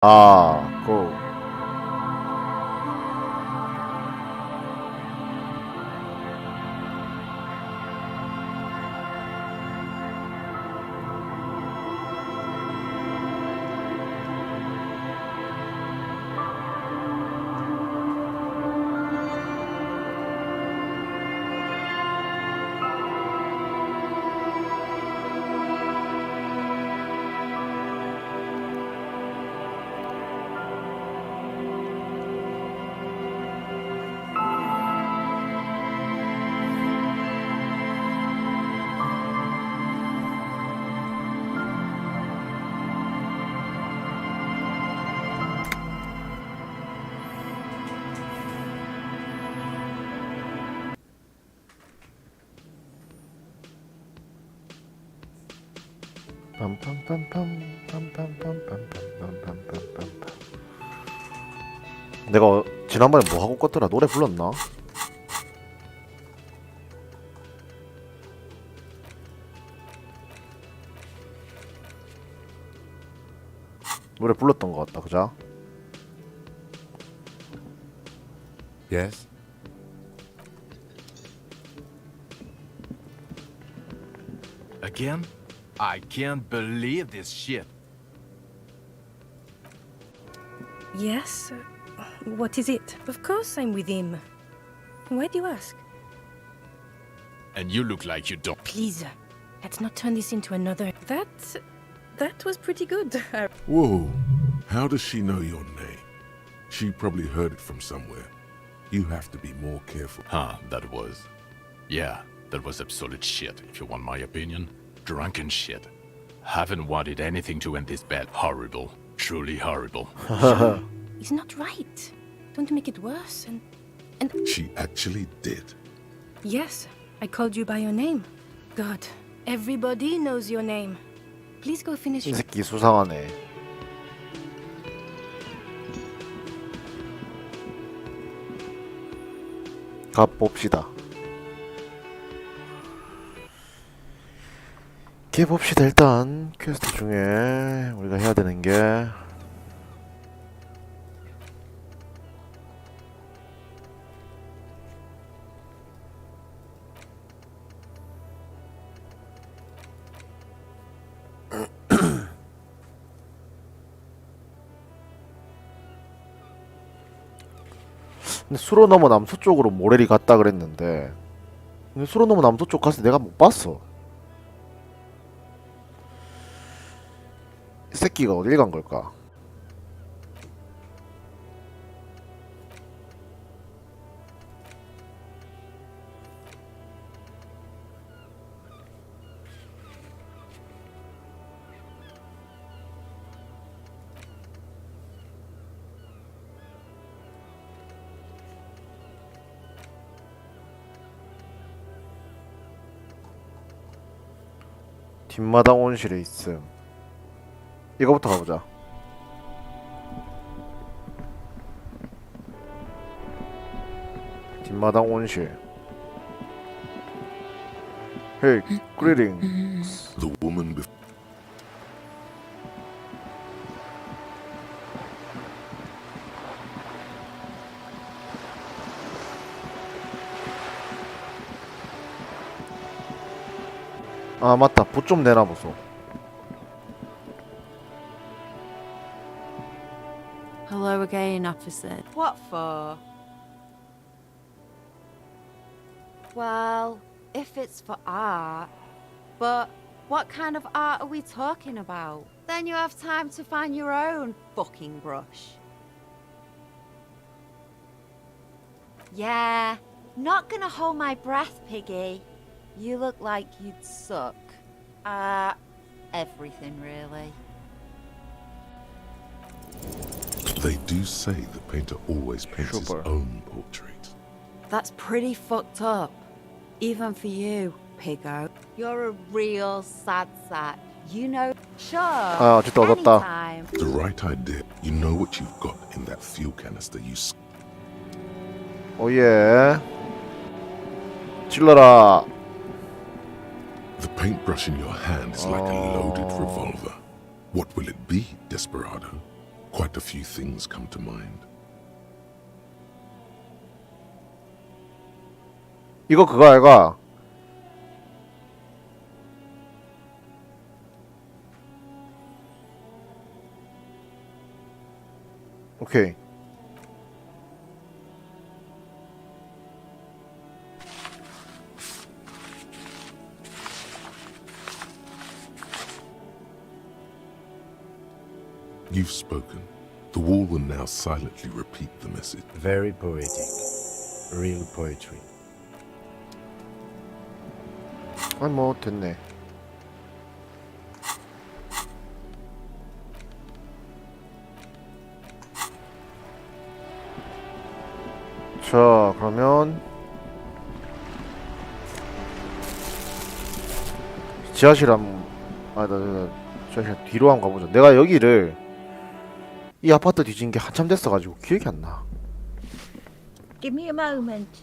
아, 고. 빰빰빰빰빰빰빰빰빰빰빰빰. 내가 지난번에 뭐 하고 껐더라? 노래 불렀나? 노래 불렀던 것 같다, 그자? Yes? Again? I can't believe this shit. Yes? What is it? Of course I'm with him. Why do you ask? And you look like you don't. Please, let's not turn this into another... That was pretty good. Whoa, how does she know your name? She probably heard it from somewhere. You have to be more careful. That was. Yeah, that was absolute shit, if you want my opinion. Drunken shit. Haven't wanted anything to end this bad. Horrible. Truly horrible. It's not right. Don't make it worse, and... She actually did. Yes, I called you by your name. God, everybody knows your name. Please go finish 이 your... 새끼 수상하네. 가봅시다. 봅시다. 일단 퀘스트 중에 우리가 해야 되는 게 근데 수로 넘어 남서쪽으로 모래리 갔다 그랬는데 근데 수로 넘어 남서쪽 가서 내가 못 봤어. 이 새끼가 어딜 간 걸까? 뒷마당 온실에 있음. 이거부터 가보자. 뒷마당 온실. Hey, greetings. The woman before. 아 맞다. 보 좀 내놔보소. Hello again, officer. What for? Well, if it's for art. But what kind of art are we talking about? Then you have time to find your own fucking brush. Yeah, not gonna hold my breath, Piggy. You look like you'd suck at everything, really. They do say the painter always paints his Super. own portrait. That's pretty fucked up. Even for you, Piggo. You're a real sad sack. You know, sure, 아, 어쨌든 얻었다. anytime. The right idea. You know what you've got in that fuel canister you 오예. 찔러라. The paintbrush in your hand is like a loaded revolver. What will it be, Desperado? Quite a few things come to mind. 이거 그거 아이가? 오케이. You've spoken. The wall will now silently repeat the message. Very poetic. Real poetry. 아니 뭐 됐네. 자 그러면 지하실 지하실 뒤로 한번 가보자. 내가 여기를 이 아파트 뒤진 게 한참 됐어가지고 기억이 안 나. Give me a moment.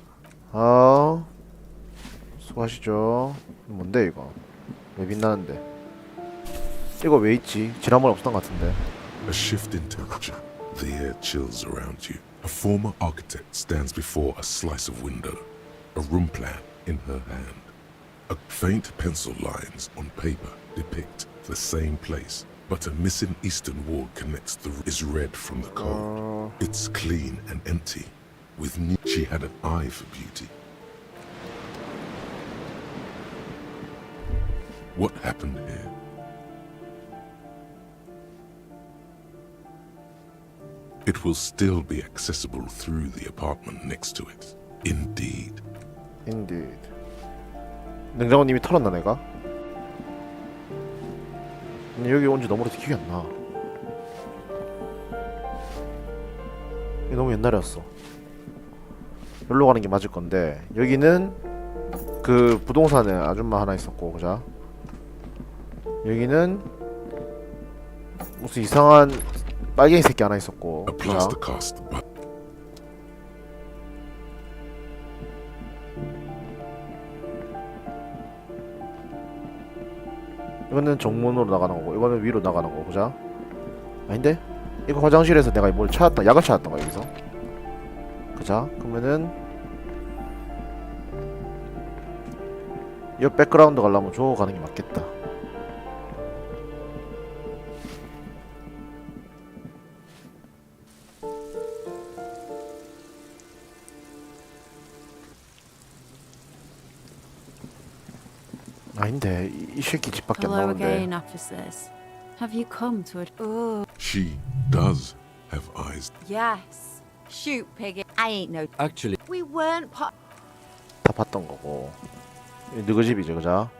아 수고하시죠. 뭔데 이거? 왜 빛나는데? 이거 왜 있지? 지난번에 없었던 것 같은데. A shift in temperature. The air chills around you. A former architect stands before a slice of window, a room plan in her hand. A faint pencil lines on paper depict the same place, but a missing eastern wall connects is red from the cold. It's clean and empty. She had an eye for beauty. What happened here? It will still be accessible through the apartment next to it. Indeed. Indeed. 냉장고님이 털었나 내가? 근데 여기 온지 너무 오래돼서 기억이 안 나. 이게 너무 옛날이었어. 여기로 가는 게 맞을 건데 여기는 그 부동산에 아줌마 하나 있었고, 그자? 여기는 무슨 이상한 빨갱이 새끼 하나 있었고, A 그자? plaster cast, but 이거는 정문으로 나가는 거고, 이거는 위로 나가는 거고, 그자? 아닌데? 이거 화장실에서 내가 뭘 찾았다, 약을 찾았던 거야 여기서. 그자? 그러면은 이 백그라운드 가려면 저거 가는 게 맞겠다. 아닌데 이 새끼 집 밖에 안 Hello 나오는데. again, officers. Have you come to it? Oh, she does have eyes. Yes. Shoot, piggy. I ain't no. Actually, We weren't 다 봤던 거고. 이 너희 집이지, 그자?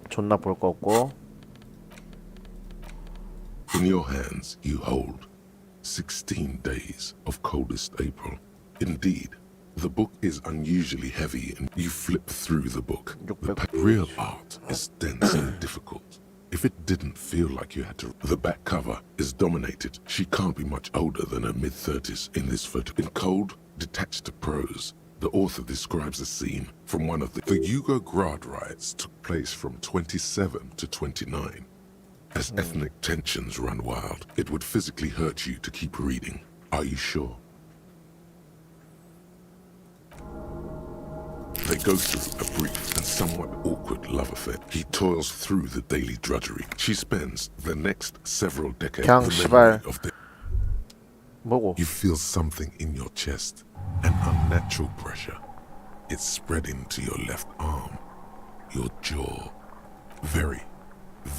존나 볼 거 없고. In your hands, you hold 16 days of coldest April. Indeed, the book is unusually heavy, and you flip through the book. Real art is dense and difficult. If it didn't feel like you had to, the back cover is dominated. She can't be much older than her mid-30s in this photo. In cold, detached prose, the author describes a scene from one of the Yugoslavia riots took place from 27 to 29. As ethnic tensions run wild, it would physically hurt you to keep reading. Are you sure? They go through a brief and somewhat awkward love affair. He toils through the daily drudgery. She spends the next several decades 그냥 the 씨발. memory of the. 뭐고? You feel something in your chest, an unnatural pressure. It's spreading to your left arm, your jaw. Very,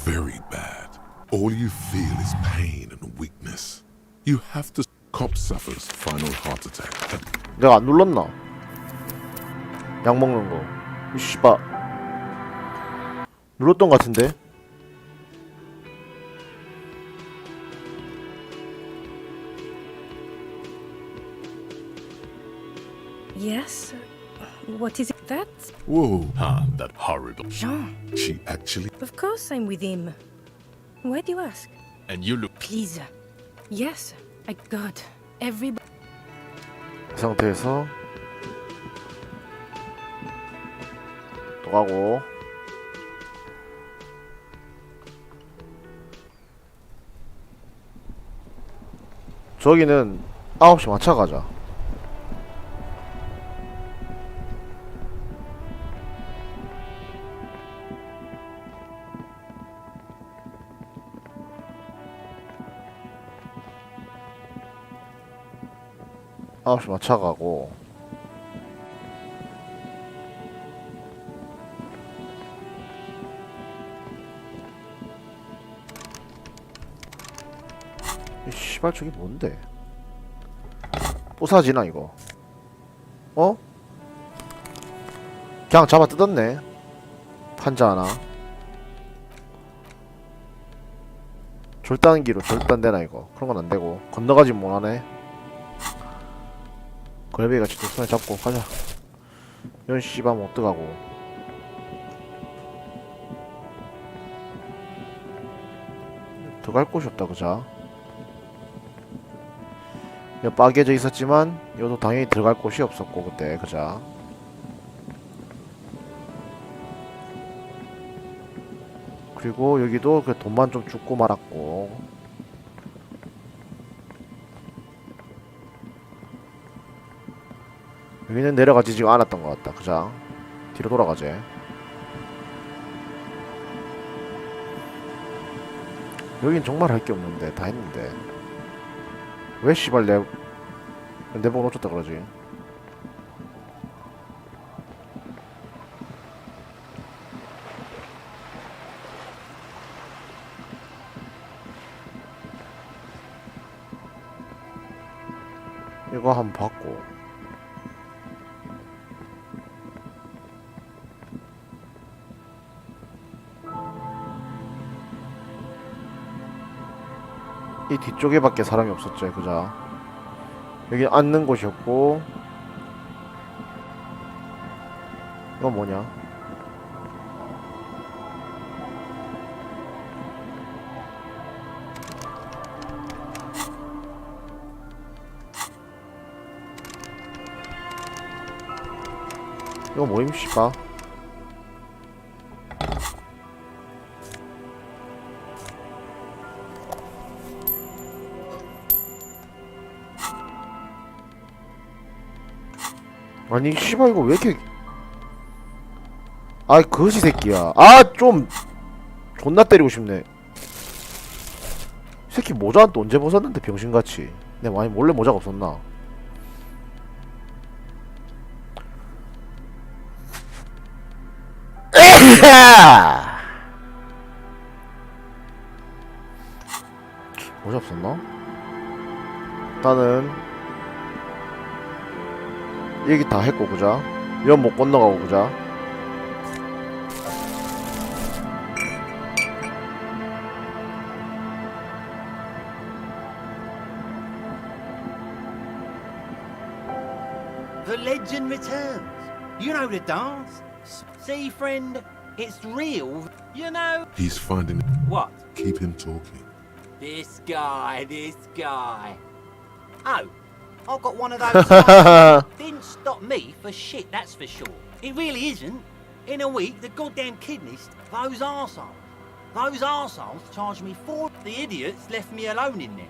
very bad. All you feel is pain and weakness. You have to. Cop suffers final heart attack. 내가 안 눌렀나? 약 먹는 거. 이 씨발. 눌렀던 것 같은데? Yes? What is it? That? Whoa, Ah, that horrible. Jean. she actually. Of course I'm with him. Why do you ask? And you look. Please. Yes. I got everybody. 이 상태에서 또 가고. 저기는 9시 마차 가자. 아홉 시 마차 가고. 이 씨발 저게 뭔데? 부사지나 이거? 어? 그냥 잡아 뜯었네. 판자 하나. 절단기로 절단되나 이거? 그런 건 안 되고 건너가지 못하네. 걸베이 같이 또 손에 잡고 가자. 이런 씨발 뭐 어떡하고. 더 갈 곳이 없다 그자. 이거 빠개져 있었지만 이것도 당연히 들어갈 곳이 없었고 그때 그자. 그리고 여기도 그 돈만 좀 죽고 말았고. 여기는 내려가지지가 않았던 것 같다 그자. 뒤로 돌아가재. 여긴 정말 할 게 없는데 다 했는데 왜 씨발 내 보고 놓쳤다 그러지. 이거 한번 받고. 이 뒤쪽에 밖에 사람이 없었죠 그자. 여기 앉는 곳이었고. 이건 뭐냐? 이거 뭐임 씨발. 아니 씨발 이거 왜 이렇게. 아이 거지 새끼야. 아 좀 존나 때리고 싶네. 새끼 모자는 또 언제 벗었는데 병신같이. 내 많이 몰래 모자가 없었나. 모자 없었나? 일단은 얘기 다 했고 그자. 연 못 건너가고 그자. The legend returns. You know the dance. See, friend, it's real. You know He's finding it. what? Keep him talking. This guy. Oh, I've got one of those. Didn't stop me for shit, that's for sure. It really isn't. In a week, the goddamn kidneys, those arseholes charged me for. The idiots left me alone in there.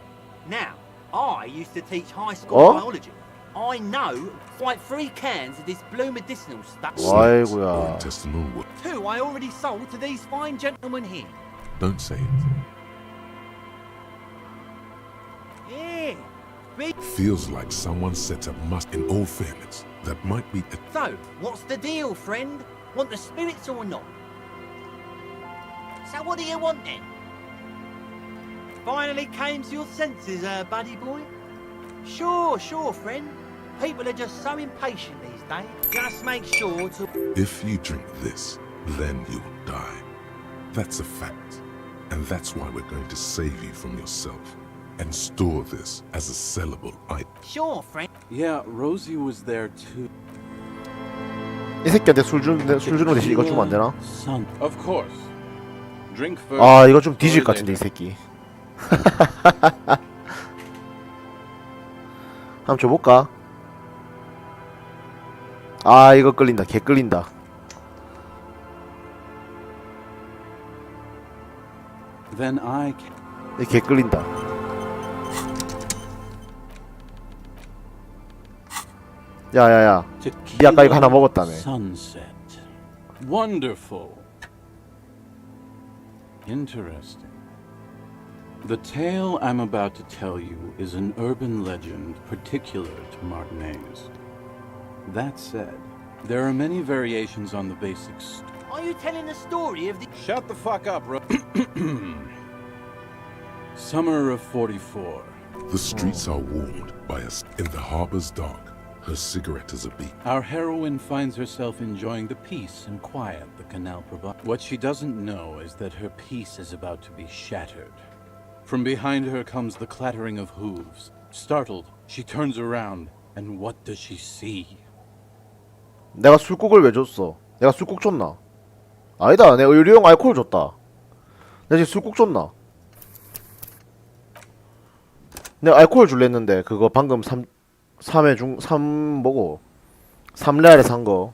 Now, I used to teach high school biology. I know quite 3 cans of this blue medicinal stuff. 아이고야. Intestinal wood. 2 I already sold to these fine gentlemen here. Don't say it. Yeah. Big. Feels like someone set up must. In all fairness, that might be a So, what's the deal, friend? Want the spirits or not? So what do you want then? Finally came to your senses, buddy boy? Sure, friend. People are just so impatient these days. Just make sure to... If you drink this, then you'll die. That's a fact. And that's why we're going to save you from yourself and store this as a sellable item. Sure, friend. Yeah, Rosie was there too. 이 새끼한테 술 주는 대신 이거 주면 안 되나? Son. Of course. Drink first. 아 이거 좀 뒤질 것 같은데 이 새끼. 한번 줘볼까? 아 이거 끌린다. 개 끌린다. then I can. 개 끌린다. 야야야. 니 아까 이거 하나 먹었다며. Sunset. Wonderful. Interesting. The tale I'm about to tell you is an urban legend particular to Martinaise. That said, there are many variations on the basic story. Are you telling the story of the... Shut the fuck up, bro. Summer of 44. The streets are warmed by us. In the harbor's dark, her cigarette is a beat. Our heroine finds herself enjoying the peace and quiet the canal provides. What she doesn't know is that her peace is about to be shattered. From behind her comes the clattering of hooves. Startled, she turns around, and what does she see? 내가 술국을 왜 줬어? 내가 술국 줬나? 아니다. 내가 의료용 알코올 줬다. 내가 지금 술국 줬나? 내가 알코올 줄래 했는데 그거 방금 3 뭐고 3레알에 산거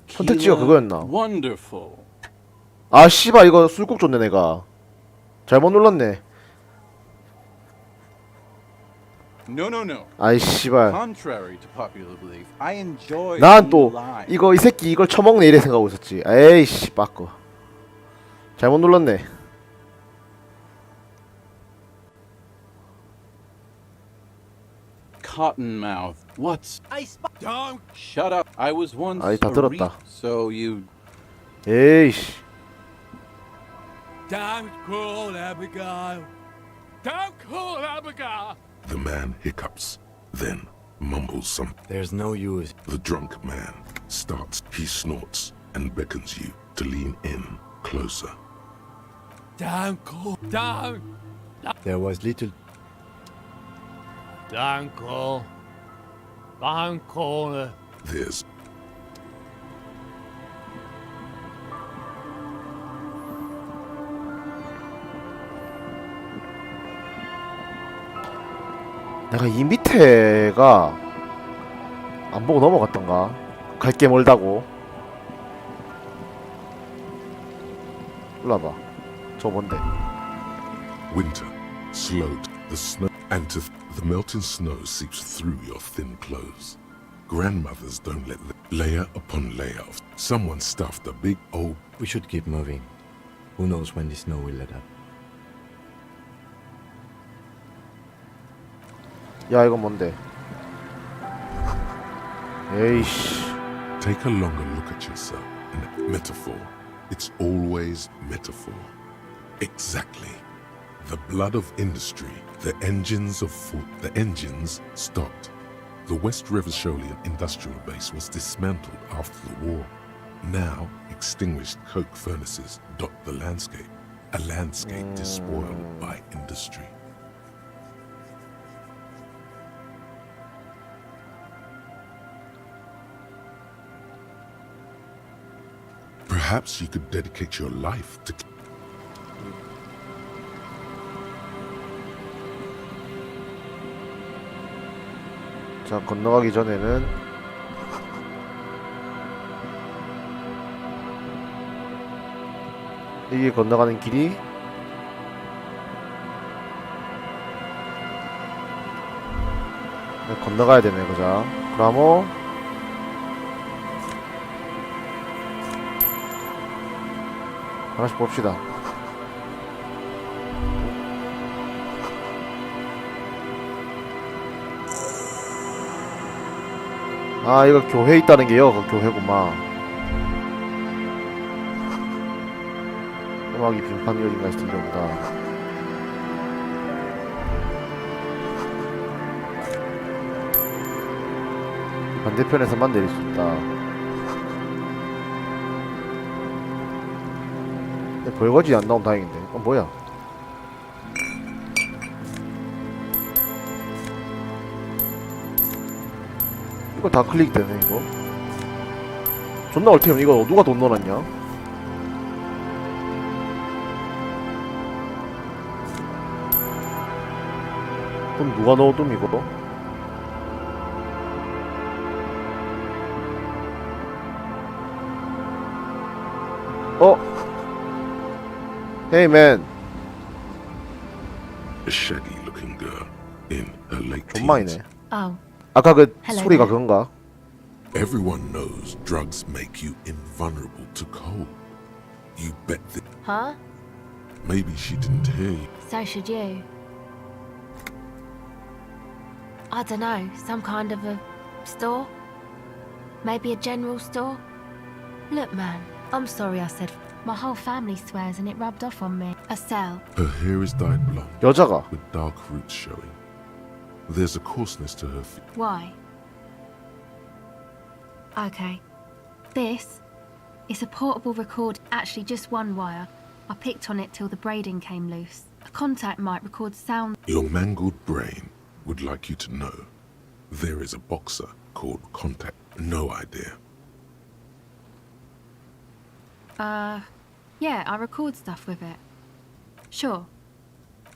선택지가 그거였나? Wonderful. 아 씨발 이거 술국 줬네 내가. 잘못 눌렀네. No. 아이 씨발. Contrary to popular belief, I enjoy 난 또 being alive. 이거 이 새끼 이걸 처먹네 이래 생각하고 있었지. 에이씨 빠꺼. 잘못 눌렀네. Cottonmouth. What's... Don't shut up. I was once 아이 다 a 들었다. so you... 에이씨. Don't call Abigail. Don't call Abigail. The man hiccups, then mumbles something. There's no use. The drunk man starts. He snorts and beckons you to lean in closer. Don't call. Don't. There was little. Don't call. Don't call her. There's 내가 이 밑에가 안 보고 넘어갔던가? 갈 게 멀다고. 올라봐. 저 뭔데? winter, slowed, the snow, and the melting snow seeps through your thin clothes. Grandmothers don't let them layer upon layer of. Someone stuffed a big old. We should keep moving. Who knows when the snow will let up? 야 이건 뭔데? 에이씨. Take a longer look at yourself. Metaphor. It's always metaphor. Exactly. The blood of industry. The engines of the engines stopped. The West Rivasholian industrial base was dismantled after the war. Now, extinguished coke furnaces dot the landscape. A landscape despoiled by industry. Perhaps you could dedicate your life to. 자 건너가기 전에는 이게 건너가는 길이 건너가야 되네 그자. 그라모 하나씩 봅시다. 아 이거 교회 있다는 게요. 그 교회구만. 음악이 빙판이 어딘가에서 들려온다. 반대편에서만 내릴 수 있다. 근데 벌거지 안 나오면 다행인데. 뭐야? 이거 다 클릭되네 이거. 존나 얼테임. 이거 누가 돈 넣어놨냐? 돈 누가 넣어둠 이거? 어? Hey man. a shaggy-looking girl in her late 존망이네. teens. Oh, 아까 그 Hello 소리가 there. 그건가? Everyone knows drugs make you invulnerable to cold. You bet that. huh? Maybe she didn't hear you. So should you. I don't know, some kind of a store? Maybe a general store? Look, man, I'm sorry I said. My whole family swears and it rubbed off on me. A cell. Her hair is dyed blonde 여자가. with dark roots showing. There's a coarseness to her feet. Why? Okay. This is a portable record, actually just one wire. I picked on it till the braiding came loose. A contact mic records sound. Your mangled brain would like you to know there is a boxer called Contact. No idea. Yeah, I record stuff with it. Sure.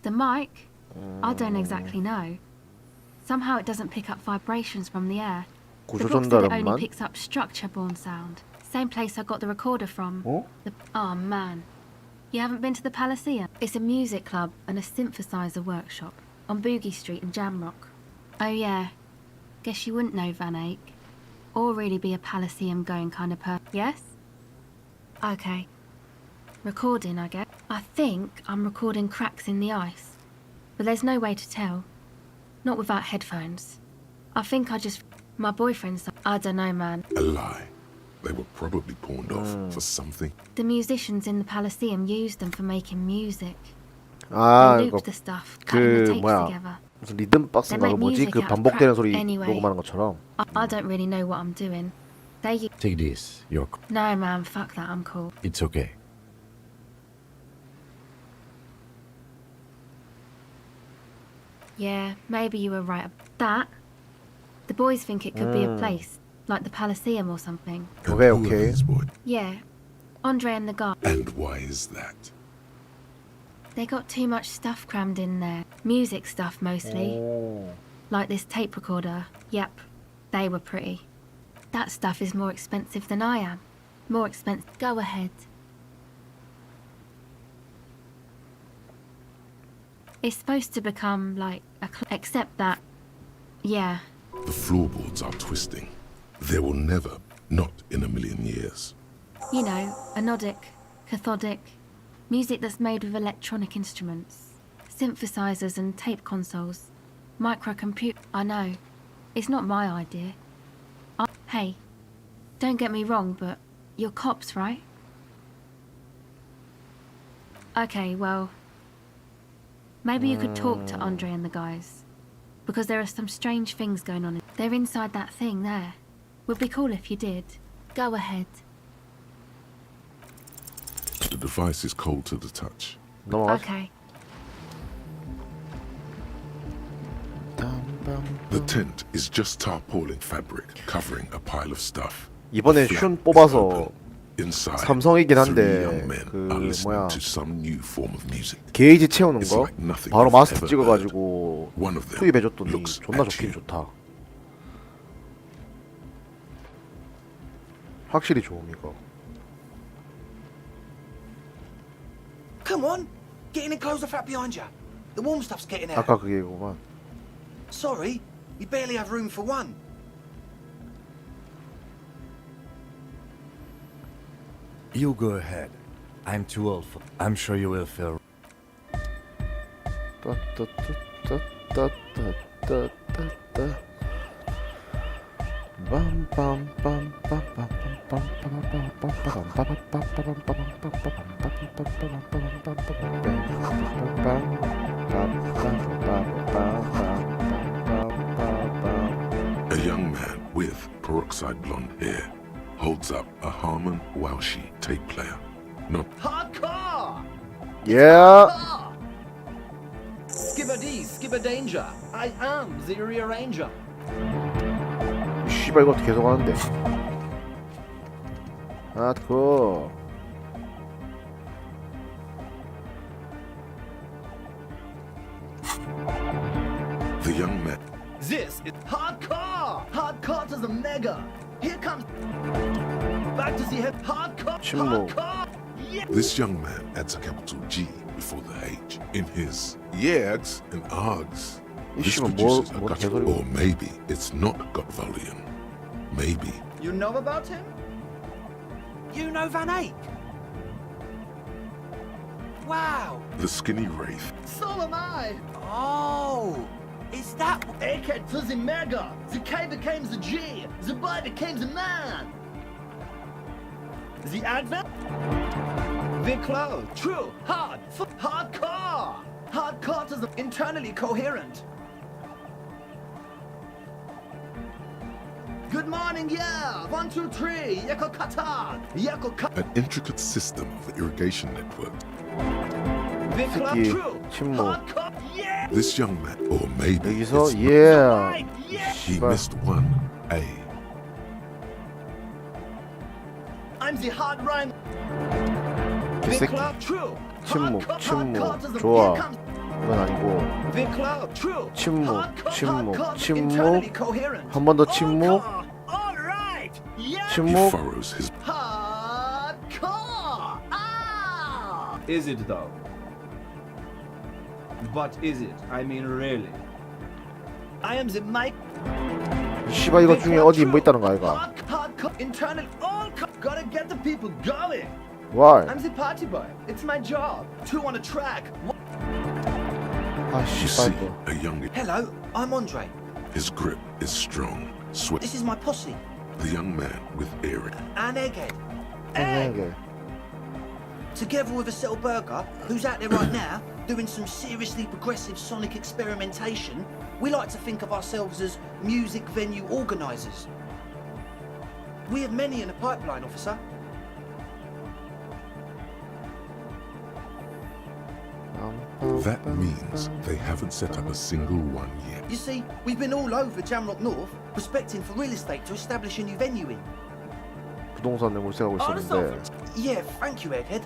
The mic? I don't exactly know. Somehow it doesn't pick up vibrations from the air. The 구조 box that it 전달음만. only picks up structure-borne sound. Same place I got the recorder from. 어? Oh man. You haven't been to the Palaceum? It's a music club and a synthesizer workshop on Boogie Street in Jamrock. Oh yeah. Guess you wouldn't know Van Eyck. Or really be a Palaceum going kind of person. Yes? Okay. Recording, I guess. I think I'm recording cracks in the ice. But there's no way to tell. Not without headphones. I think I just... My boyfriend's... I don't know, man. A lie. They were probably pawned off for something. The musicians in the Palaceum used them for making music. 아 They 이거 looped the stuff, cutting the 그 tapes 뭐야 together. 무슨 리듬 박스인가 그 뭐지 그 반복되는 소리 녹음하는 것처럼. I don't really know what I'm doing. They... Take this. No, man, fuck that, I'm cool. It's okay. Yeah, maybe you were right. That... The boys think it could be a place, like the Palaceum or something. And Okay, who are okay. these boys? Yeah, Andre and the guy. And why is that? They got too much stuff crammed in there. Music stuff mostly. 오. Like this tape recorder. Yep, they were pretty. That stuff is more expensive than I am. More expensive. Go ahead. It's supposed to become like a except that... Yeah. The floorboards are twisting. There will never, not in a million years. You know, anodic, cathodic. Music that's made with electronic instruments. Synthesizers and tape consoles. Microcompute. I know. It's not my idea. Hey, don't get me wrong, but you're cops, right? Okay, well... Maybe you could talk to Andre and the guys. Because there are some strange things going on. They're inside that thing there. Would be cool if you did. Go ahead. The device is cold to the touch. 넘어가. Okay. The tent is just tarpaulin fabric covering a pile of stuff. 이번에 The 슌 flap is 뽑아서 open. Inside, 삼성이긴 three 한데 young men 그 are listening 뭐야 to some new form of music. 게이지 채우는 It's 거 like nothing 바로 you've 마스터 ever 찍어가지고 One of them 투입해줬더니 looks 존나 at 좋긴 you. 좋다. 확실히 좋음 이거. Come on, get in and close the flap behind you. The warm stuff's getting out. 아까 그게구만. Sorry, we barely have room for one. You go ahead. I'm too old for... I'm sure you will feel... 따따따따따따따따. A young man with peroxide blonde hair holds up a Harman Welshi tape player. Not Hardcore! Yeah. Skibber-dee, skibber-danger. I am the rearranger. 씨발 이거 계속 하는데. 아, 그거. the young man. This is hardcore! Hardcore to the mega! Here comes... Back to the head. Hardcore! 침묵. Hardcore! Yeah! This young man adds a capital G before the H. In his yegs and args, 이 this 씨발 produces a 뭘 guttural. 개소리. Or maybe it's not gut volume. Maybe. You know about him? You know Van Eyck? Wow. The skinny wraith. So am I. Oh, is that... Eckert to the mega. The K became the G. The boy became the man. The advent. The cloud. True. Hard. Hardcore. Hardcore to the internally coherent. Good morning, yeah. 1, 2, 3. Yako Qatar. Yako An intricate system of irrigation network. The club. 새끼 True. 침묵. Hardcore. Yeah. This young man, or maybe 여기서 it's yeah. he 씨발. missed one A. I'm the hard rhyme. The 개새끼. club. True. 침묵, Hardcore, 침묵. hardcore to the- 좋아. Here comes 이건 아니고 the club. True. 침묵, Hardcore, 침묵, hardcore, 침묵. internally coherent. 한 번 더 침묵. Hardcore. All right. Yeah. He 침묵. furrows his Hardcore. Ah. Is it though? But is it? I mean, really? I am the mic. 씨발 이거 중에 어디 뭐 있다는 거 아이가? Hardcore. Internal. All. Gotta get the people going. Why? I'm the party boy. It's my job. 2 on a track. 아 You 씨발 see, 이거. a young. Hello, I'm Andre. His grip is strong. Sweat. This is my posse. The young man with earring. And Egghead. 애매하게. Together with a Settle Burger, who's out there right now, doing some seriously progressive sonic experimentation, we like to think of ourselves as music venue organisers. We have many in the pipeline, officer. That means they haven't set up a single one yet. You see, we've been all over Jamrock North, prospecting for real estate to establish a new venue in. 부동산 내몰색하고 있었는데 Yeah, thank you, Egghead.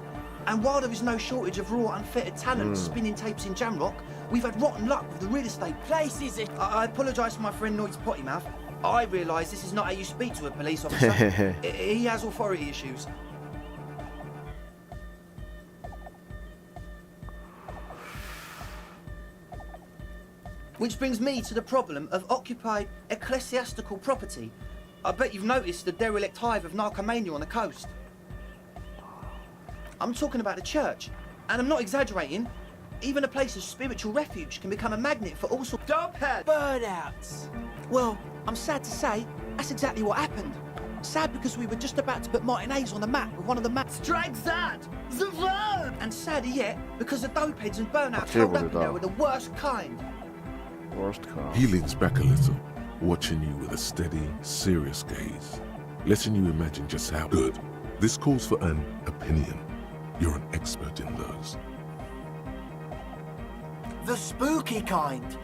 And while there is no shortage of raw, unfettered talent spinning tapes in Jamrock, we've had rotten luck with the real estate places. I apologise for my friend Noid's potty mouth. I realise this is not how you speak to a police officer. He has authority issues. Which brings me to the problem of occupied ecclesiastical property. I bet you've noticed the derelict hive of narcomania on the coast. I'm talking about the church, and I'm not exaggerating. Even a place of spiritual refuge can become a magnet for all sorts of dopehead burnouts. Well, I'm sad to say, that's exactly what happened. Sad because we were just about to put Martinez on the map with one of the maps. Strike that! The verb! And sadder yet, because the dopeheads and burnouts held up in there were the worst kind. worst car. He leans back a little, watching you with a steady, serious gaze, letting you imagine just how good. This calls for an opinion. You're an expert in those. The spooky kind.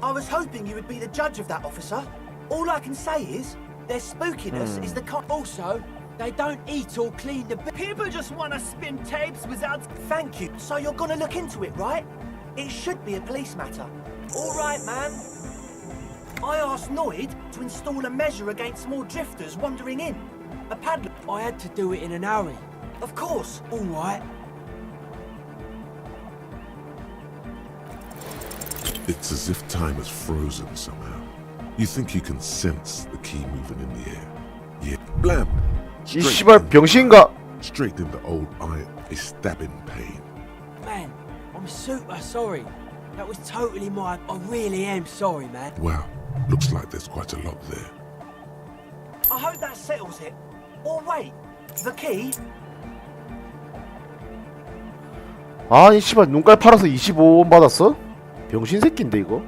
I was hoping you would be the judge of that, officer. All I can say is, their spookiness is the kind. Also, they don't eat or clean the. People just want to spin tapes without. Thank you. So you're gonna look into it, right? It should be a police matter. All right, man. I asked Noid to install a measure against more drifters wandering in. A padlock. I had to do it in an hurry. Of course. All right. It's as if time has frozen somehow. You think you can sense the key moving in the air. Yeah, blam! 이 씨발 병신가? Straight in the old iron, a stabbing pain. Man, I'm super sorry. That was totally my... I really am sorry, man. Wow, looks like there's quite a lot there. I hope that settles it. Or wait, the key? 아니 씨발 눈깔 팔아서 25원 받았어? 병신 새끼인데 이거?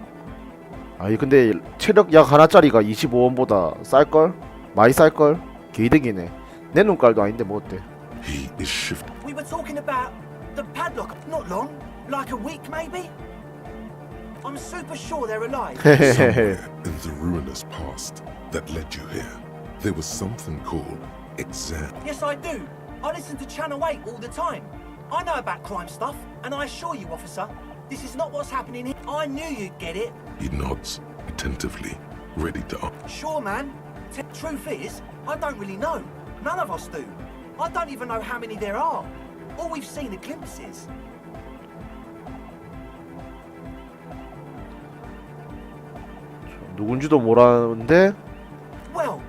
아니 근데 체력 약 하나짜리가 25원보다 쌀걸? 많이 쌀걸? 개이득이네. 내 눈깔도 아닌데 뭐 어때? He is shifting. We were talking about the padlock. Not long. Like a week, maybe? I'm super sure they're alive. Somewhere in the ruinous past that led you here, there was something called exam. Yes, I do. I listen to Channel 8 all the time. I know about crime stuff, and I assure you, officer, this is not what's happening here. I knew you'd get it. He nods attentively, ready to. Sure, man. Truth is, I don't really know. None of us do. I don't even know how many there are. All we've seen are glimpses. 누군지도 모르는데 Well,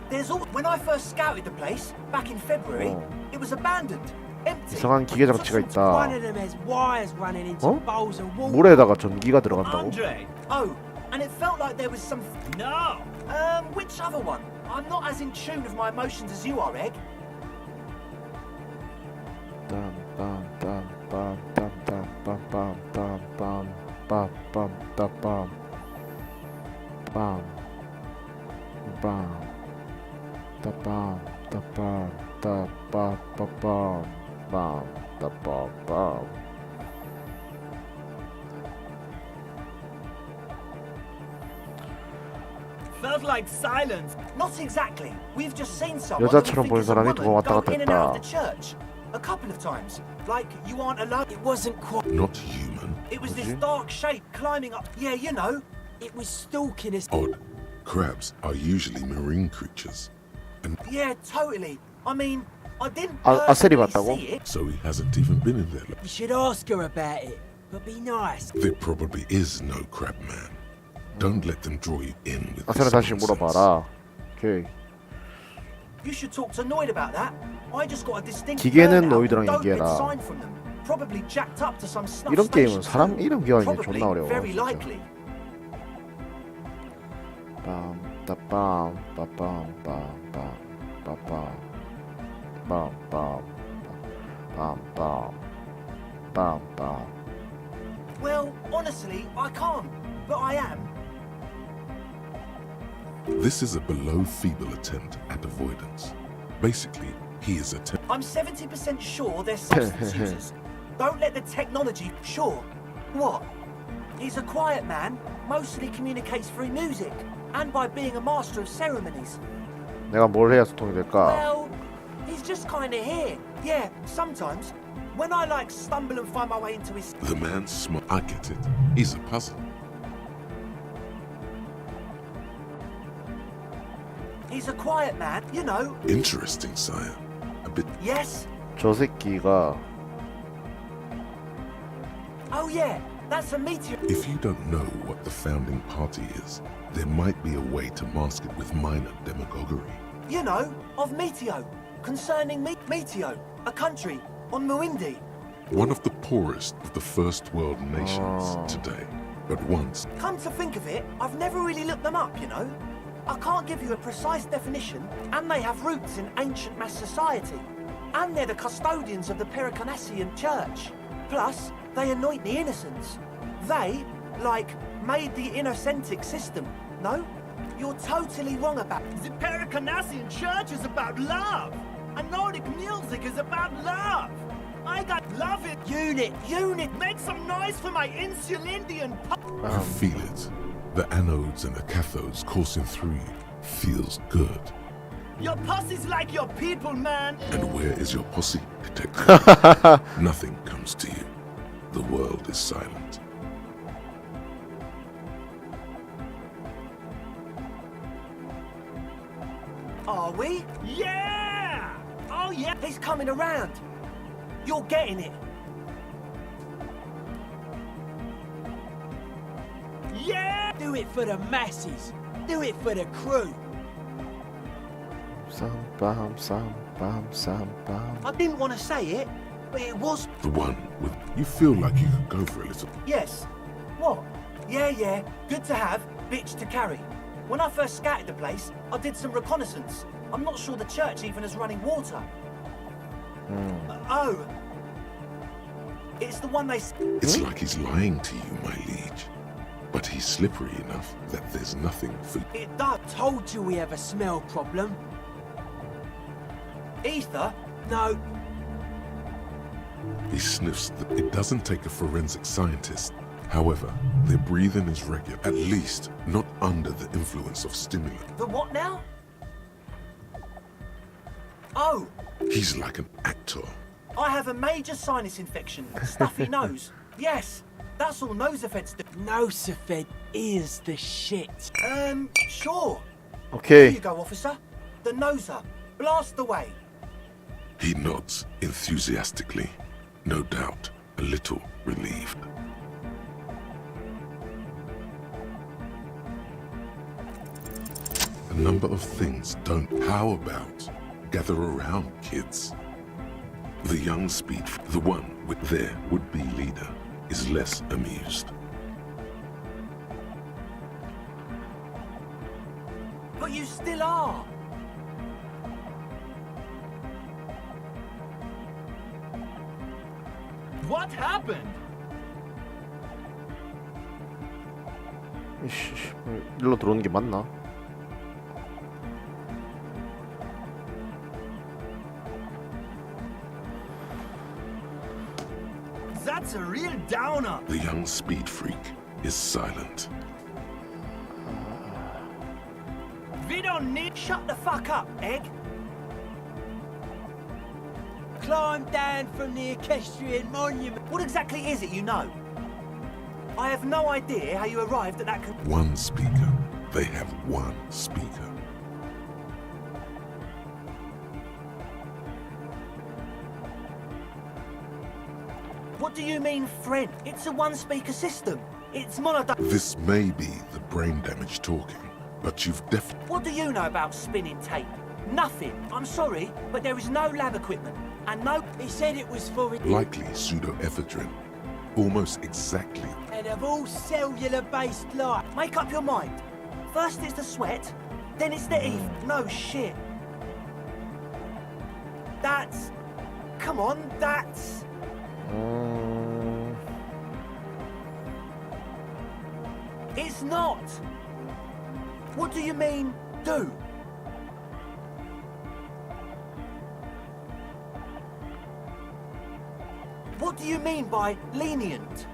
there's all. When I first scouted the place back in February, it was abandoned, empty. 이상한 기계 장치가 One 있다. of them has wires running into bowls of water. 물에다가 전기가 들어간다고? Andre. Oh, and it felt like there was some. No. Which other one? I'm not as in tune with my emotions as you are, Egg. Felt like silence. Not exactly. We've just seen someone. 여자처럼 보이는 사람이 두 번 왔다 갔다 in and out of 했다. the church. A couple of times. Like you aren't alone. It wasn't quite. Not human. It was this dark shape climbing up. Yeah, you know. It was stalking us. Odd. Crabs are usually marine creatures. And Yeah, totally. I mean, I didn't 아셀이 personally 봤다고? see it. so he hasn't even been in there. You should ask her about it. But be nice. There probably is no crab man. Don't let them draw you in with 아셀은 this 다시 nonsense. 물어봐라. 오케이. You should talk to Noid about that. I just got a distinct 기계는 burnout 노이드랑 and don't 얘기해라. been signed from them. Probably jacked up to some snuff 이런 게임은 station 사람 too. 이름 기억하기 Probably, 존나 어려워. very 진짜. likely. Well, honestly, I can't. But I am. This is a below feeble attempt at avoidance. Basically, he is I'm 70% sure they're substance users. Don't let the technology. Sure. What? He's a quiet man, mostly communicates through music, and by being a master of ceremonies. 내가 뭘 해야 소통이 될까? Well, he's just kind of here. Yeah, sometimes. When I like stumble and find my way into his. The man's smart. I get it. He's a puzzle. He's a quiet man, you know. Interesting, sire. A bit. Yes. 저 새끼가 Oh yeah, that's a meteor. If you don't know what the founding party is, there might be a way to mask it with minor demagoguery. You know, of Meteo. Concerning Meteo, a country on Muindi. One of the poorest of the first world nations today. But once, Come to think of it, I've never really looked them up, you know. I can't give you a precise definition, and they have roots in ancient mass society. And they're the custodians of the Pericanassian church. Plus, they anoint the innocents. They, like, made the Innocentic system, no? You're totally wrong about the Pericanassian church is about love, and Nordic music is about love. I got love it. Unit, make some noise for my Insulindian I feel it. The anodes and the cathodes coursing through you feels good. Your pussy's like your people, man. And where is your posse, detective? Nothing comes to you. The world is silent. Are we? Yeah! Oh yeah, he's coming around. You're getting it. Yeah! Do it for the masses. Do it for the crew. I didn't want to say it, but it was. The one with you feel like you could go for a little. Yes. What? Yeah. Good to have, bitch to carry. When I first scouted the place, I did some reconnaissance. I'm not sure the church even has running water. Oh. It's the one they. It's like he's lying to you, my liege. But he's slippery enough that there's nothing for. It does. Told you we have a smell problem. Ether? No. He sniffs. It doesn't take a forensic scientist. However, their breathing is regular. At least not under the influence of stimulant. The what now? Oh, He's like an actor. I have a major sinus infection. Stuffy nose. Yes, that's all Nosefeds do. Nosefed is the shit. Sure. Here 오케이. you go, officer. The noser. Blast away. He nods enthusiastically, no doubt a little relieved. number of things don't. How about gather around, kids? The young speed, the one with their would-be leader, is less amused. But you still are. What happened? 이씨, 일로 들어오는 게 맞나? That's a real downer. The young speed freak is silent. We don't need. Shut the fuck up, Egg. Climb down from the equestrian monument. What exactly is it you know? I have no idea how you arrived at that One speaker. They have one speaker. What do you mean, friend? It's a one-speaker system. It's monodyne. This may be the brain damage talking, but you've definitely. What do you know about spinning tape? Nothing. I'm sorry, but there is no lab equipment. And no... He said it was for... Likely pseudoephedrine. Almost exactly. And of all cellular-based life. Make up your mind. First it's the sweat, then it's the ether. No shit. That's... Come on, that's... It's not. What do you mean, do? What do you mean by lenient?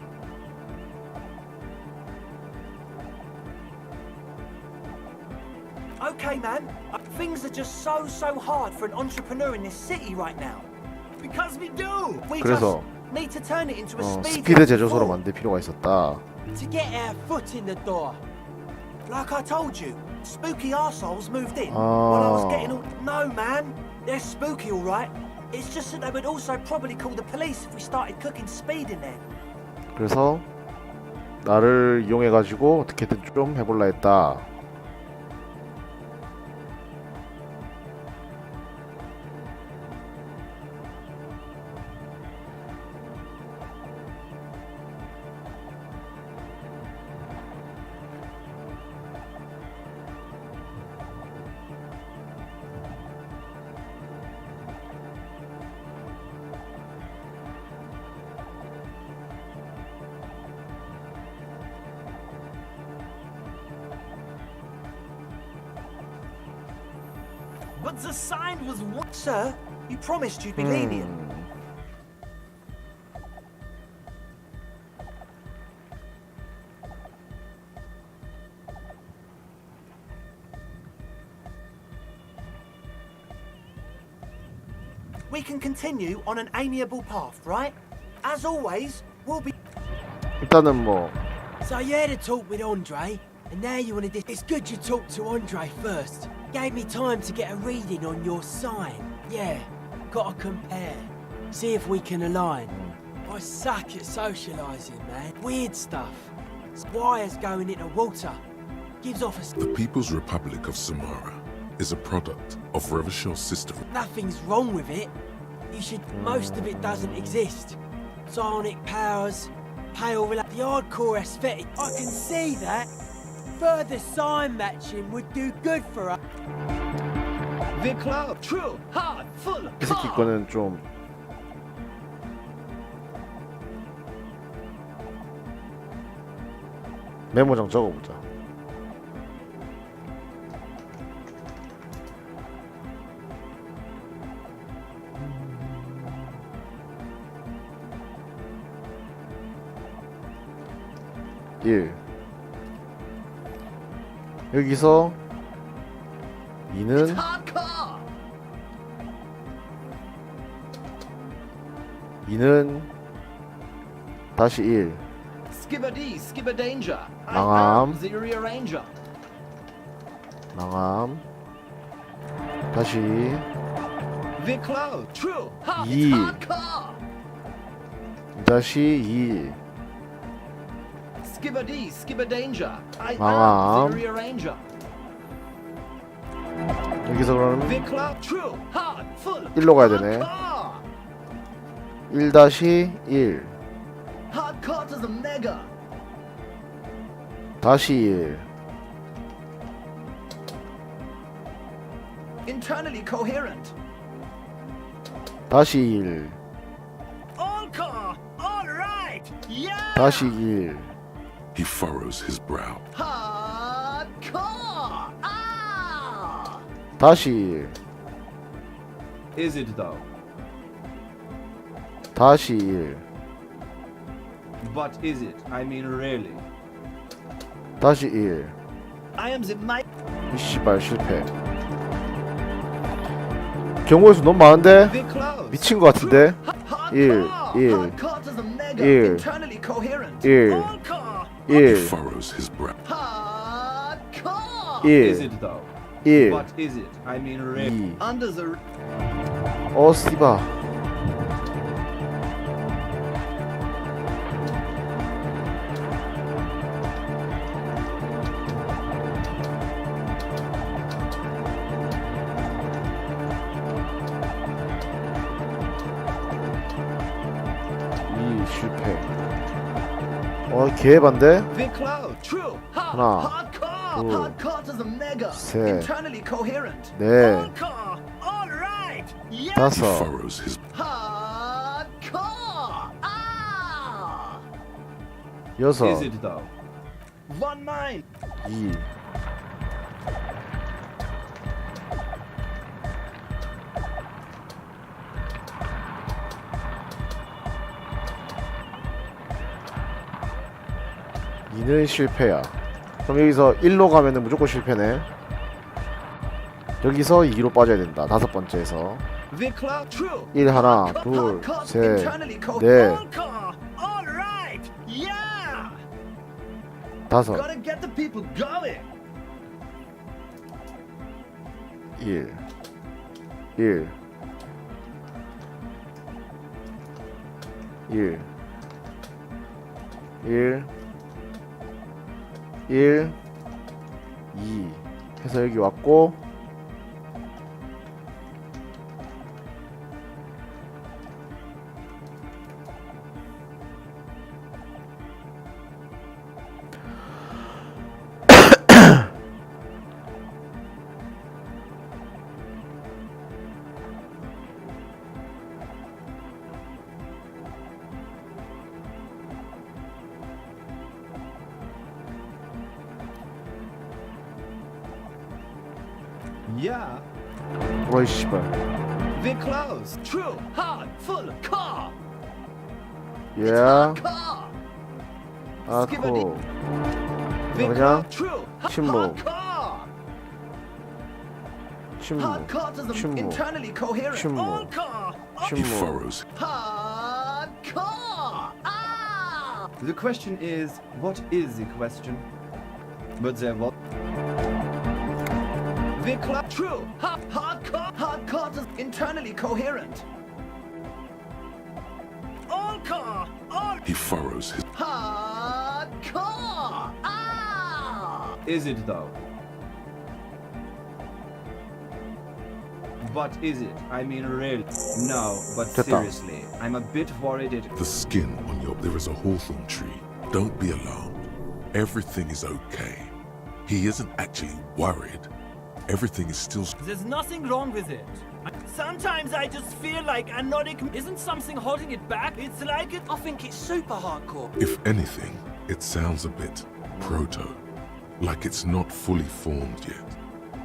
Okay, man. Things are just so hard for an entrepreneur in this city right now. Because we do. We 그래서 just need to turn it into a speed 스피드 제조소로 만들 필요가 있었다. to get our foot in the door. Like I told you, spooky arseholes moved in while I was getting all... No, man. They're spooky, all right. It's just that they would also probably call the police if we started cooking speed in there. 그래서 나를 이용해가지고 어떻게든 좀 해볼라 했다. But the sign was what? Sir, you promised you'd be lenient. We can continue on an amiable path, right? As always, we'll be... 일단은 뭐 So you had a talk with Andre, and now you want to... It's good you talked to Andre first. Gave me time to get a reading on your sign. Yeah, gotta compare. See if we can align. I suck at socialising, man. Weird stuff. Wires going into water. Gives off a... The People's Republic of Samara is a product of Revachel's system. Nothing's wrong with it. You should... Most of it doesn't exist. Psionic powers, pale... The hardcore aesthetic. I can see that. Further sign matching would do good for us. The cloud, true, hard, full, 이 새끼 거는 좀 메모장 적어보자. 여기서 2는 hardcore. 2는 다시 1 Skipper D, Skipper Danger. I 망함. am the rearranger. 망함 다시 The cloud, true, hard, 이. hardcore. 다시 2 Skipper D, Skipper Danger. I 망함. am the rearranger. 여기서 그러면 The club, true, hard, full, 1로 가야 되네. hardcore. 1-1 Hardcore to the mega. 다시 1 Internally coherent. 다시 1 All car, all right. Yeah. 다시 1 He furrows his brow. Hardcore. Ah! 다시 1 Is it though? 다시 1 But is it? I mean really. 다시 1 I am the mic. 이 씨발 실패. 경고의 수 너무 많은데? The close. 미친 것 같은데? Hardcore. 1 Hardcore to the mega. 1 Internally coherent. 1 He 1 furrows his brow. Hardcore. 1 Is it though? 1 But is it? I mean really. 2 Under the 씨바. 이 실패. 개반데? The cloud. True. 하나, Hardcore. 둘, Hardcore to the mega. 셋, Internally coherent. 넷, Car, all right. Yeah. He 다섯, furrows his Hardcore. Ah! 여섯, Is it though? One mind. 2 2는 실패야. 그럼 여기서 1로 가면은 무조건 실패네. 여기서 2로 빠져야 된다. 다섯 번째에서 The cloud. True. 1 하나, 둘, 셋, 넷, Car, all right. Yeah. 다섯, Gotta get the people going. 1 1 1 1 1 2 해서 여기 왔고 Yeah. 어이 씨발. The close. True. Hard. Full. Car. 예. Car. 아코. The 그냥 cloud. True. 침묵. Hardcore. 침묵. Hardcore to the 침묵. internally coherent. 침묵. He 침묵. furrows. Hardcore. Ah! The question is, what is the question? But there was. The cloud. True. Hardcore. Hardcore to internally coherent. All car, all. He furrows his Hardcore. Ah! Is it though? But is it? I mean really. No, but 됐다. seriously, I'm a bit worried it. the skin on your. There is a hawthorn tree. Don't be alarmed. Everything is okay. He isn't actually worried. Everything is still. There's nothing wrong with it. Sometimes I just feel like anodic isn't something holding it back. It's like it. I think it's super hardcore. If anything, it sounds a bit proto, like it's not fully formed yet.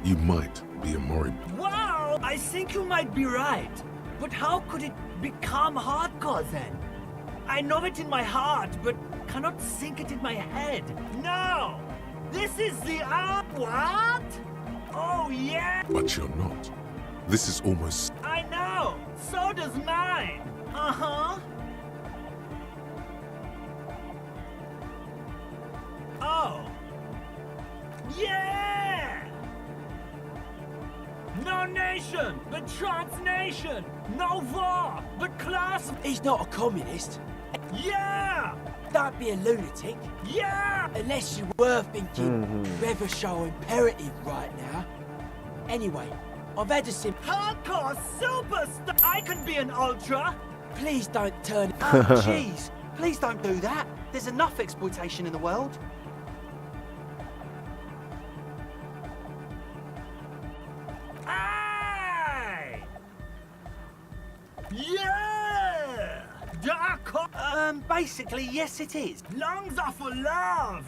You might be a Mori. Wow, I think you might be right. But how could it become hardcore then? I know it in my heart, but cannot think it in my head. No! This is the what? Oh yeah! But you're not. This is almost. I know! So does mine! Uh-huh. Oh. Yeah! No nation, but transnation! No war, but class... He's not a communist. Yeah! Don't be a lunatic. Yeah! Unless you were thinking Revershaw imperative right now. Anyway, I've had a sim. Hardcore superstar! I can be an ultra! Please don't turn. Oh, jeez. Please don't do that. There's enough exploitation in the world. Aye! Yeah! Dark. Basically, yes, it is. Lungs are for love!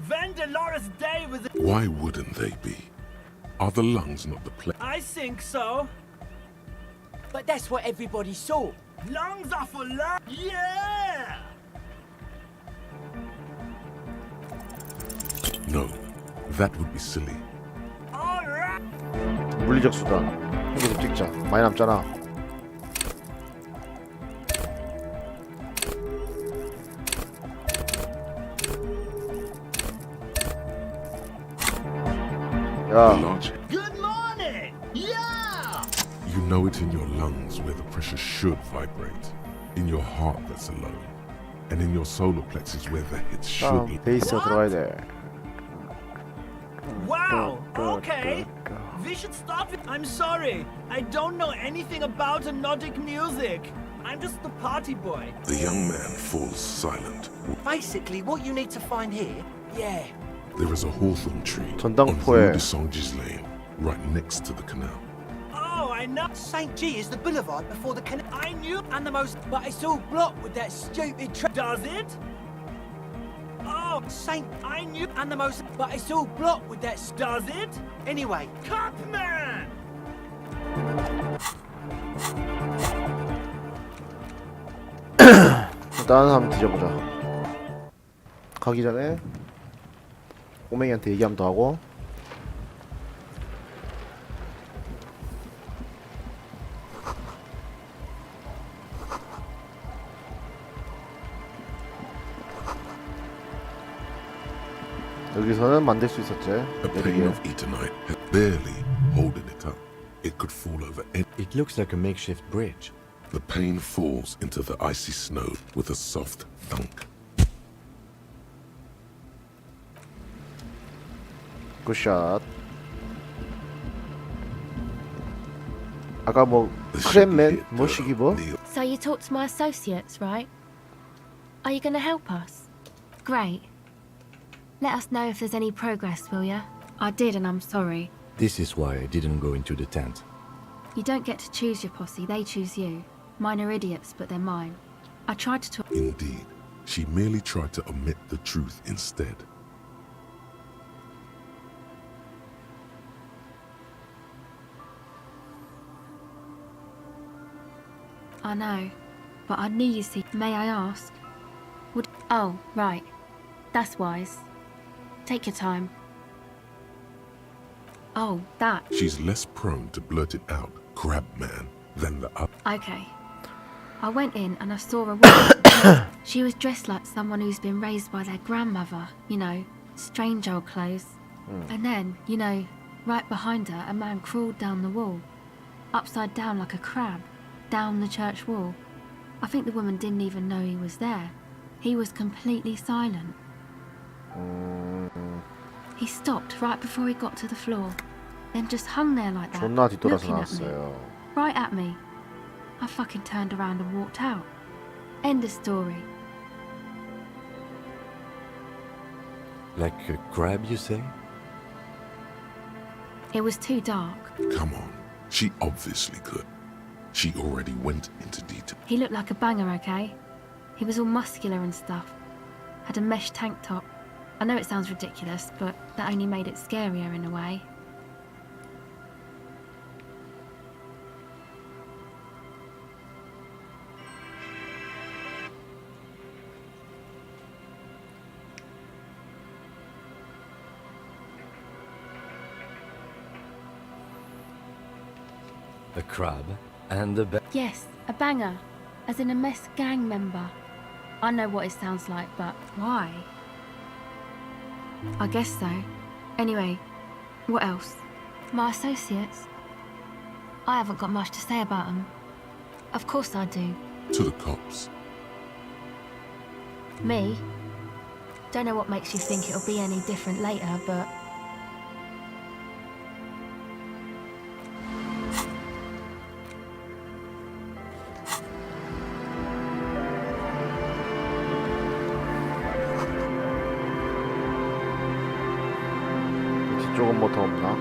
When Dolores Day was. Why wouldn't they be? Are the lungs not the place? I think so. But that's what everybody saw. Lungs are for love. Yeah! No, that would be silly. Alright! 물리적 수단. 이거 좀 찍자. 많이 남잖아. 야. Good morning! Yeah! You know it in your lungs where the pressure should vibrate, in your heart that's alone, and in your solar plexus where the head should be. 베이스가 들어가야 돼. Wow! Okay! We should start with. I'm sorry. I don't know anything about Nordic music. I'm just the party boy. The young man falls silent. Basically, what you need to find here. Yeah. There is a hawthorn tree on 전당포에. Rue de Saint-Gilles Lane, right next to the canal. Oh, I know. St. G is the boulevard before the canal. I knew. And the most. But it's all blocked with that stupid tree. Does it? Oh, Saint. I knew. And the most. But it's all blocked with that. Does it? Anyway. Cupman! 일단 한번 뒤져보자. 가기 전에 꼬맹이한테 얘기 한번 더 하고. 여기서는 만들 수 있었지. A pane of Etonite, barely holding it up. It could fall over any. It looks like a makeshift bridge. The pane falls into the icy snow with a soft thunk. 굿샷. 아까 뭐 크랩맨 뭐시기 뭐? So you talked to my associates, right? Are you going to help us? Great. Let us know if there's any progress, will ya? I did, and I'm sorry. This is why I didn't go into the tent. You don't get to choose your posse, they choose you. Mine are idiots, but they're mine. I tried to talk. Indeed, she merely tried to omit the truth instead. I know, but I knew you'd see. May I ask? Would. Oh, right. That's wise. Take your time. Oh, that. She's less prone to blurt it out, crab man, than the other. Okay. I went in and I saw a woman. She was dressed like someone who's been raised by their grandmother, you know, strange old clothes. And then, you know, right behind her, a man crawled down the wall, upside down like a crab, down the church wall. I think the woman didn't even know he was there. He was completely silent. He stopped right before he got to the floor, then just hung there like that, 존나 뒤돌아서 looking at me, 나왔어요. right at me. I fucking turned around and walked out. End of story. Like a crab, you say? It was too dark. Come on, she obviously could. She already went into detail. He looked like a banger, okay? He was all muscular and stuff. Had a mesh tank top. I know it sounds ridiculous, but that only made it scarier in a way. A crab and a Yes, a banger. As in a mess gang member. I know what it sounds like, but why? I guess so. Anyway, what else? My associates? I haven't got much to say about them. Of course I do. To the cops. Me? Don't know what makes you think it'll be any different later, but... 이쪽은 뭐 더 없나?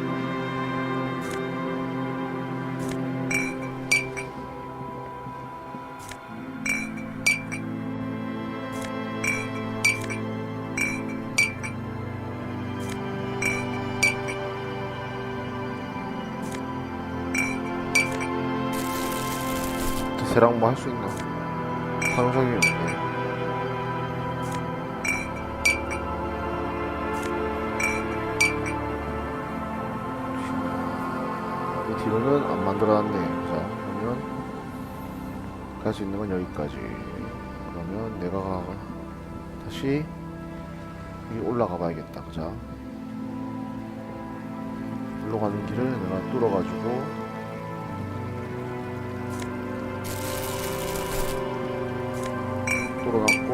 쟤랑 뭐 할 수 있나? 상상이 없네. 이 뒤로는 안 만들어놨네. 자, 그러면 갈 수 있는 건 여기까지. 그러면 내가 다시 여기 올라가 봐야겠다. 자, 올라가는 길을 내가 뚫어가지고 뚫어놨고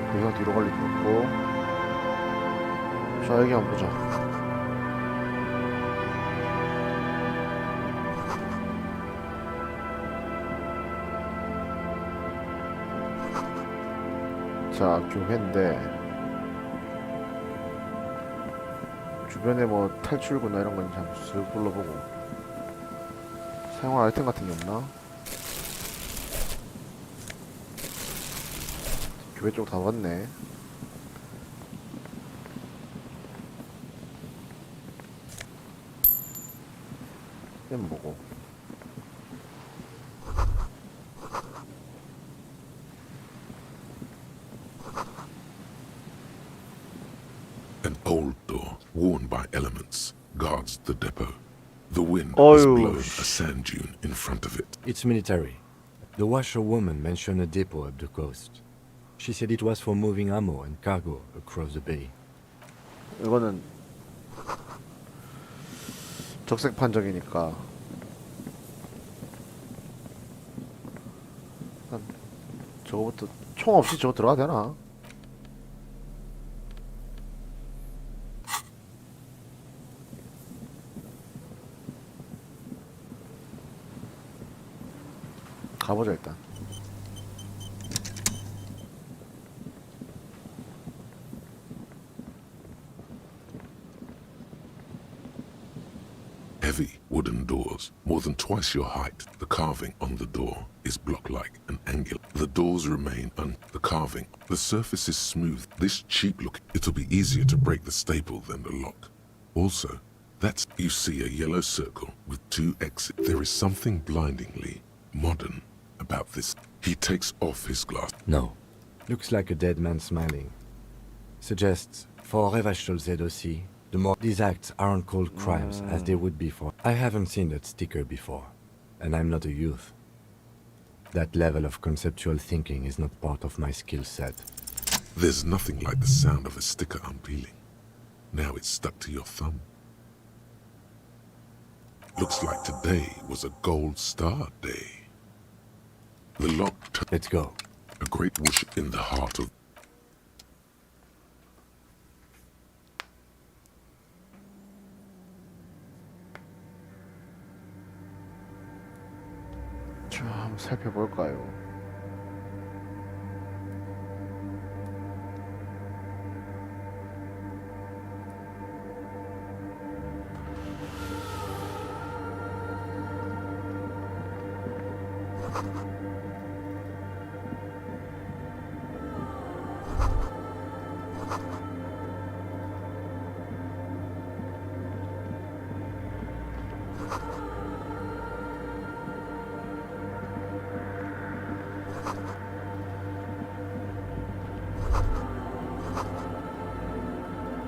여기가 뒤로 갈 일이 없고. 자, 여기 한번 보자. 자, 교회인데 주변에 뭐 탈출구나 이런 건 참 쓱 둘러보고. 사용할 아이템 같은 게 없나? 교회 쪽 다 왔네. 이건 뭐고? An old door, worn by elements, guards the depot. The wind has blown a sand dune in front of it. It's military. The washerwoman mentioned a depot up the coast. She said it was for moving ammo and cargo across the bay. 이거는 적색 판정이니까 일단 저거부터 총 없이 저거 들어가도 되나? 가보자 일단. Heavy wooden doors, more than twice your height. The carving on the door is block-like and angular. The doors remain the carving. The surface is smooth. This cheap look, it'll be easier to break the staple than the lock. Also, that's you see a yellow circle with 2 exits. There is something blindingly modern about this. He takes off his glass. No. Looks like a dead man smiling. Suggests for Revachol aussi, the more these acts aren't called crimes as they would be for. I haven't seen that sticker before, and I'm not a youth. That level of conceptual thinking is not part of my skill set. There's nothing like the sound of a sticker unpeeling. Now it's stuck to your thumb. Looks like today was a gold star day. The lock. Let's go. A great whoosh in the heart of. 자, 한번 살펴볼까요?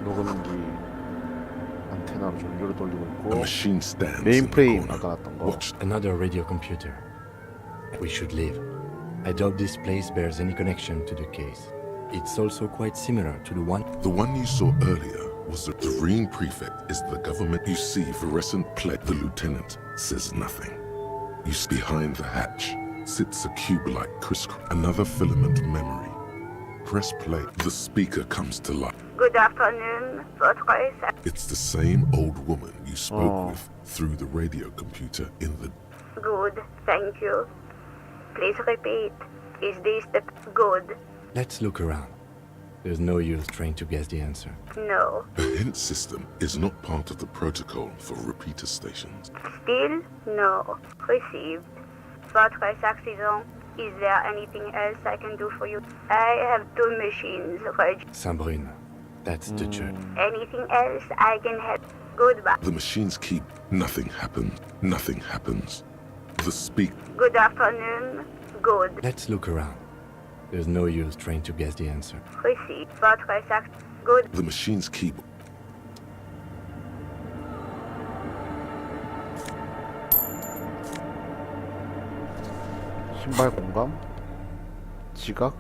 녹음기 안테나로 전류를 돌리고 있고 machine stands 메인프레임 아까 났던 거. Another radio computer. We should leave. I doubt this place bears any connection to the case. It's also quite similar to the one. The one you saw earlier was the Marine prefect is the government. You see fluorescent plate. The lieutenant says nothing. You see behind the hatch sits a cube-like crystal. Another filament memory. Press play. The speaker comes to life. Good afternoon. It's the same old woman you spoke with through the radio computer in the... Good, thank you. Please repeat. Is this the good? Let's look around. There's no use trying to guess the answer. No. A hint system is not part of the protocol for repeater stations. Still? No. Received. Votre accident. Is there anything else I can do for you? I have 2 machines ready. Saint-Brune. That's the church. Anything else I can help? Goodbye. The machines keep. Nothing happens. Nothing happens. The speak. Good afternoon. Good. Let's look around. There's no use trying to guess the answer. Received. Votre good. The machines keep. 신발 공감? 지각?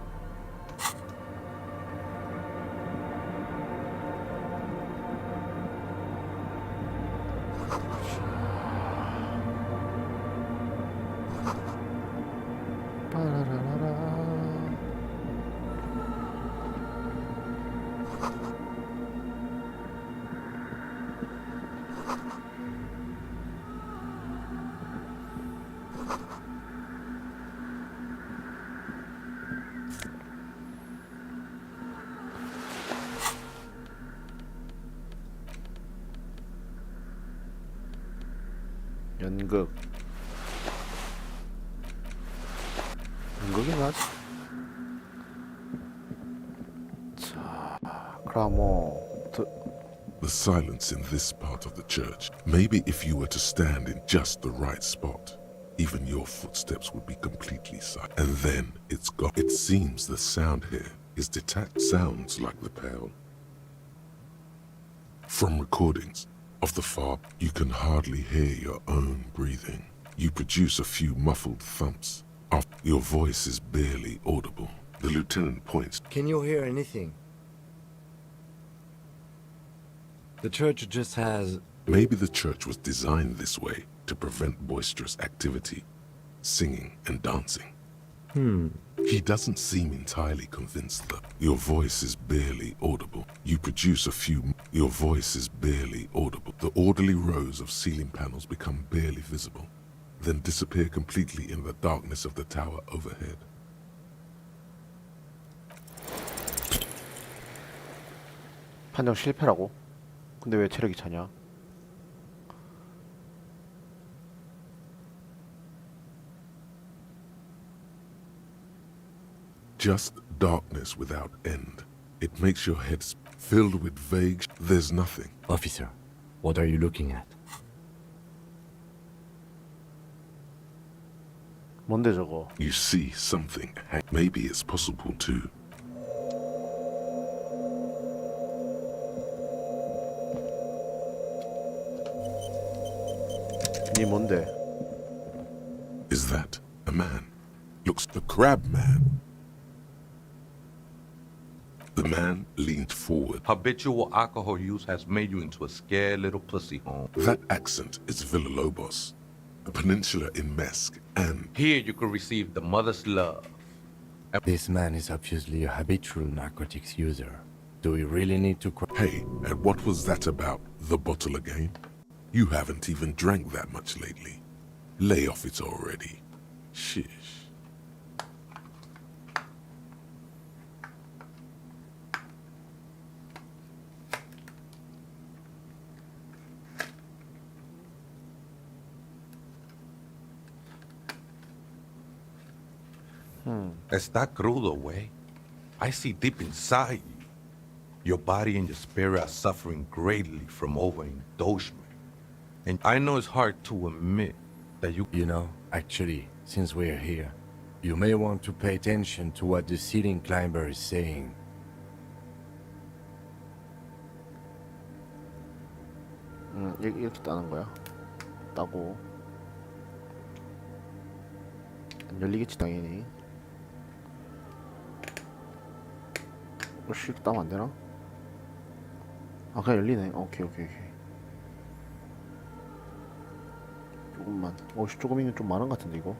연극. 연극이 나지? 자, 그럼 The silence in this part of the church. Maybe if you were to stand in just the right spot, even your footsteps would be completely silent. And then it's gone. It seems the sound here is detached. Sounds like the pale. From recordings of the far, you can hardly hear your own breathing. You produce a few muffled thumps. Your voice is barely audible. The lieutenant points. Can you hear anything? The church just has... Maybe the church was designed this way to prevent boisterous activity, singing and dancing. He doesn't seem entirely convinced that your voice is barely audible. You produce a few... Your voice is barely audible. The orderly rows of ceiling panels become barely visible, then disappear completely in the darkness of the tower overhead. 판정 실패라고? 근데 왜 체력이 차냐? Just darkness without end. It makes your head filled with vague... There's nothing. Officer, what are you looking at? 뭔데 저거? You see something. Maybe it's possible to... 니 뭔데? Is that a man? Looks the crab man. The man leaned forward. Habitual alcohol use has made you into a scared little pussy home. That accent is Villalobos, a peninsula in Mesk, and... Here you could receive the mother's love. This man is obviously a habitual narcotics user. Do we really need to... Hey, and what was that about? The bottle again? You haven't even drank that much lately. Lay off it already. Shish. Está crudo, way. I see deep inside you. Your body and your spirit are suffering greatly from overindulgence. And I know it's hard to admit that you... You know, actually, since we're here, you may want to pay attention to what the ceiling climber is saying. 이렇게 따는 거야. 따고 안 열리겠지 당연히. 씩 따면 안 되나? 아 그냥 열리네. 오케이. 조금만. 조금이면 좀 많은 것 같은데 이거.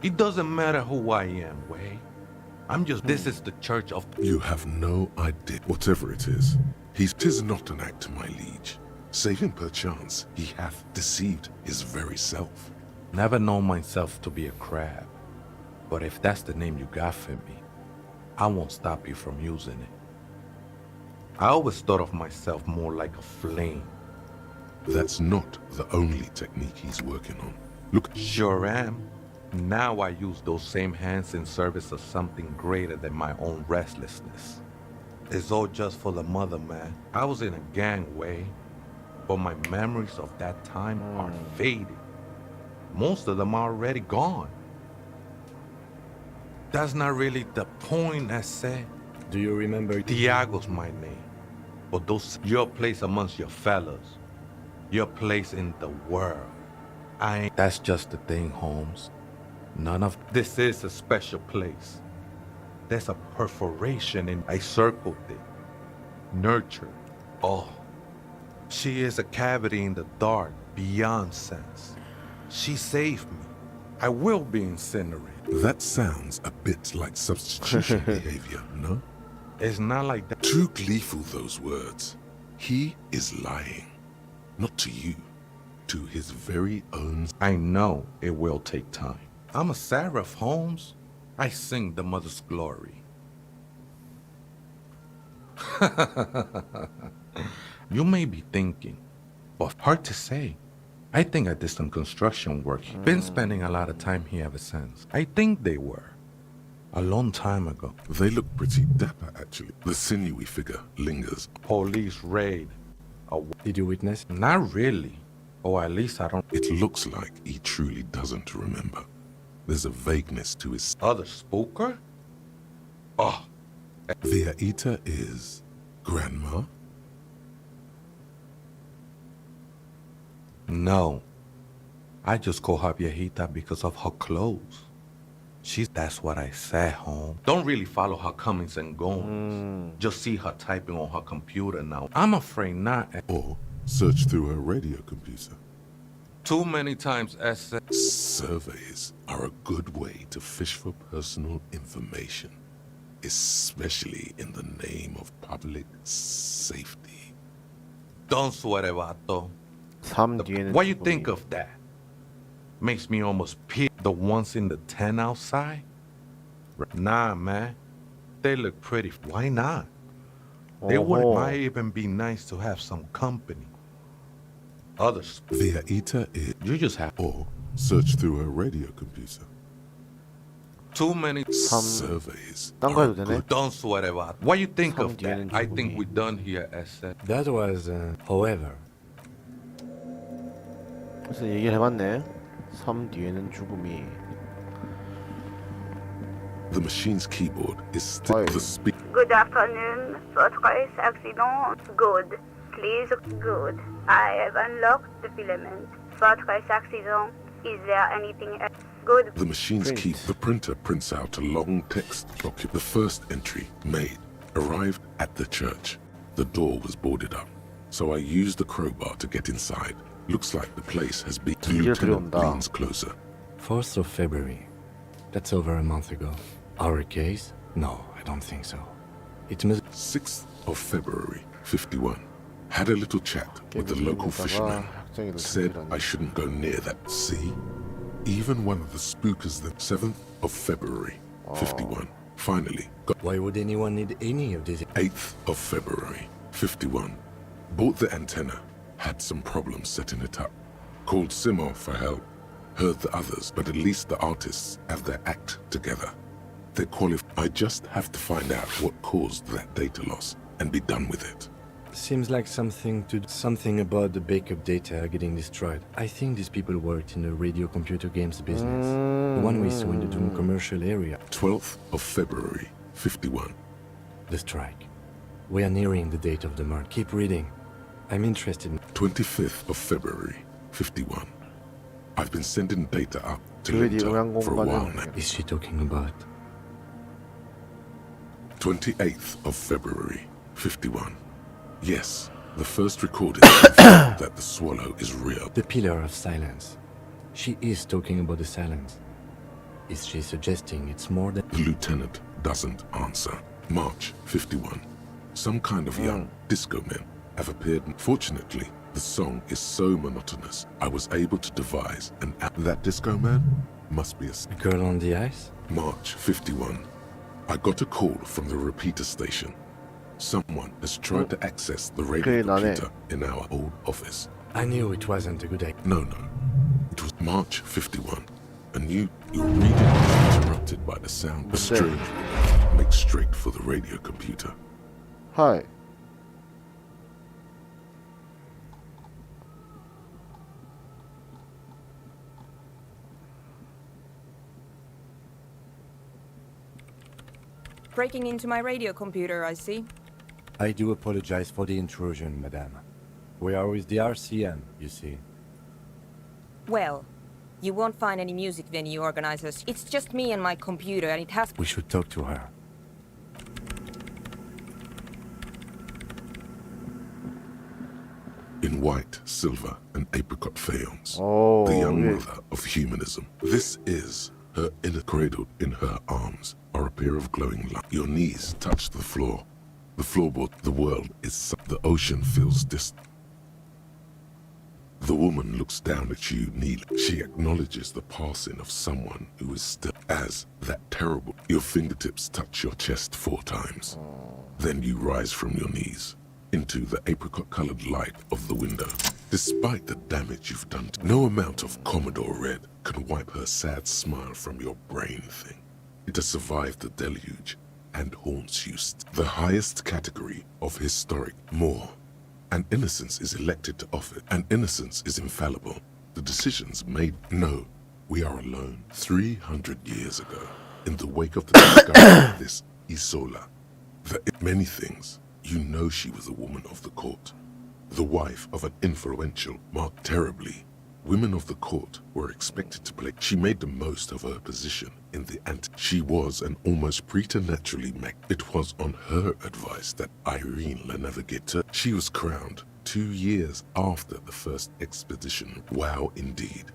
It doesn't matter who I am, Way. I'm just, this is the church of... You have no idea. Whatever it is, tis not an act, my liege. Save him perchance, he hath deceived his very self. Never known myself to be a crab. But if that's the name you got for me, I won't stop you from using it. I always thought of myself more like a flame. That's not the only technique he's working on. Look. Sure am. Now I use those same hands in service of something greater than my own restlessness. It's all just for the mother, man. I was in a gang, Way, but my memories of that time are faded. Most of them are already gone. That's not really the point, I said. Do you remember? Tiago's my name. But those, your place amongst your fellas. Your place in the world. That's just the thing, Holmes. None of this is a special place. There's a perforation and I circled it. Nurture. Oh. She is a cavity in the dark, beyond sense. She saved me. I will be incinerated. That sounds a bit like substitution behavior, no? It's not like that. Too gleeful, those words. He is lying. Not to you. To his very own... I know it will take time. I'm a seraph, Holmes. I sing the mother's glory. You may be thinking, but hard to say. I think I did some construction work. Been spending a lot of time here ever since. I think they were. A long time ago. They look pretty dapper, actually. The sinewy figure lingers. Police raid. Did you witness? Not really. Or at least I don't... It looks like he truly doesn't remember. There's a vagueness to his... Other spooker? Oh. The Aita is... Grandma? No. I just call her viejita because of her clothes. That's what I said, home. Don't really follow her comings and goings. Just see her typing on her computer now. I'm afraid not. Or search through her radio computer. Too many times Surveys are a good way to fish for personal information, especially in the name of public safety. Don't sweat it, vato. What you think of that? Makes me almost pee. The ones in the tent outside? Nah, man. They look pretty. Why not? They might even be nice to have some company. Others. The Aita is... You just have... Or search through her radio computer. Too many... Surveys 딴 거 해도 되네? Don't sweat it out. What you think of that? I think we're done here, Asset. That was, however. 그래서 얘기를 해봤네. 삶 뒤에는 죽음이. The machine's keyboard is still the speed. Good afternoon. Surprise accident. Good. Please, good. I have unlocked the filament. Surprise accident. Is there anything else? Good. The machine's key. The printer prints out a long text document. The first entry made arrived at the church. The door was boarded up, so I used the crowbar to get inside. Looks like the place has been. The lieutenant leans closer. 4th of February. That's over a month ago. Our case? No, I don't think so. It must... 6th of February, 51. Had a little chat with the local fisherman. Said I shouldn't go near that. See? Even one of the spookers. The 7th of February, 51. Finally got... Why would anyone need any of this? 8th of February, 51. Bought the antenna. Had some problems setting it up. Called Simo for help. Heard the others, but at least the artists have their act together. They're qualified. I just have to find out what caused that data loss and be done with it. Seems like something about the backup data getting destroyed. I think these people worked in the radio computer games business. The one we saw in the Doom commercial area. 12th of February, 51. The strike. We are nearing the date of the murder. Keep reading. I'm interested in... 25th of February, 51. I've been sending data up to Linda for a while now. Is she talking about? 28th of February, 51. Yes, the first recording confirmed that the swallow is real. The pillar of silence. She is talking about the silence. Is she suggesting it's more than... The lieutenant doesn't answer. March 51. Some kind of young disco men have appeared. Fortunately, the song is so monotonous, I was able to devise an app. That disco man must be a girl on the ice? March 51. I got a call from the repeater station. Someone has tried to access the radio computer in our old office. I knew it wasn't a good idea. No. It was March 51. And your reading was interrupted by the sound. A strange woman makes straight for the radio computer. Hi. Breaking into my radio computer, I see. I do apologize for the intrusion, madame. We are with the RCM, you see. Well, you won't find any music venue organizers. It's just me and my computer, and it has... We should talk to her. In white, silver, and apricot faience, Oh, the young mother of humanism. This is her inner cradled in her arms are a pair of glowing lights. Your knees touch the floor. The floorboard, the world is... The ocean feels distant. The woman looks down at you kneeling. She acknowledges the passing of someone who is still as that terrible. Your fingertips touch your chest 4 times. Then you rise from your knees into the apricot-colored light of the window. Despite the damage you've done, no amount of Commodore Red can wipe her sad smile from your brain thing. It has survived the deluge and haunts you. The highest category of historic more. And innocence is elected to office, and innocence is infallible. The decisions made. No, we are alone. 300 years ago, in the wake of the discovery of this Isola, many things, you know she was a woman of the court, the wife of an influential, marked terribly. Women of the court were expected to play. She made the most of her position in the She was an almost preternaturally It was on her advice that Irene La Navigator. She was crowned 2 years after the first expedition. Wow, indeed.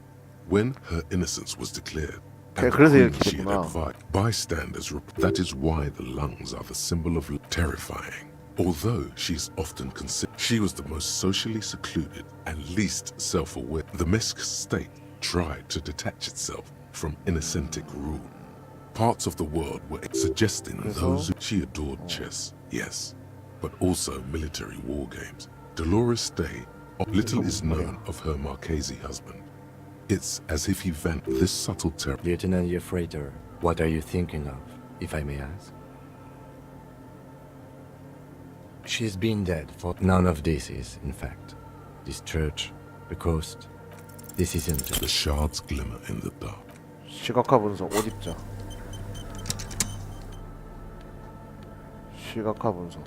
When her innocence was declared, and the queen she had advised, bystanders. That is why the lungs are the symbol of terrifying. Although she is often considered, she was the most socially secluded and least self-aware. The Mesk state tried to detach itself from innocentic rule. Parts of the world were suggesting those who she adored chess, yes, but also military war games. Dolores Day, little is known of her Marchese husband. It's as if he vanished. This subtle terror. Lieutenant Yefrater, what are you thinking of, if I may ask? She's been dead for... None of this is, in fact. This church, the coast, this isn't... The shards glimmer in the dark. 시각화 분석 옷 입자. 시각화 분석.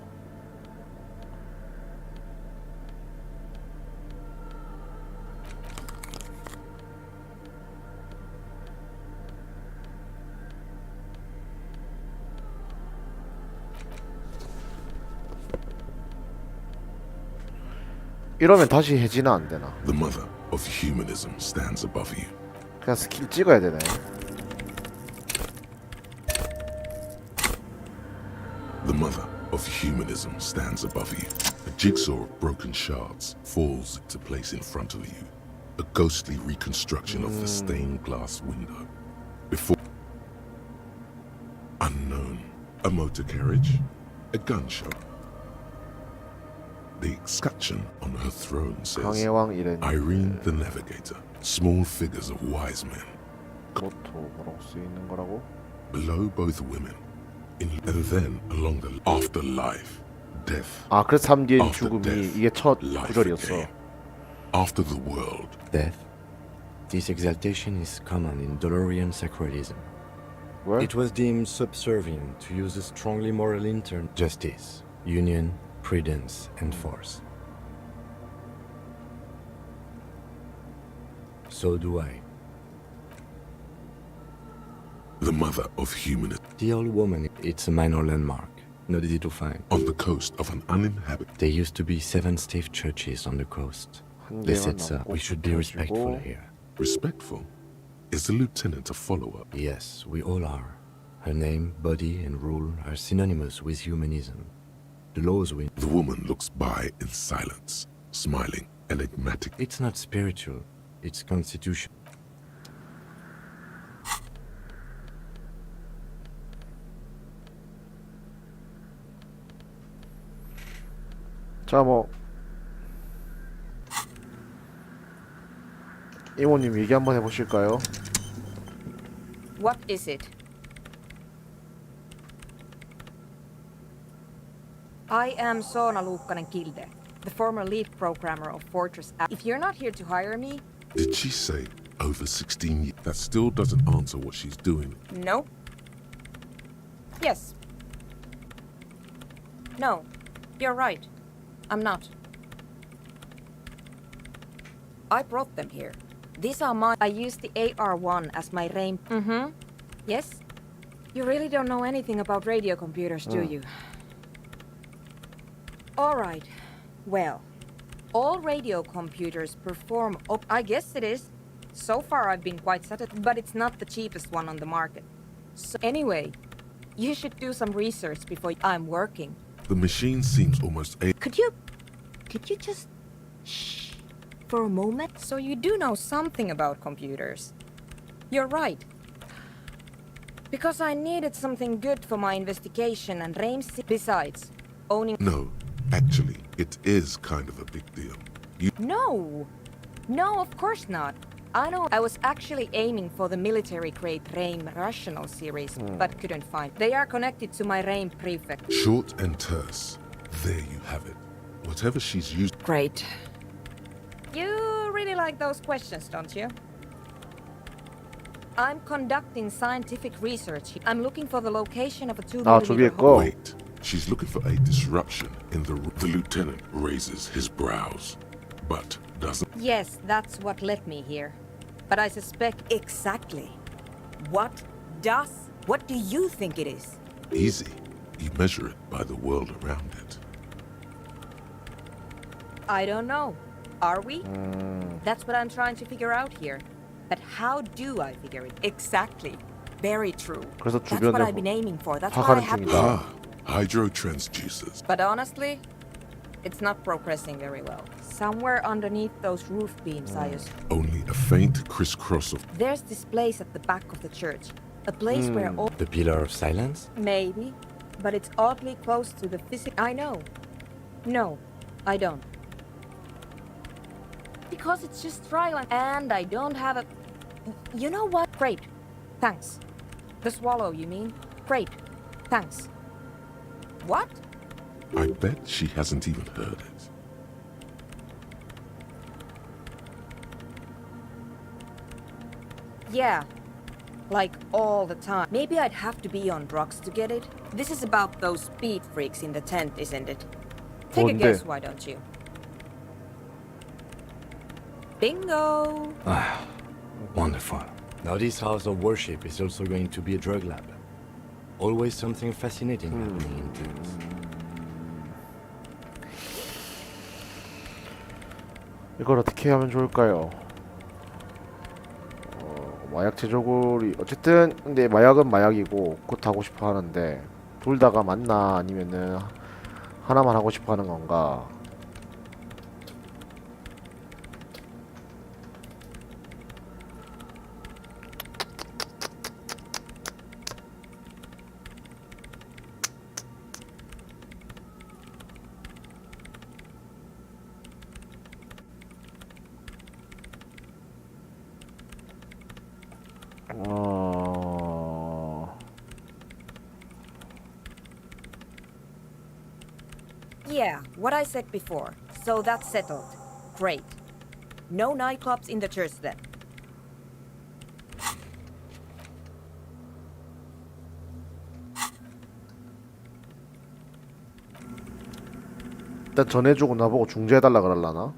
이러면 다시 해지는 안 되나? The mother of humanism stands above you. 그냥 스킬 찍어야 되네. The mother of humanism stands above you. A jigsaw of broken shards falls into place in front of you. A ghostly reconstruction of the stained glass window. Before unknown, a motor carriage, a gunshot. The escutcheon on her throne says 강해왕 이렌. Irene the Navigator. Small figures of wise men. 뭐라고 쓰여 있는 거라고? Below both women. And then along the afterlife, death. 아, 그래서 3 뒤엔 After 죽음이 death, 이게 첫 life 구절이었어. again. After the world. Death. This exaltation is common in Dolorian sacralism. What? It was deemed subservient to use a strongly moral intern. Justice, union, prudence, and force. So do I. The mother of humanity. The old woman, it's a minor landmark, not easy to find. On the coast of an uninhabited... There used to be 7 stave churches on the coast. This sets up. We should be respectful here. Respectful? Is the lieutenant a follower? Yes, we all are. Her name, body, and rule are synonymous with humanism. The laws we... The woman looks by in silence, smiling, enigmatic. It's not spiritual, it's constitution. 자, 뭐 이모님 얘기 한번 해보실까요? What is it? I am Soona Luukkanen-Kilde, the former lead programmer of Fortress. If you're not here to hire me... Did she say over 16 years? That still doesn't answer what she's doing. No. Yes. No. You're right. I'm not. I brought them here. These are mine. I used the AR-1 as my RAIM. Mm-hmm. Yes? You really don't know anything about radio computers, do you? All right. Well, all radio computers perform... I guess it is. So far I've been quite satisfied, but it's not the cheapest one on the market. So anyway, you should do some research before I'm working. The machine seems almost Could you just... shh for a moment? So you do know something about computers. You're right. Because I needed something good for my investigation and RAIM... Besides, owning... No, actually, it is kind of a big deal. No! No, of course not. I know I was actually aiming for the military-grade RAIM Rational series, but couldn't find. They are connected to my RAIM prefect. Short and terse. There you have it. Whatever she's used... Great. You really like those questions, don't you? I'm conducting scientific research. I'm looking for the location of a 2mm hole. Wait. She's looking for a disruption in the lieutenant raises his brows, but doesn't... Yes, that's what led me here. But I suspect... Exactly. What do you think it is? Easy. You measure it by the world around it. I don't know. Are we? That's what I'm trying to figure out here. But how do I figure it? Exactly. Very true. 그래서 That's what I've been aiming for. That's why I have... Hydrotransducers. But honestly, it's not progressing very well. Somewhere underneath those roof beams, I assume. Only a faint crisscross of... There's this place at the back of the church. A place where all... The Pillar of Silence? Maybe. But it's oddly close to the I know. No, I don't. Because it's just dry land. And I don't have a... You know what? Great. Thanks. The swallow, you mean? Great. Thanks. What? I bet she hasn't even heard it. Yeah. Like all the time. Maybe I'd have to be on drugs to get it. This is about those speed freaks in the tent, isn't it? Take a guess, why don't you? Bingo! Ah, wonderful. Now this house of worship is also going to be a drug lab. Always something fascinating happening in tents. 이걸 어떻게 하면 좋을까요? 마약 제조물이 어쨌든 근데 마약은 마약이고 곧 하고 싶어 하는데 둘 다가 맞나 아니면은 하나만 하고 싶어 하는 건가? Yeah, what I said before. So that's settled. Great. No nightclubs in the church then. 일단 전해주고 나보고 중재해달라 그럴라나?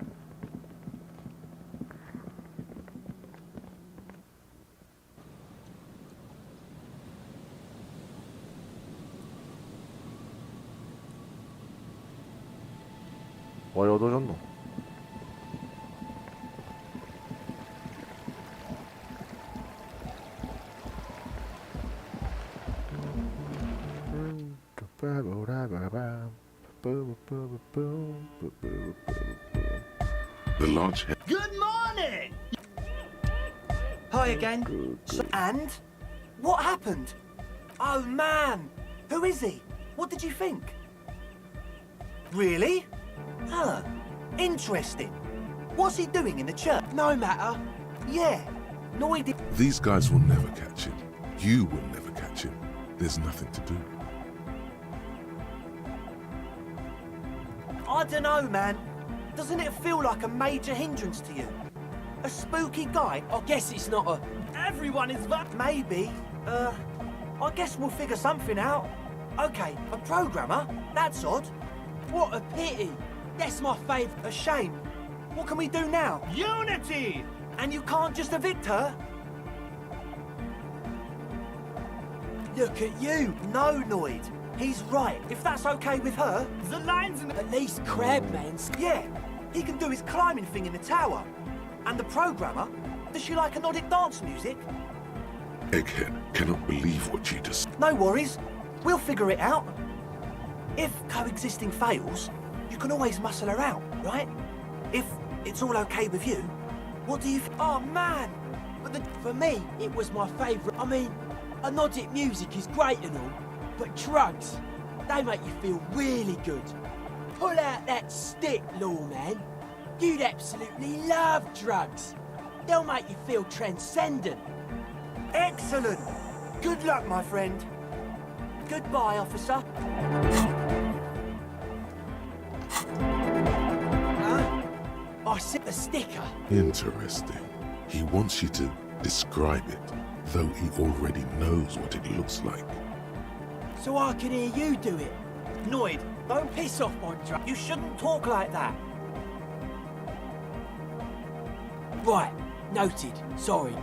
와 이거 어두워졌노? The large head. Good morning! Hi again. And? What happened? Oh man! Who is he? What did you think? Really? Huh. Interesting. What's he doing in the church? No matter. Yeah. No idea. These guys will never catch him. You will never catch him. There's nothing to do. I don't know, man. Doesn't it feel like a major hindrance to you? A spooky guy? I guess it's not a... Everyone is that. Maybe. I guess we'll figure something out. Okay, a programmer? That's odd. What a pity. That's my favourite. A shame. What can we do now? Unity! And you can't just evict her? Look at you. No, Noid. He's right. If that's okay with her... The lines in the... At least Crabman's... Yeah. He can do his climbing thing in the tower. And the programmer? Does she like Nordic dance music? Egghead cannot believe what you just... No worries. We'll figure it out. If coexisting fails, you can always muscle her out, right? If it's all okay with you, what do you... Oh, man! But for me, it was my favourite. I mean, Nordic music is great and all, but drugs, they make you feel really good. Pull out that stick, lawman. You'd absolutely love drugs. They'll make you feel transcendent. Excellent. Good luck, my friend. Goodbye, officer. I see the sticker. Interesting. He wants you to describe it, though he already knows what it looks like. So I can hear you do it. Noid, don't piss off, Mondra. You shouldn't talk like that. Right, noted. Sorry.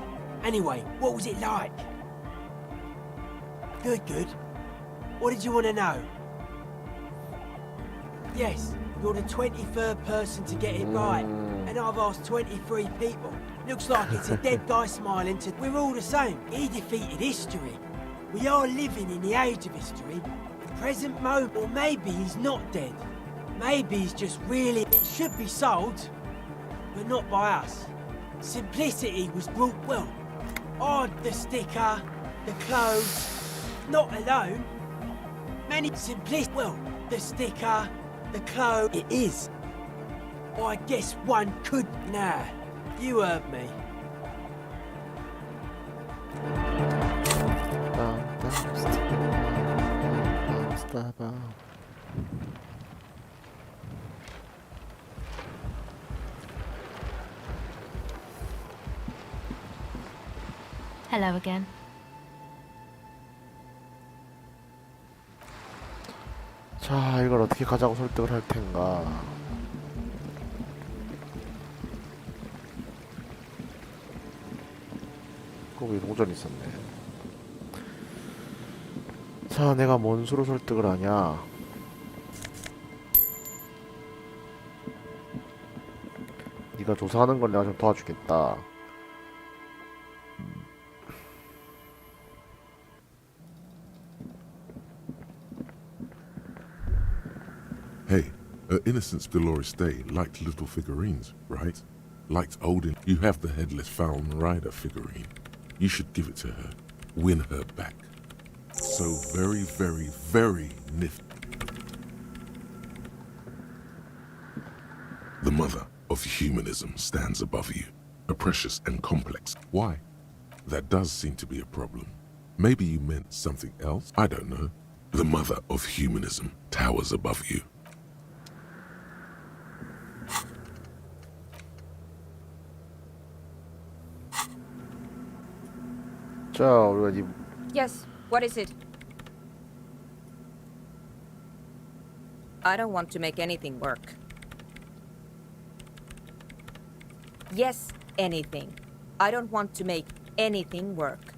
Anyway, what was it like? Good, good. What did you want to know? Yes, you're the 23rd person to get it right, and I've asked 23 people. Looks like it's a dead guy smiling to... We're all the same. He defeated history. We are living in the age of history. The present moment, or maybe he's not dead. Maybe he's just really... It should be sold, but not by us. Simplicity was brought... Well, odd, the sticker, the clothes, not alone. Many simplicity... Well, the sticker, the clothes... It is. I guess one could... Nah, you heard me. Hello again. 자, 이걸 어떻게 가자고 설득을 할 텐가. 거기 동전 있었네. 자, 내가 뭔 수로 설득을 하냐. 네가 조사하는 건 내가 좀 도와주겠다. Hey, Innocence Dolores Day liked little figurines, right? Liked old... You have the headless Fallen Rider figurine. You should give it to her. Win her back. So very, very, very nifty. The mother of humanism stands above you. A precious and complex. Why? That does seem to be a problem. Maybe you meant something else? I don't know. The mother of humanism towers above you. Yes, what is it? I don't want to make anything work. Yes, anything. I don't want to make anything work.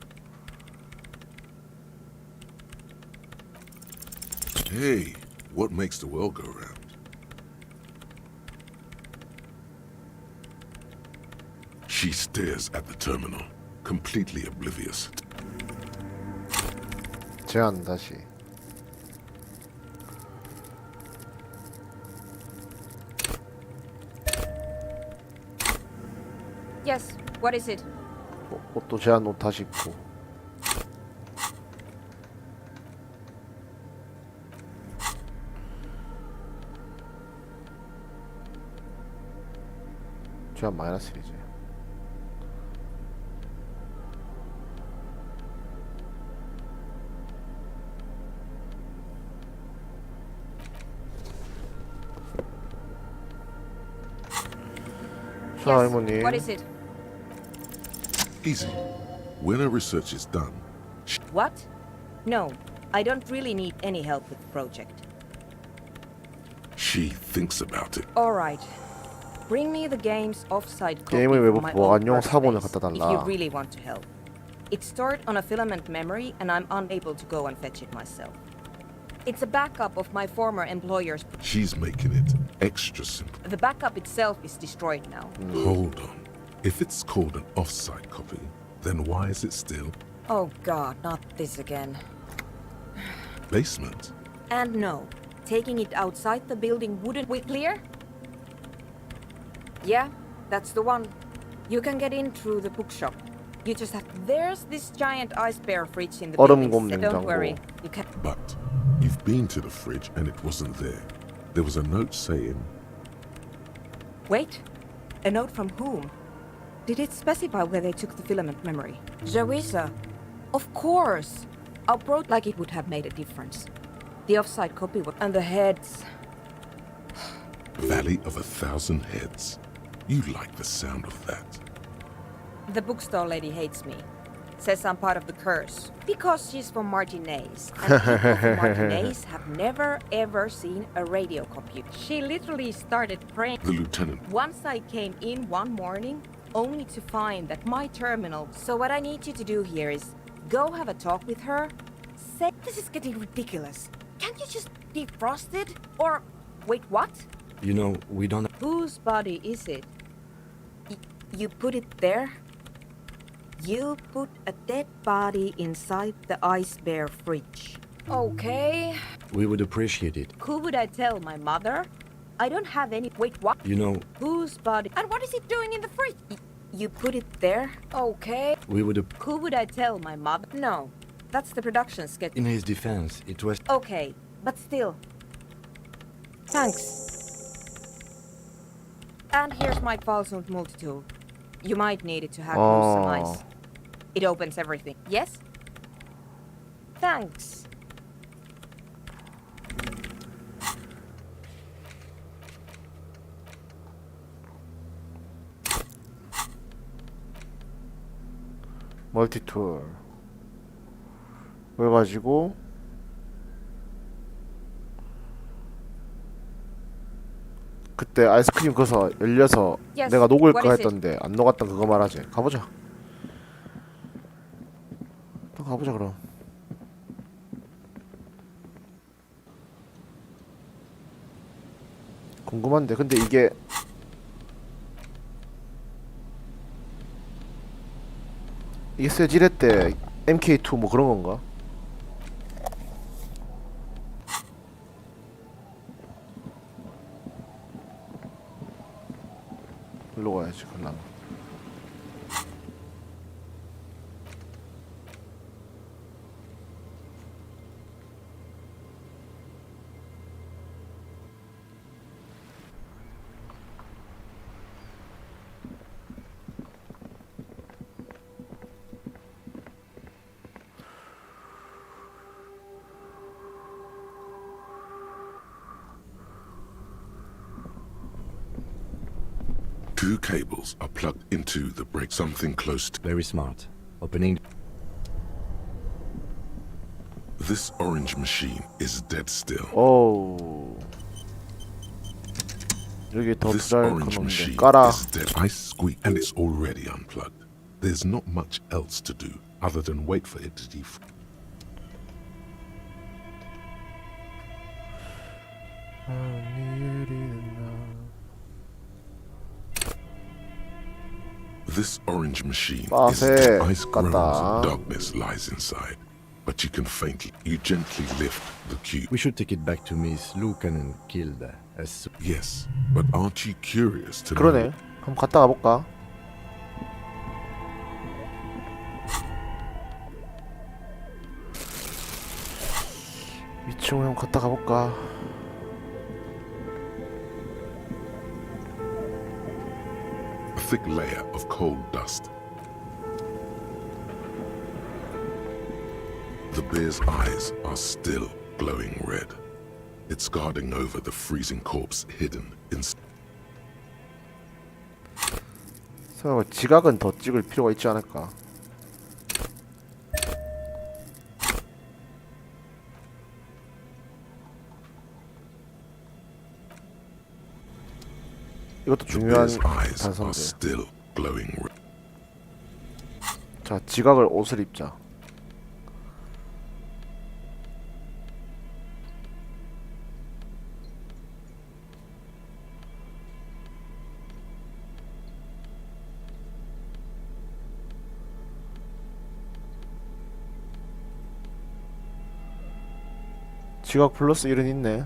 Hey, what makes the world go round? She stares at the terminal, completely oblivious. 제안 다시. Yes, what is it? 옷도 제한 옷 다시 입고. 제한 마이너스 이제. 자, 할머니. What is it? Easy. When her research is done, What? No, I don't really need any help with the project. she thinks about it. All right. Bring me the game's offside copy 게임의 외부 from my 보관용 old 사본을 workspace, 갖다 if 달라. you really want to help. It's stored on a filament memory and I'm unable to go and fetch it myself. It's a backup of my former employer's... She's making it extra simple. The backup itself is destroyed now. Hold on. If it's called an offsite copy, then why is it still Oh god, not this again. basement? And no, taking it outside the building wouldn't... We clear? Yeah, that's the one. You can get in through the bookshop. You just have... There's this giant ice bear fridge in the building. 얼음곰 Don't worry, 냉장고. you can... But you've been to the fridge and it wasn't there. There was a note saying, Wait, a note from whom? Did it specify where they took the filament memory? Zawisa. Of course. I wrote like it would have made a difference. The offside copy was... And the heads... Valley of 1,000 Heads. You like the sound of that. The bookstore lady hates me. Says I'm part of the curse. Because she's from Martinez. And people from Martinez have never ever seen a radio computer. She literally started praying. The lieutenant. Once I came in one morning, only to find that my terminal... So what I need you to do here is go have a talk with her. Say, this is getting ridiculous. Can't you just defrost it? Or, wait, what? You know, we don't... Whose body is it? You put it there? You put a dead body inside the ice bear fridge. Okay. We would appreciate it. Who would I tell? My mother? I don't have any... Wait, what? You know, Whose body? And what is it doing in the fridge? You put it there? Okay. we would... Who would I tell? My mother? No. That's the production schedule. In his defense, it was... Okay, but still. Thanks. And here's my Falsund multi-tool. You might need it to hack loose some ice. It opens everything. Yes? Thanks. 멀티툴. 그래가지고 그때 아이스크림 그거 열려서 Yes, 내가 녹을까 what is it? 했던데 안 녹았던 그거 말하지. 가보자. 또 가보자 그럼. 궁금한데 근데 이게 세질했 때 MK2 뭐 그런 건가? 일로 가야지 그럼. Two cables are plugged into the break. Something close to... Very smart. Opening... This orange machine is dead still. 오. 여기 더 This 투자할 건 orange 없는데 machine 깔아. is dead. I squeak and it's already unplugged. There's not much else to do other than wait for it to defrost. This orange machine is dead. Ice groans and darkness lies inside. But you can faintly, you gently lift the cube. We should take it back to Miss Lukanen Kilda as soon... Yes, but aren't you curious to 그러네. know? 한번 갔다 가볼까? 2층으로 형 갔다 가볼까? A thick layer of coal dust. The bear's eyes are still glowing red. It's guarding over the freezing corpse hidden in. 생각해 지각은 더 찍을 필요가 있지 않을까? 이것도 중요한 단서인데. 자, 지각을 옷을 입자. 지각 플러스 1은 있네.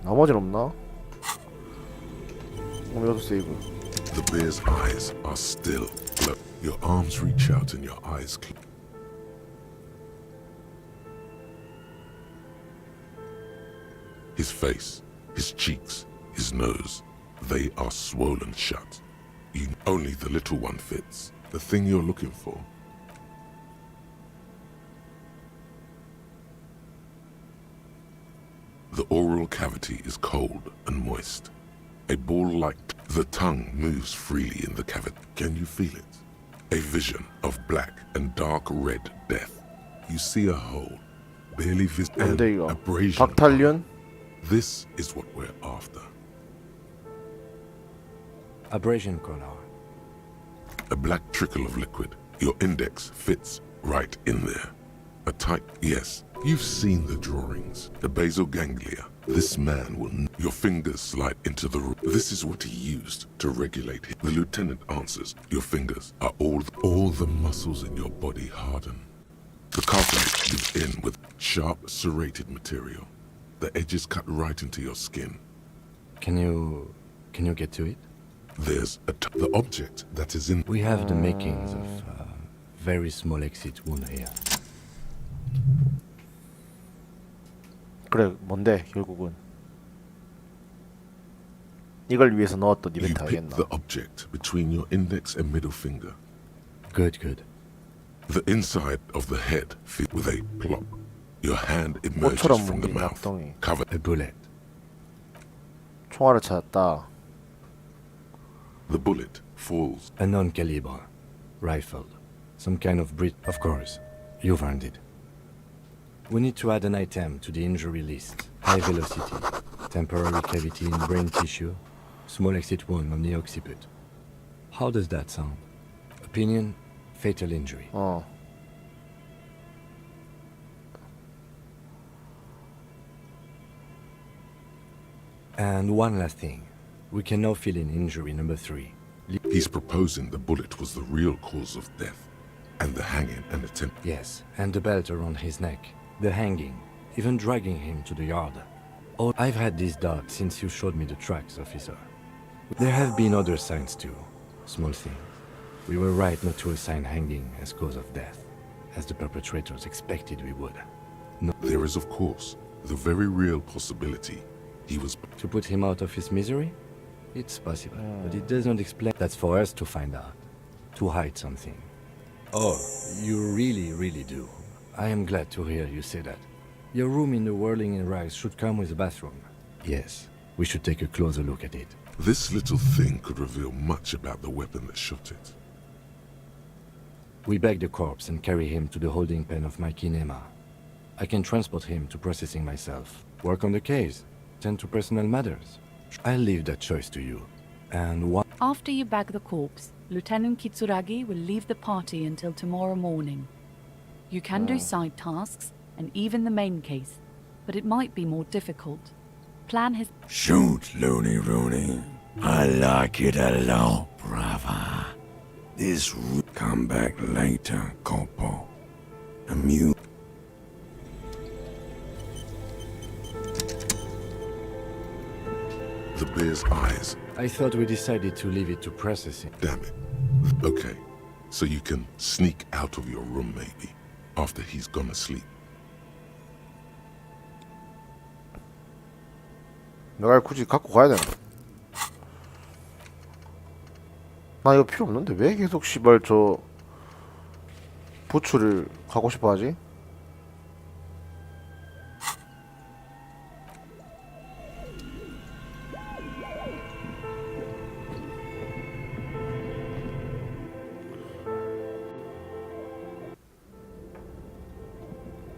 나머지는 없나? 이것도 세이브. The bear's eyes are still glow. Your arms reach out and your eyes close. His face, his cheeks, his nose, they are swollen shut. Only the little one fits. The thing you're looking for. The oral cavity is cold and moist. A ball-like, the tongue moves freely in the cavity. Can you feel it? A vision of black and dark red death. You see a hole, barely visible, and abrasion. 박탈련? This is what we're after. Abrasion color. A black trickle of liquid. Your index fits right in there. A tight, yes. You've seen the drawings. The basal ganglia. This man will. Your fingers slide into the room. This is what he used to regulate him. The lieutenant answers. Your fingers are all the muscles in your body harden. The cartilage gives in with sharp, serrated material. The edges cut right into your skin. Can you get to it? There's the object that is in. We have the makings of a very small exit wound here. 그래, 뭔데 결국은 이걸 위해서 넣었던 You 이벤트 pick 알겠나? the object between your index and middle finger. Good, good. The inside of the head filled with a plop. Your hand emerges 꽃처럼 from the 뭉긴 mouth, 약덩이. covered. A bullet. 총알을 찾았다. The bullet falls. A non-caliber rifle. Some kind of Brit. Of course, you've earned it. We need to add an item to the injury list. High velocity, temporary cavity in brain tissue, small exit wound on the occiput. How does that sound? Opinion, fatal injury. And one last thing. We can now fill in injury number 3. He's proposing the bullet was the real cause of death, and the hanging and attempt. Yes, and the belt around his neck, the hanging, even dragging him to the yard. Oh, I've had this doubt since you showed me the tracks, officer. There have been other signs too, small things. We were right not to assign hanging as cause of death, as the perpetrators expected we would. No. There is, of course, the very real possibility he was. To put him out of his misery? It's possible, but it doesn't explain. That's for us to find out. To hide something. Oh, you really do. I am glad to hear you say that. Your room in the Whirling in Rags should come with a bathroom. Yes, we should take a closer look at it. This little thing could reveal much about the weapon that shot it. We bag the corpse and carry him to the holding pen of my kinema. I can transport him to processing myself. Work on the case. Tend to personal matters. I'll leave that choice to you. And what? After you bag the corpse, Lieutenant Kitsuragi will leave the party until tomorrow morning. You can do side tasks, and even the main case, but it might be more difficult. Plan his... Shoot, Looney Rooney. I like it a lot, brother. This come back later, Corpo. Amuse. The bear's eyes. I thought we decided to leave it to processing. Damn it. Okay, so you can sneak out of your room maybe, after he's gone to sleep. 내가 굳이 갖고 가야 되나? 나 이거 필요 없는데 왜 계속 씨발 저 부츠를 가고 싶어 하지?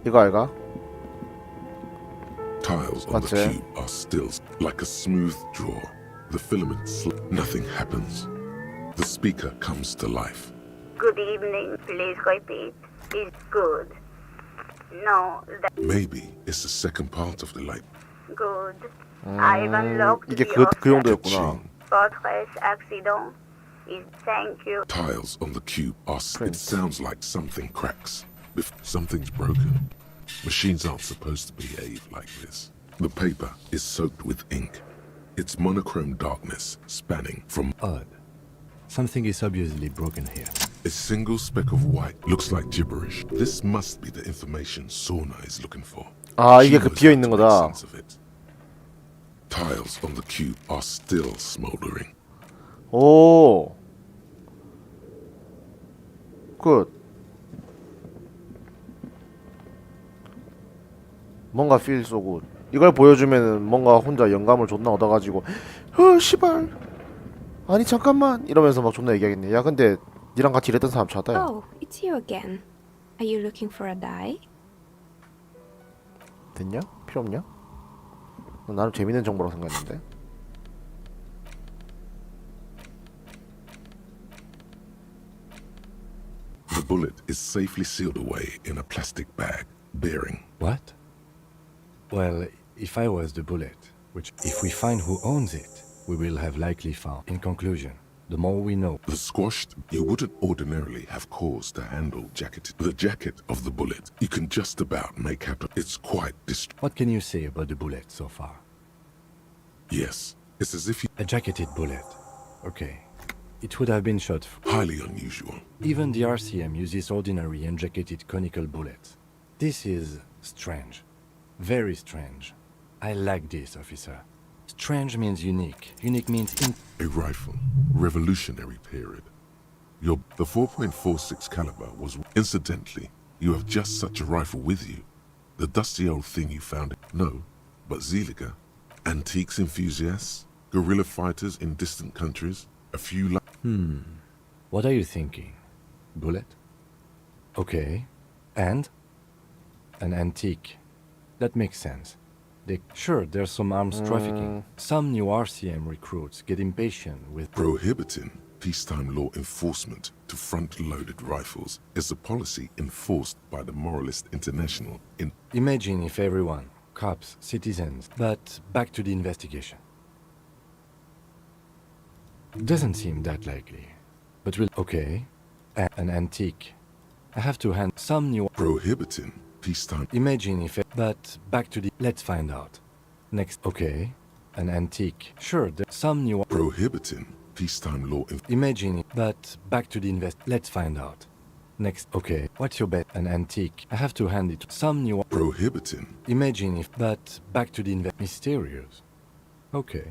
이거 알가? Tiles on the cube are still like a smooth draw. The filaments, nothing happens. The speaker comes to life. Good evening, please repeat. Is good. No, that Maybe it's the second part of the light. good. I've unlocked 이게 the 그 용도였구나. fortress accident. Is thank you. Tiles on the cube are. It sounds like something cracks. If something's broken, machines aren't supposed to behave like this. The paper is soaked with ink. It's monochrome darkness spanning from. Odd. Something is obviously broken here. A single speck of white looks like gibberish. This must be the information Sauna is looking for. 아, She 이게 그 knows 비어 how 있는 to make 거다. sense of it. Tiles on the cube are still smoldering. 오. 굿. 뭔가 feel so good. 이걸 보여주면은 뭔가 혼자 영감을 존나 얻어가지고 씨발 아니 잠깐만 이러면서 막 존나 얘기하겠네. 야 근데 니랑 같이 일했던 사람 찾아요. Oh, it's you again. Are you looking for a dye? 됐냐? 필요 없냐? 나름 재밌는 정보라고 생각했는데. The bullet is safely sealed away in a plastic bag bearing. What? Well, if I was the bullet, which if we find who owns it, we will have likely found. In conclusion, the more we know. The squashed, you wouldn't ordinarily have cause to handle jacketed. The jacket of the bullet, you can just about make out. It's quite What can you say about the bullet so far? Yes, it's as if you. A jacketed bullet. Okay. It would have been shot. Highly unusual. Even the RCM uses ordinary unjacketed conical bullets. This is strange. Very strange. I like this, officer. Strange means unique. Unique means A rifle, revolutionary period. The 4.46 caliber was. Incidentally, you have just such a rifle with you. The dusty old thing you found. No, but Zeliga. Antiques enthusiasts, guerrilla fighters in distant countries, a few. What are you thinking? Bullet? Okay. And? An antique. That makes sense. Sure, there's some arms trafficking. Some new RCM recruits get impatient with Prohibiting peacetime law enforcement to front-loaded rifles is a policy enforced by the Moralist International in. Imagine if everyone, cops, citizens, but back to the investigation. Doesn't seem that likely. But we'll. Okay. An antique. I have to hand some new. Prohibiting peacetime. Imagine if. But back to the. Let's find out. Next. Okay. An antique. Sure, there's some new. Prohibiting peacetime law. Imagine. But back to the Let's find out. Next. Okay. What's your bet? An antique. I have to hand it. Some new. Prohibiting. Imagine if. But back to the Mysterious. Okay.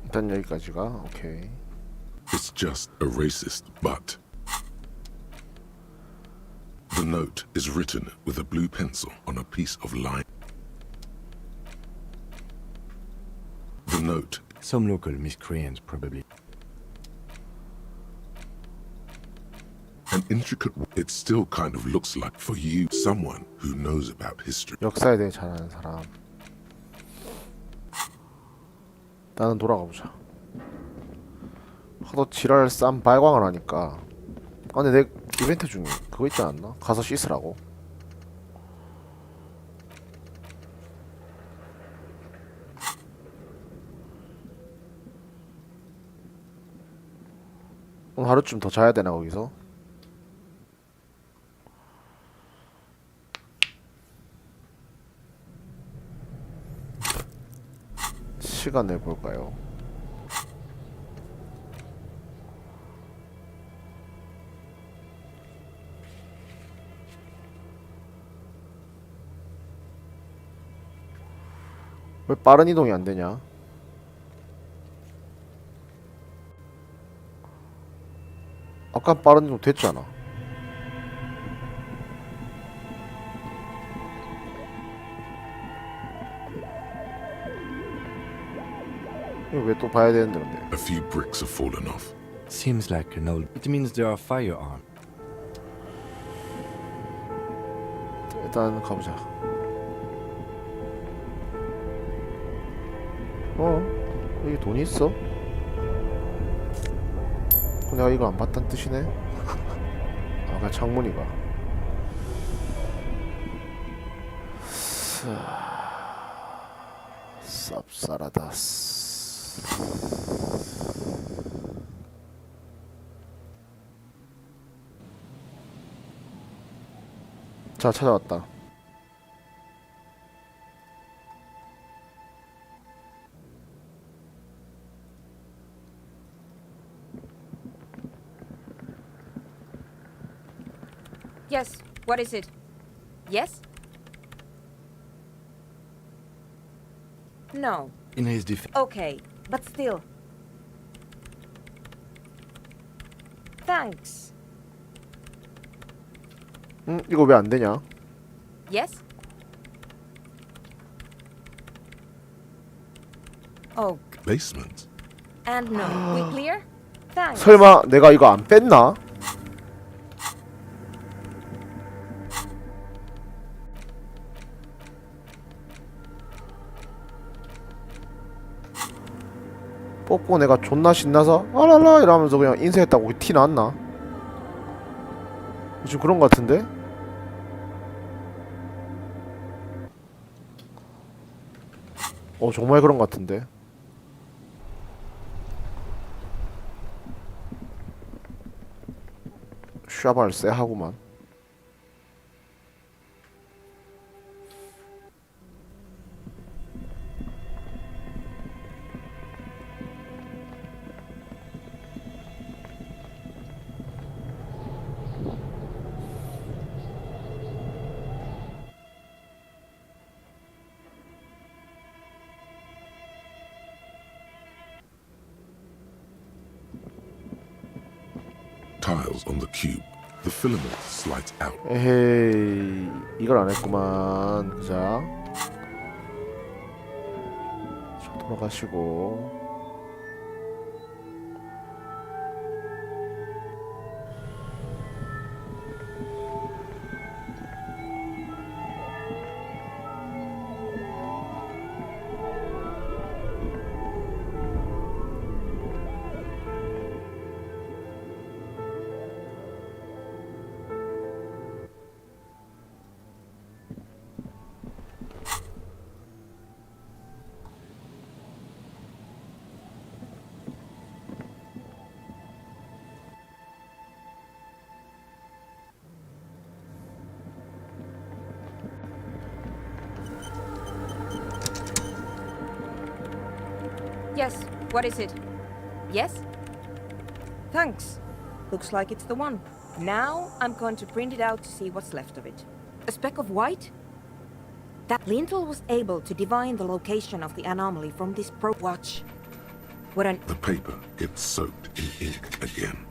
일단 여기까지가 오케이. It's just a racist, but. The note is written with a blue pencil on a piece of line. The note. Some local miscreant, probably. An intricate. It still kind of looks like for you, someone who knows about history. 역사에 대해 잘 아는 사람. 나는 돌아가 보자. 하도 지랄 쌈 발광을 하니까. 아 근데 내 이벤트 중에 그거 있지 않나? 가서 씻으라고. 오늘 하루쯤 더 자야 되나 거기서? 시간 내볼까요? 왜 빠른 이동이 안 되냐? 아까 빠른 이동 됐잖아. 이거 왜 또 봐야 되는데 근데? A few bricks have fallen off. Seems like an old... It means there are firearms. 일단 가보자. 여기 돈이 있어? 내가 이거 안 봤단 뜻이네? 아, 그냥 창문이가. 쌉싸라다. 자, 찾아왔다. Yes, what is it? Yes? No. In his defense... Okay, but still. Thanks. 이거 왜 안 되냐? Yes? Oh. Basement. And no. We clear? Thanks. 설마 내가 이거 안 뺐나? 뽑고 내가 존나 신나서 아랄라 이러면서 그냥 인쇄했다고 티 났나? 지금 그런 거 같은데? 정말 그런 거 같은데? 샤발 쎄하구만. Tiles on the cube. The filament slides out. 에헤이, 이걸 안 했구만. 자, 돌아가시고. Yes, what is it? Yes? Thanks. Looks like it's the one. Now I'm going to print it out to see what's left of it. A speck of white? That Lintel was able to divine the location of the anomaly from this watch. What an... The paper gets soaked in ink again.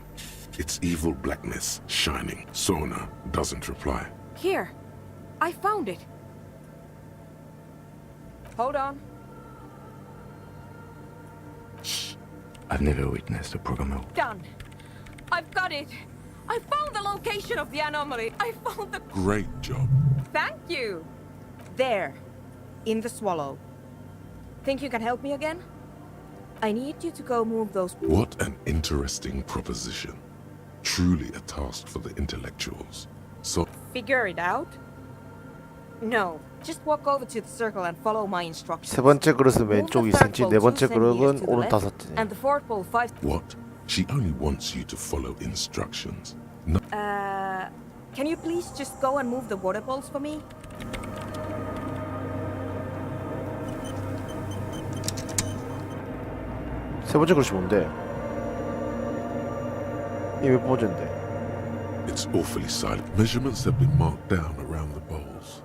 Its evil blackness shining. Sona doesn't reply. Here. I found it. Hold on. I've never witnessed a programmer. Done. I've got it. I found the location of the anomaly. I found the... Great job. Thank you. There. In the swallow. Think you can help me again? I need you to go move those... What an interesting proposition. Truly a task for the intellectuals. So... Figure it out? No. Just walk over to the circle and follow my instructions. 세 번째 그릇은 왼쪽 2cm, 네 번째 그릇은 오른 5cm. And the fourth pole 5... What? She only wants you to follow instructions. No. Can you please just go and move the water bowls for me? 세 번째 그릇이 뭔데? 이게 몇 번째인데? It's awfully silent. Measurements have been marked down around the bowls.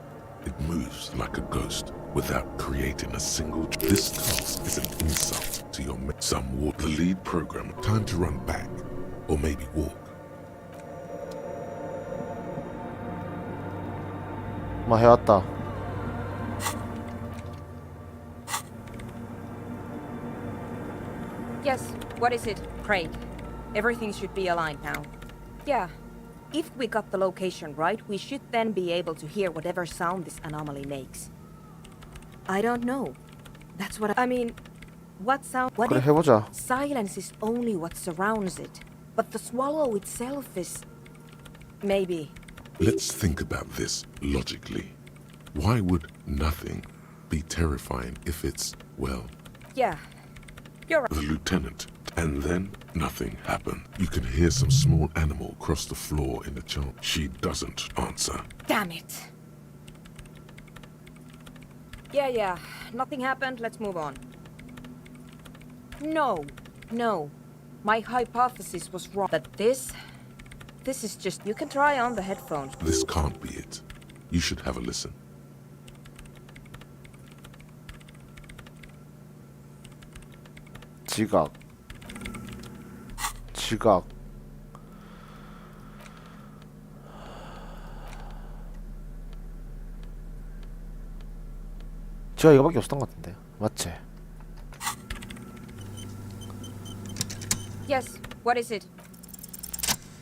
It moves like a ghost without creating a single. This task is an insult to your some walk. The lead program. Time to run back, or maybe walk. 해왔다. Yes, what is it? Craig. Everything should be aligned now. Yeah. If we got the location right, we should then be able to hear whatever sound this anomaly makes. I don't know. That's what I mean. What sound? What 그래, if 해보자. silence is only what surrounds it, but the swallow itself is... Maybe. Let's think about this logically. Why would nothing be terrifying if it's, well... Yeah, you're right. The lieutenant. And then nothing happened. You can hear some small animal cross the floor in the chant. She doesn't answer. Damn it. Yeah, nothing happened, let's move on. No. My hypothesis was wrong. That this is just... You can try on the headphones. This can't be it. You should have a listen. 지각. 지각 이거밖에 없었던 것 같은데. 맞지? Yes, what is it?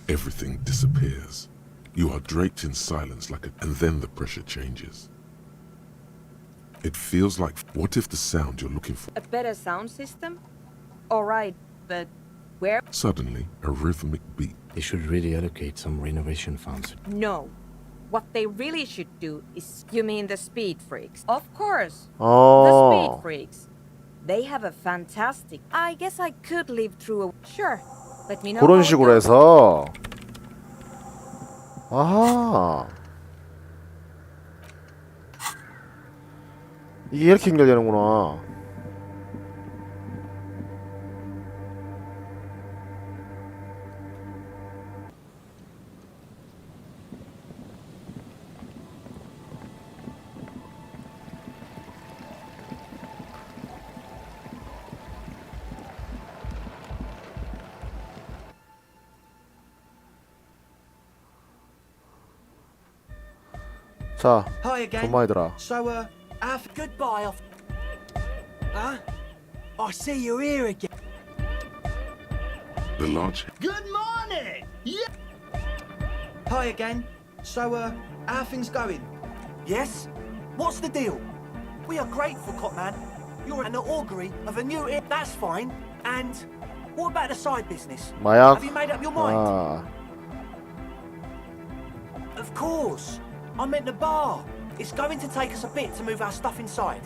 Everything disappears. You are draped in silence and then the pressure changes. It feels like, what if the sound you're looking for? A better sound system? Alright, but where? Suddenly, a rhythmic beat. They should really allocate some renovation funds. No. What they really should do is... You mean the speed freaks? Of course. Oh. The speed freaks. They have a fantastic... I guess I could live through a... Sure. Let me know. 그런 식으로 해서. 아하. 이게 이렇게 연결되는구나. 자, Hi again. 돈 많이 들어. So, goodbye. Huh? I see you're here again. The large... Good morning! Yeah! Hi again. So, how things going? Yes? What's the deal? We are grateful, Copman. You're an augury of a new... That's fine. And what about the side business? 마약. Have you made up your mind? Of course. I meant the bar. It's going to take us a bit to move our stuff inside.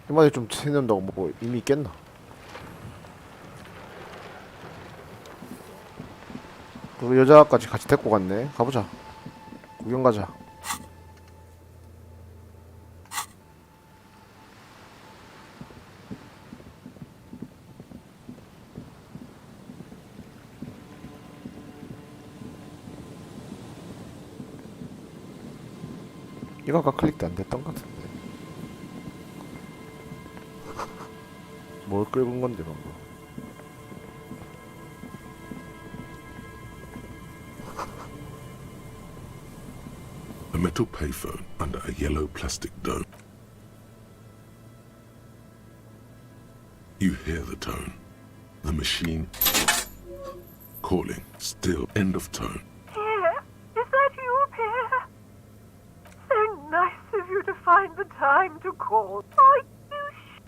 이 말이 좀 챙는다고 뭐 이미 있겠나? 그 여자까지 같이 데리고 갔네. 가보자. 구경 가자. 이거 아까 클릭도 안 됐던 것 같은데. 뭘 끌은 건데 방금. A metal payphone under a yellow plastic dome. You hear the tone. The machine calling. Still end of tone. Pierre, is that you, Pierre? So nice of you to find the time to call. Are you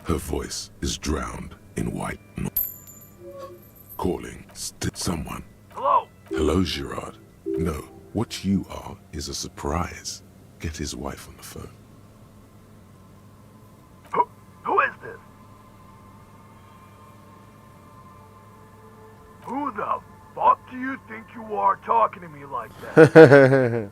Her voice is drowned in white noise. Calling. Still someone. Hello? Hello, Gerard. No, what you are is a surprise. Get his wife on the phone. Who is this? Who the fuck do you think you are talking to me like that?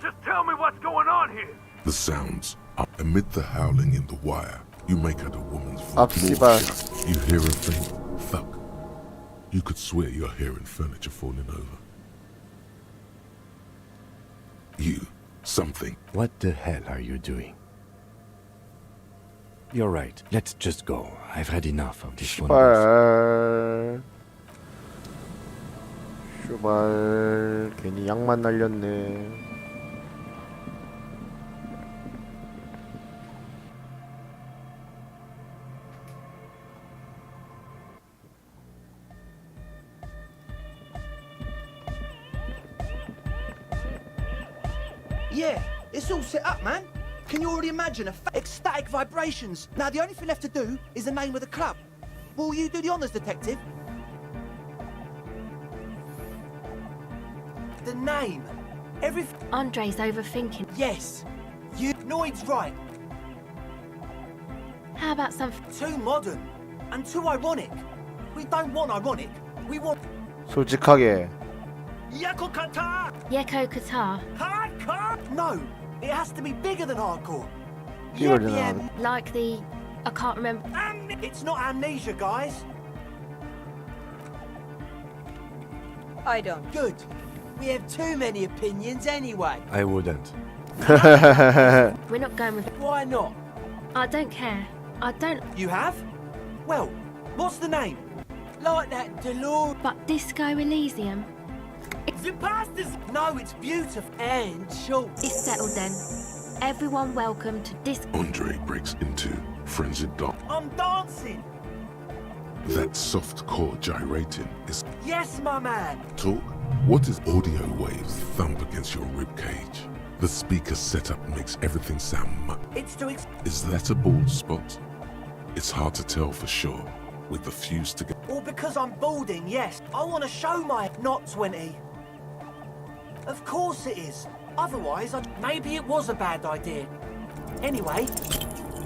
Just tell me what's going on here. The sounds are amid the howling in the wire. You make out a woman's voice. You hear a faint thud. You could swear you're hearing furniture falling over. you something. What the hell are you doing? You're right. Let's just go. I've had enough of this one. 슈발. 슈발. 괜히 양만 날렸네. Yeah, it's all set up, man. Can you already imagine ecstatic vibrations? Now the only thing left to do is the name of the club. Will you do the honors, detective? The name. Andre's overthinking. Yes. Noid's right. How about something too modern and too ironic? We don't want ironic. We want 솔직하게. Yako Qatar. Yeko Qatar? Hardcore? No, it has to be bigger than hardcore. Like the... I can't remember. It's not amnesia, guys. I don't. Good. We have too many opinions anyway. I wouldn't. We're not going with... Why not? I don't care. I don't... You have? Well, what's the name? Like that Delore. But Disco Elysium? The pastas. No, it's beautiful and short. It's settled then. Everyone welcome to Disco. Andre breaks into frenzied dance. I'm dancing. That soft core gyrating is Yes, my man. talk. What is audio waves thump against your rib cage? The speaker setup makes everything sound It's to Is that a bald spot? It's hard to tell for sure with the fuse together. Or because I'm balding, yes. I want to show my... Not 20. Of course it is. Otherwise, maybe it was a bad idea. Anyway...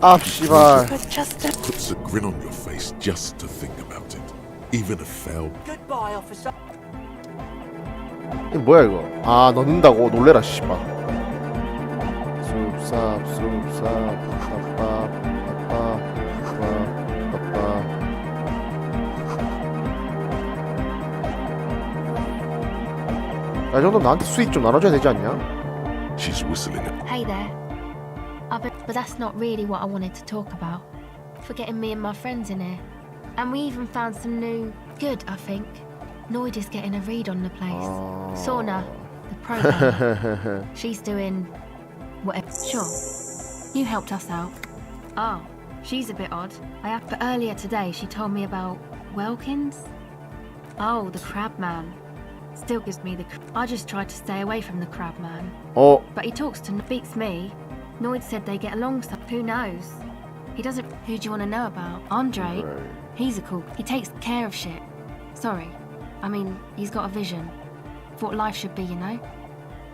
아, 씨발. Puts a grin on your face just to think about it. Even a failed... Goodbye, officer. 이게 뭐야 이거? 아, 넣는다고? 놀래라, 씨발. 숲삽, 숲삽, 빠빠, 빠빠, 빠빠. 야, 이 정도 나한테 수익 좀 나눠줘야 되지 않냐? She's whistling it. Hey there. But that's not really what I wanted to talk about. For getting me and my friends in here. And we even found some new... Good, I think. Noid is getting a read on the place. Sauna, the program. She's doing... whatever. Sure. You helped us out. Oh, she's a bit odd. But earlier today she told me about... Welkins? Oh, the crab man. Still gives me the... I just tried to stay away from the crab man. Oh. But he talks to... Beats me. Noid said they get along, so who knows? He doesn't... Who do you want to know about? Andre? Right. He's a cool... He takes care of shit. Sorry. I mean, he's got a vision. For what life should be, you know?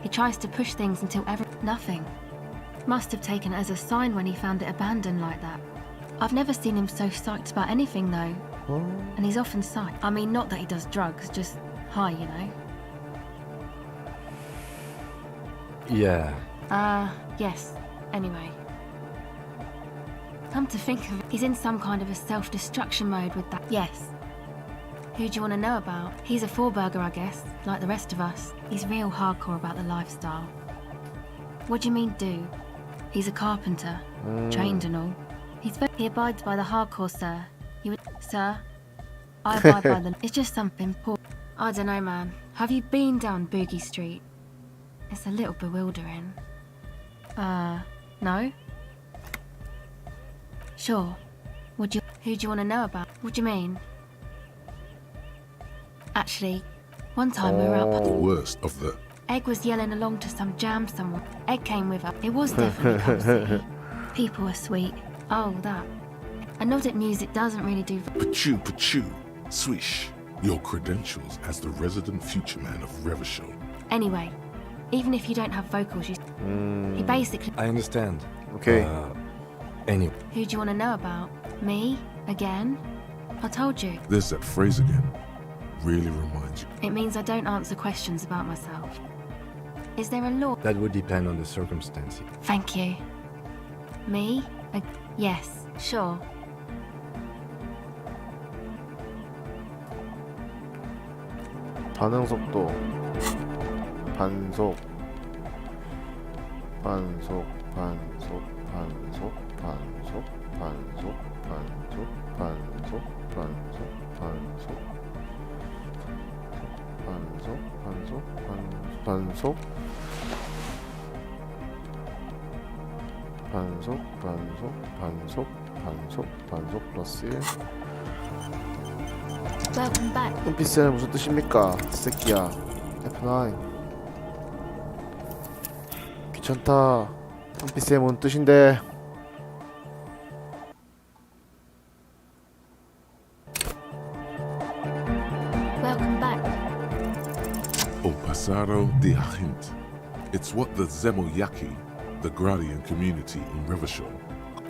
He tries to push things until nothing. Must have taken it as a sign when he found it abandoned like that. I've never seen him so psyched about anything, though. And he's often psyched. I mean, not that he does drugs, just high, you know? Yeah. Yes. Anyway. Come to think of it, he's in some kind of a self-destruction mode with that. Yes. Who do you want to know about? He's a four-burger, I guess, like the rest of us. He's real hardcore about the lifestyle. What do you mean, do? He's a carpenter, trained and all. He abides by the hardcore, sir. Sir? I abide by them. It's just something poor. I don't know, man. Have you been down Boogie Street? It's a little bewildering. No? Sure. Who do you want to know about? What do you mean? Actually, one time we were out... The worst of the... Egg was yelling along to some jam somewhere. Egg came with her. It was definitely Cup City. People were sweet. Oh, that. I know that music doesn't really do... Pachoo, pachoo, swish. Your credentials as the resident future man of Revachol. Anyway, even if you don't have vocals, he basically... I understand. Okay. Anyway. Who do you want to know about? Me? Again? I told you. There's that phrase again. Really reminds you. It means I don't answer questions about myself. Is there a law? That would depend on the circumstances. Thank you. Me? Yes, sure. 반응 속도, 반속, 반속 반속 반속 반속 반속 반속 반속 반속 반속 반속 반속 반속 플러스 1. Welcome back. 눈빛은 무슨 뜻입니까? 새끼야. F9. 귀찮다. 눈빛의 뭔 뜻인데? Welcome back. O pasado de agente. It's what the Zemoyaki, the Gradian community in Revachol.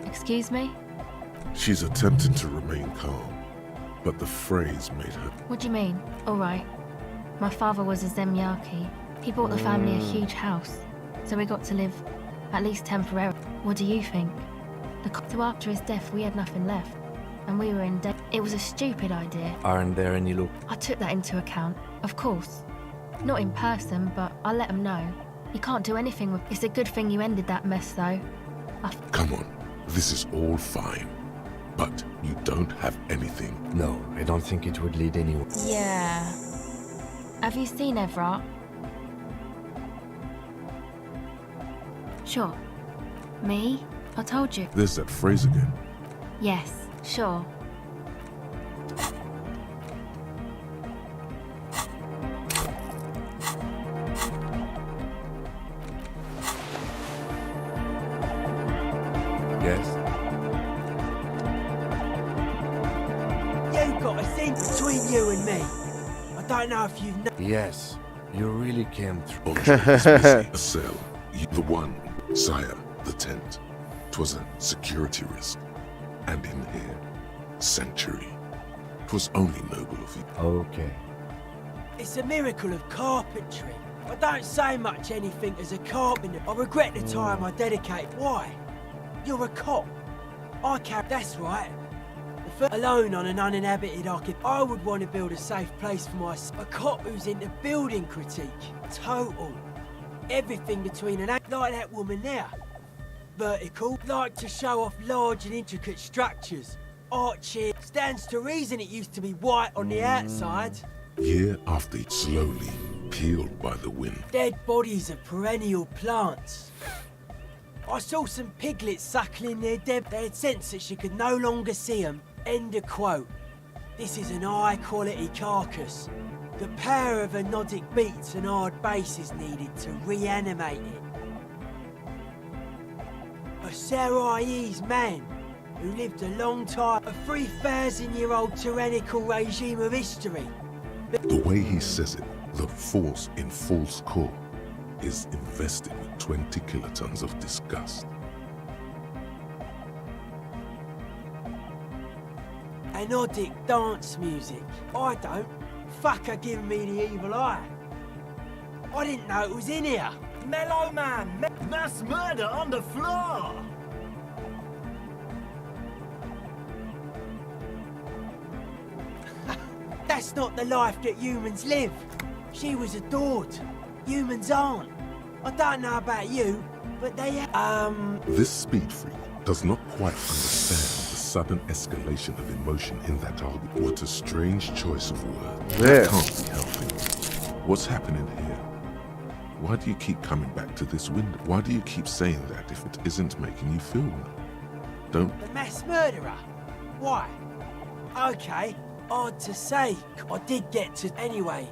Excuse me? She's attempting to remain calm, but the phrase made her. What do you mean? All right. My father was a Zemyaki. He bought the family a huge house, so we got to live, at least temporarily. What do you think? So after his death, we had nothing left, and we were in debt. It was a stupid idea. Aren't there any look? I took that into account, of course. Not in person, but I let him know. You can't do anything with. It's a good thing you ended that mess, though. Come on, this is all fine, but you don't have anything. No, I don't think it would lead anywhere. Yeah. Have you seen Evra? Sure. Me? I told you. There's that phrase again. Yes, sure. Yes. You've got a thing between you and me. I don't know if you've Yes, you really came through. A cell. The one, sire, the tent. 'Twas a security risk. And in here, sanctuary. 'Twas only noble of you. Okay. It's a miracle of carpentry. I don't say much anything as a carpenter. I regret the time I dedicated. Why? You're a cop. I can't. That's right. Alone on an uninhabited arcade. I would want to build a safe place for myself. A cop who's into building critique. Total. Everything between an act like that woman there. Vertical. Like to show off large and intricate structures. Archie. Stands to reason it used to be white on the outside. Year after slowly peeled by the wind. Dead bodies of perennial plants. I saw some piglets suckling their dead. They had sense that she could no longer see them. End of quote. This is an high-quality carcass. The power of anodic beats and hard bass is needed to reanimate it. A Saraje's man who lived a long time. A 3,000-year-old tyrannical regime of history. The way he says it, the force in false core, is invested with 20 kilotons of disgust. Anodic dance music. I don't. Fucker giving me the evil eye. I didn't know it was in here. Mellow man, mass murder on the floor. That's not the life that humans live. She was adored. Humans aren't. I don't know about you, but they This speed freak does not quite understand the sudden escalation of emotion in that argument. What a strange choice of words. That can't be healthy. What's happening here? Why do you keep coming back to this window? Why do you keep saying that if it isn't making you feel well? Don't. The mass murderer? Why? Okay, odd to say. I did get to... Anyway,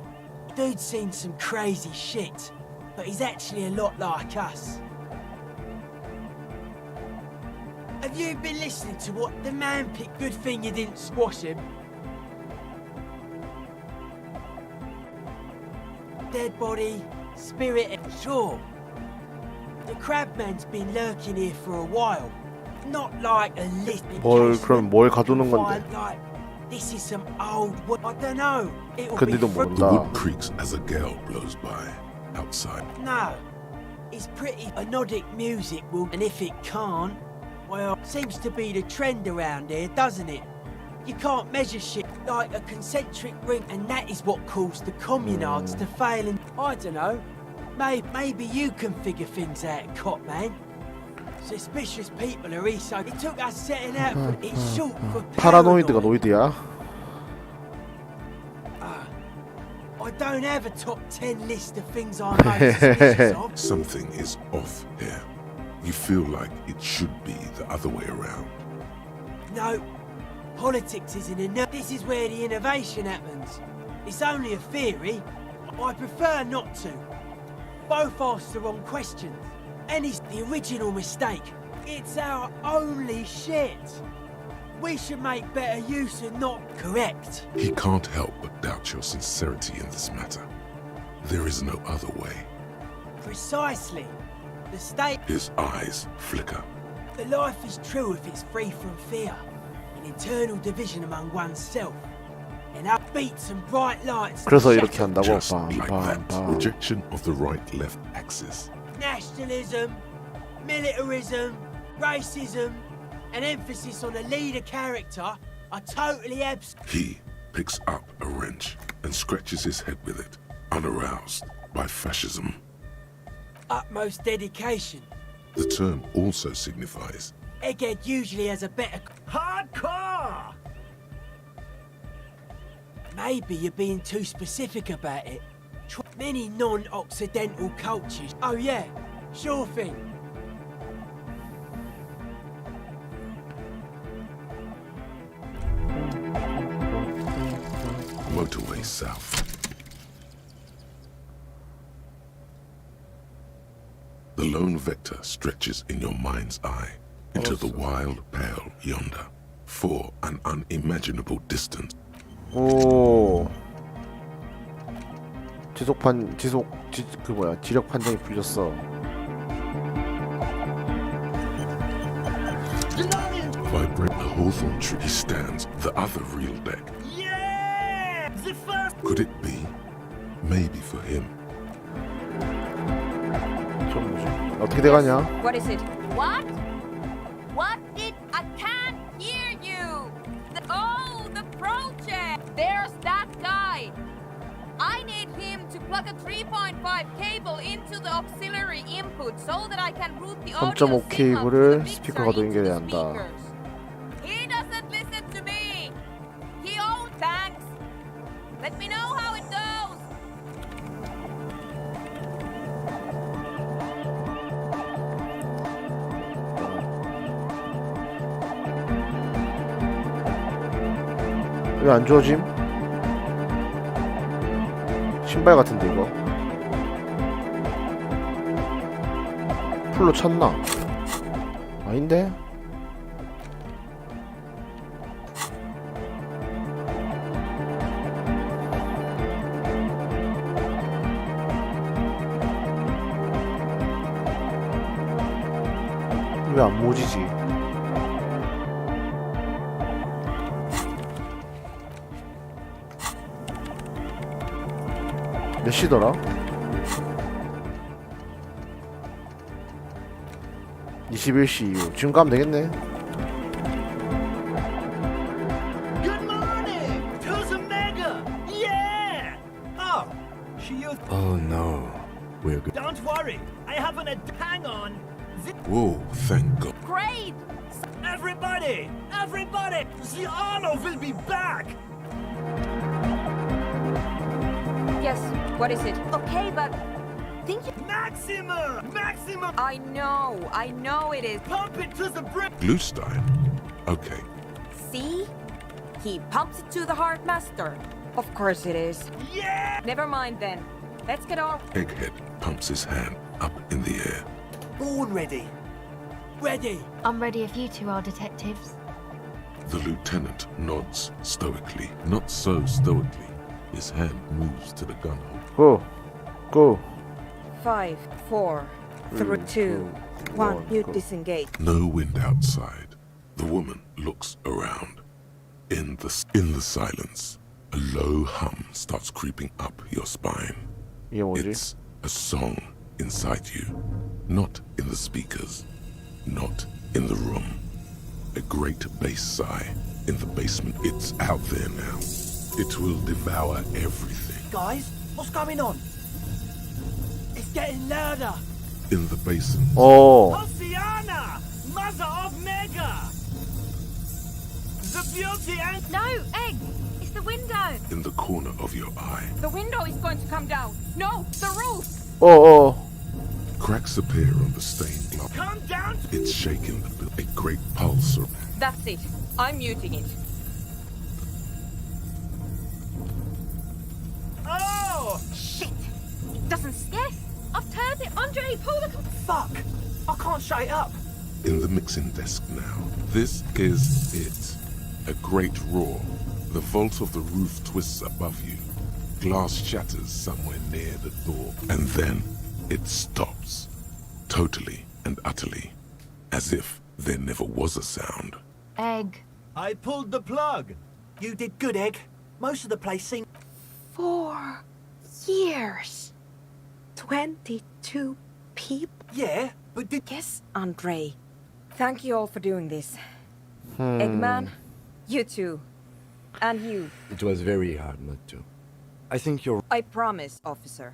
dude's seen some crazy shit, but he's actually a lot like us. Have you been listening to what the man picked? Good thing you didn't squash him. Dead body, spirit, sure. The crabman's been lurking here for a while. Not like a list. 그럼 뭘 가두는 건데? Like, this is some old. I don't know. 근데도 The 모른다. wood creaks as a gale blows by outside. No, it's pretty anodic music. Will, and if it can't, well, seems to be the trend around here, doesn't it? You can't measure shit like a concentric ring, and that is what caused the communards to fail. And I don't know. Maybe you can figure things out, cop man. Suspicious people are so. It took us setting out for it's short for 파라노이드가 노이드야? I don't have a top 10 list of things I'm most suspicious of. Something is off here. You feel like it should be the other way around. No, politics isn't enough. This is where the innovation happens. It's only a theory. I prefer not to. Both ask the wrong questions. And it's the original mistake. It's our only shit. We should make better use and not correct. He can't help but doubt your sincerity in this matter. There is no other way. Precisely. The state. His eyes flicker. The life is true if it's free from fear. An internal division among oneself. And upbeats and bright lights. 그래서 이렇게 한다고? Just like that. Rejection of the right-left axis. Nationalism, militarism, racism, an emphasis on a leader character are totally absent. He picks up a wrench and scratches his head with it, unaroused by fascism. Utmost dedication. The term also signifies Egghead usually has a better... Hardcore! Maybe you're being too specific about it. Many non-Occidental cultures... Oh yeah, sure thing. motorway south. The lone vector stretches in your mind's eye into the wild pale yonder for an unimaginable distance. 오. 지력 판정이 풀렸어. Vibrate the hawthorn tree stands the other real deck. Yeah! The first. Could it be? Maybe for him. 어떻게 돼가냐? What is it? What? What did... I can't hear you! The project! There's that guy! I need him to plug a 3.5 cable into the auxiliary input so that I can route the audio 3.5 케이블을 스피커가 연결해야 한다. He doesn't listen to me! He owns thanks! Let me know how it goes! 왜 안 주워짐? 신발 같은데 이거 풀로 찼나? 아닌데? 왜 안 모지지? 몇 시더라? 21시 이후 지금 가면 되겠네. Good morning! Who's a mega? Yeah! Oh, she used... Oh no, we're good. Don't worry, I haven't a... Hang on! Whoa, thank God. Great! Everybody! Everybody! The Arno will be back! Yes, what is it? Okay, but... Think you... Maximum! Maximum! I know it is. Pump it to the brim! Blue style. Okay. See? He pumps it to the Heartmaster. Of course it is. Yeah! Never mind then. Let's get on. Egghead pumps his hand up in the air. Born ready. Ready! I'm ready if you two are detectives. The lieutenant nods stoically. Not so stoically. His hand moves to the gunhole. Go. 5, 4, 3, 2, 1. You disengage. No wind outside. The woman looks around. In the silence, a low hum starts creeping up your spine. It's a song inside you. Not in the speakers. Not in the room. A great bass sigh in the basement. It's out there now. It will devour everything. Guys, what's going on? It's It's getting louder. In the basin. 오. Oceana, mother of Mega. The beauty and No, Egg! It's the window! In the corner of your eye. The window is going to come down! No, the roof! 오. Cracks appear on the stained glass. come down. It's shaking the building. A great pulse. That's it. I'm muting it. Oh! Shit! It doesn't. Yes! I've turned it! Andre, pull the. Fuck! I can't shut it up. In the mixing desk now. This is it. A great roar. The vault of the roof twists above you. Glass shatters somewhere near the door. And then it stops. Totally and utterly. As if there never was a sound. Egg. I pulled the plug. You did good, Egg. Most of the place seemed... 4 years. 22 people. Yeah, but did... Yes, Andre. Thank you all for doing this. Eggman, you too. And you. It was very hard not to. I think you're... I promise, officer.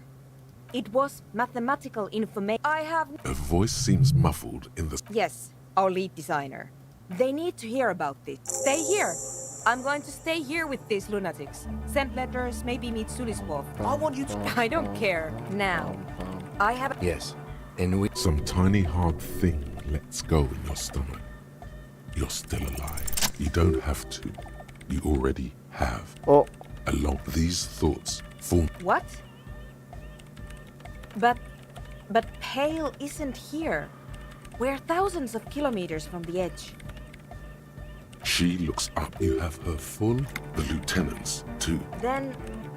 It was mathematical information. I have... A voice seems muffled in the... Yes, our lead designer. They need to hear about this. Stay here. I'm going to stay here with these lunatics. Send letters, maybe meet Sulispov. I want you to... I don't care. Now. I have... Yes. And we... Some tiny hard thing lets go in your stomach. You're still alive. You don't have to. You already have. Oh. Along these thoughts form... What? But Pale isn't here. We're thousands of kilometers from the edge. She looks up. You have her full... The lieutenants, too. Then,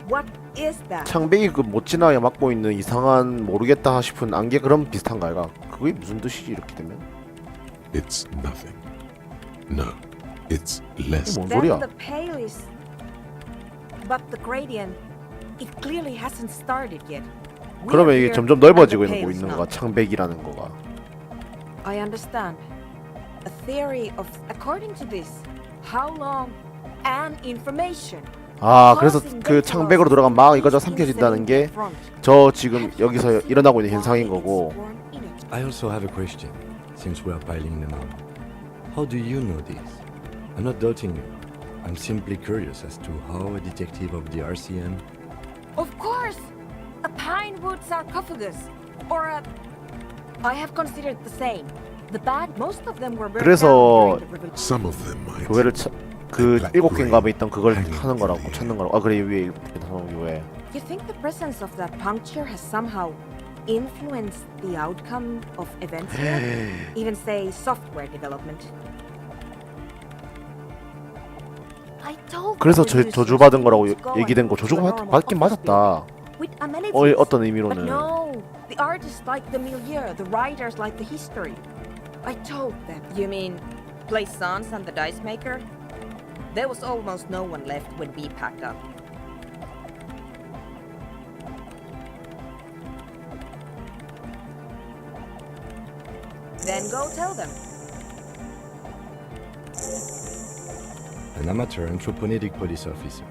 what is that? 창백이 그 못 지나게 막고 있는 이상한 모르겠다 싶은 안개 그런 비슷한가 이가? 그게 무슨 뜻이지 이렇게 되면? It's nothing. No, it's less. 뭔 Then 소리야? the Pale is... But the gradient, it clearly hasn't started yet. We 그러면 are 이게 here 점점 넓어지고 and the 있는 Pale's 거가 not. 창백이라는 거가. I understand. A theory of, according to this, how long and information. 아 그래서 그 창백으로 들어간 막 이거저 삼켜진다는 게 저 지금 여기서 일어나고 있는 현상인 거고. I also have a question, since we are piling them up. How do you know this? I'm not doubting you. I'm simply curious as to how a detective of the RCM... Of course! A pine wood sarcophagus. Or a... I have considered the same. The bad, most of them were burned 그래서 down during the revolution. Some of them might. 교회를 그 7개인가 봐 있던 그걸 하는 거라고 찾는 거라고. 아 그래 위에 교회. You think the presence of that puncture has somehow influenced the outcome of events here? Even say software development? I told 그래서 the producers 저주받은 거라고 to go 얘기된 거 and 저주가 normal 받긴 office 맞았다. with amenities. 어떤 But 의미로는. no, the artists like the milieu, the writers like the history. I told them. You mean Plaisance and the Dice Maker? There was almost no one left when we packed up. Then go tell them. An amateur anthropomedic police officer.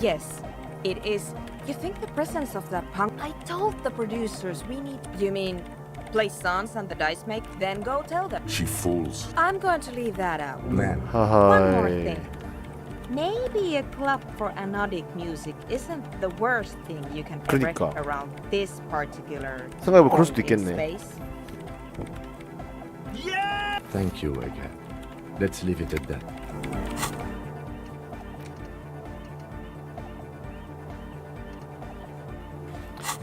Yes, it is. You think the presence of that punk... I told the producers we need... You mean Plaisance and the Dice Make? Then go tell them. She falls. I'm going to leave that out. Man. One more 하하이. thing. Maybe a club for anodic music isn't the worst thing you can erect 그러니까. around this particular 생각해보면 그럴 point 수도 in 있겠네. space. Thank you, Egghead. Let's leave it at that.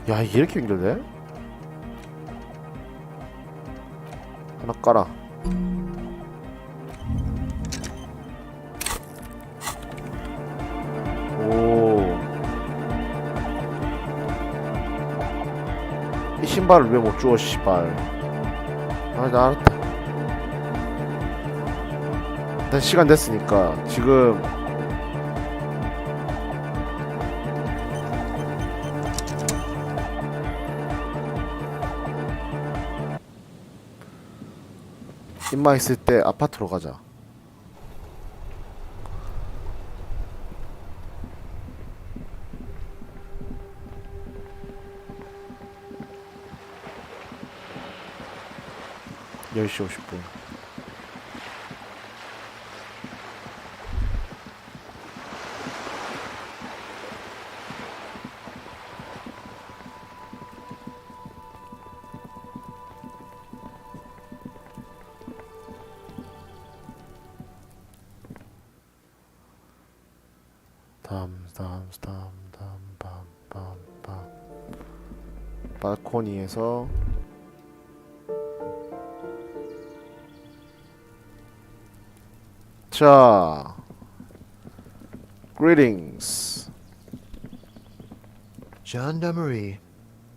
야 이게 이렇게 연결돼? 하나 깔아. 오. 이 신발을 왜 못 주워 씨발. 아 나 알았다. 일단 시간 됐으니까 지금 입마 있을 때 아파트로 가자. 10시 50분. 발코니에서 자, greetings. Gendarmerie,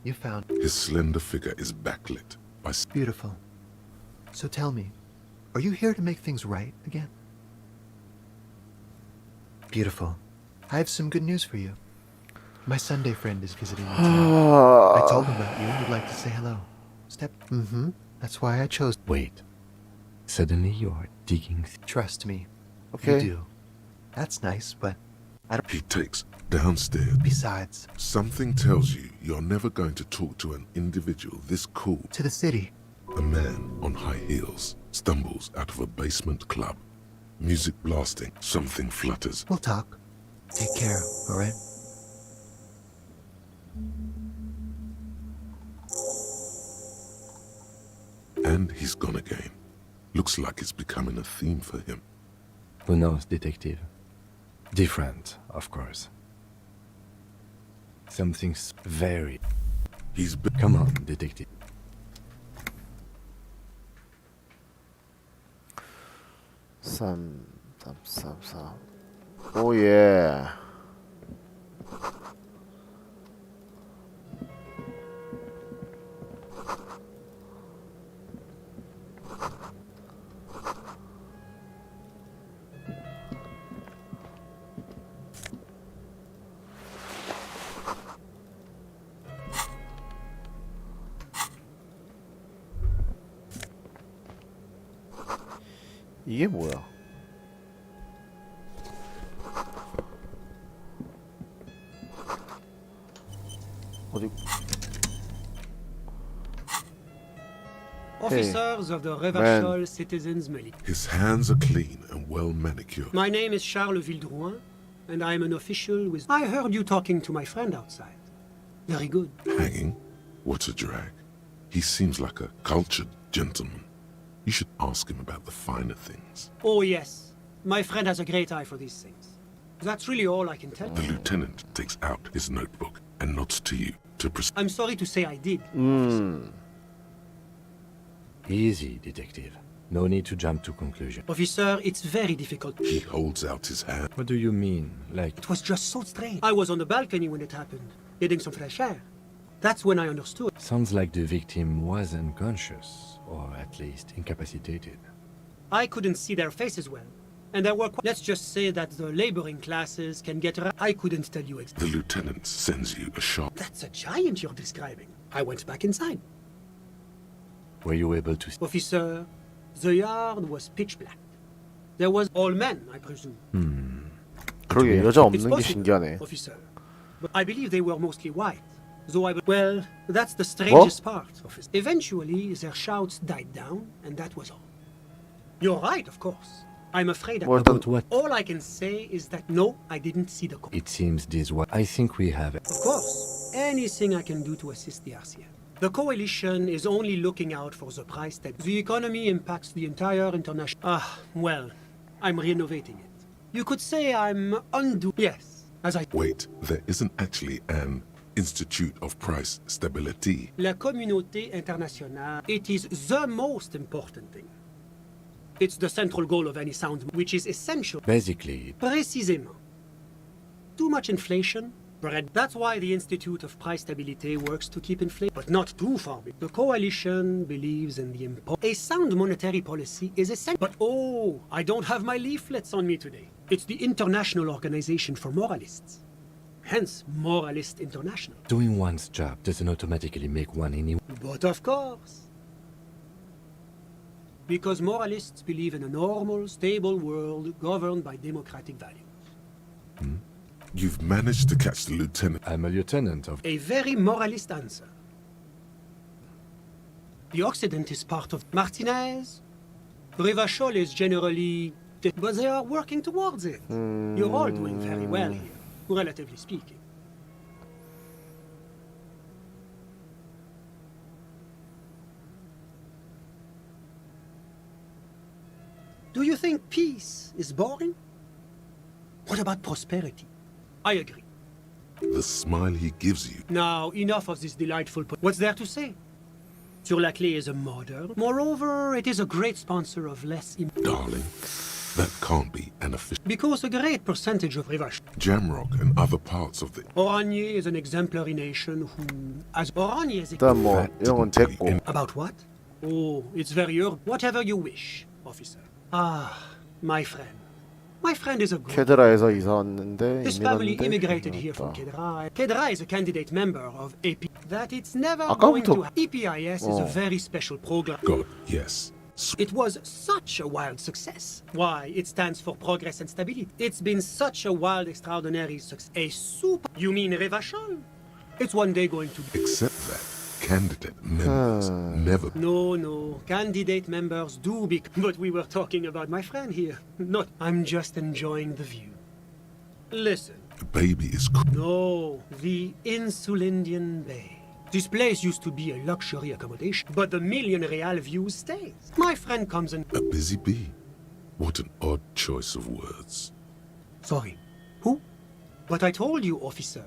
you found His slender figure is backlit by beautiful. So tell me, are you here to make things right again? Beautiful. I have some good news for you. My Sunday friend is visiting me tonight. I told him about you and would like to say hello. Step. That's why I chose. Wait. Suddenly you're digging. Trust me. Okay. You do. That's nice, but I don't. He takes downstairs. Besides, Something tells you you're never going to talk to an individual this cool. to the city. A man on high heels stumbles out of a basement club. Music blasting, something flutters. We'll talk. Take care, alright? And he's gone again. Looks like it's becoming a theme for him. Who knows, detective? Different, of course. Something's very... He's been... Come on, detective. Some. Oh yeah. 이게 뭐야? 어디? Officers of the Revachol Citizens Militia. His hands are clean and well manicured. My name is Charles Vildrouin, and I am an official with... I heard you talking to my friend outside. Very good. Hanging? What a drag. He seems like a cultured gentleman. You should ask him about the finer things. Oh, yes. My friend has a great eye for these things. That's really all I can tell you. The lieutenant takes out his notebook and nods to you to proceed. I'm sorry to say I did. Easy, detective. No need to jump to conclusion. Officer, it's very difficult. He holds out his hand. What do you mean? Like... It was just so strange. I was on the balcony when it happened, getting some fresh air. That's when I understood. Sounds like the victim was unconscious, or at least incapacitated. I couldn't see their faces well. And there were let's just say that the laboring classes can get I couldn't tell you exactly. The lieutenant sends you a shot. That's a giant you're describing. I went back inside. Were you able to... Officer, the yard was pitch black. There was all men, I presume. 그러게 여자 It's 없는 게 possible, 신기하네. officer. But I believe they were mostly white. Though well, that's the strangest part, officer. Eventually, their shouts died down, and that was all. You're right, of course. I'm afraid About what? All I can say is that no, I didn't see the cop. It seems this was... I think we have it. Of course, anything I can do to assist the RCF. The coalition is only looking out for the price tag. The economy impacts the entire international... well, I'm renovating it. You could say I'm Yes, as I... Wait, there isn't actually an Institute of Price Stability. La communauté internationale, it is the most important thing. It's the central goal of any sound, which is essential. Basically... Précisément. Too much inflation, bread. That's why the Institute of Price Stability works to keep inflation, but not too far. The coalition believes in the A sound monetary policy is essential. But oh, I don't have my leaflets on me today. It's the International Organization for Moralists. Hence, Moralist International. Doing one's job doesn't automatically make one any... But of course. Because moralists believe in a normal, stable world governed by democratic values. You've managed to catch the lieutenant. I'm a lieutenant of... A very moralist answer. The Occident is part of Martinez. Rivachol is generally... But they are working towards it. You're all doing very well here, relatively speaking. Do you think peace is boring? What about prosperity? I agree. The smile he gives you. Now, enough of this delightful... What's there to say? Sur la Clé is a model. Moreover, it is a great sponsor of less... Darling, that can't be an official... Because a great percentage of Rivach... Jamrock and other parts of the... Oranje is an exemplary nation who... As Oranje is... 일단 뭐 이런 건 됐고. About what? Oh, it's very urgent. Whatever you wish, officer. Ah, my friend. My friend is a good... 케드라에서 이사 왔는데 His 이민 family 왔는데 immigrated here from Kedra. Kedra is a candidate member of AP. That it's never 아까부터- going to... EPIS is a 어. very special program. God, yes. It was such a wild success. Why? It stands for progress and stability. It's been such a wild, extraordinary success. A super... You mean Revachol? It's one day going to be... Except that candidate members never... No. Candidate members do be... But we were talking about my friend here. Not... I'm just enjoying the view. Listen. The baby is... No, the Insulindian Bay. This place used to be a luxury accommodation, but the million real view stays. My friend comes and... A busy bee. What an odd choice of words. Sorry. Who? But I told you, officer.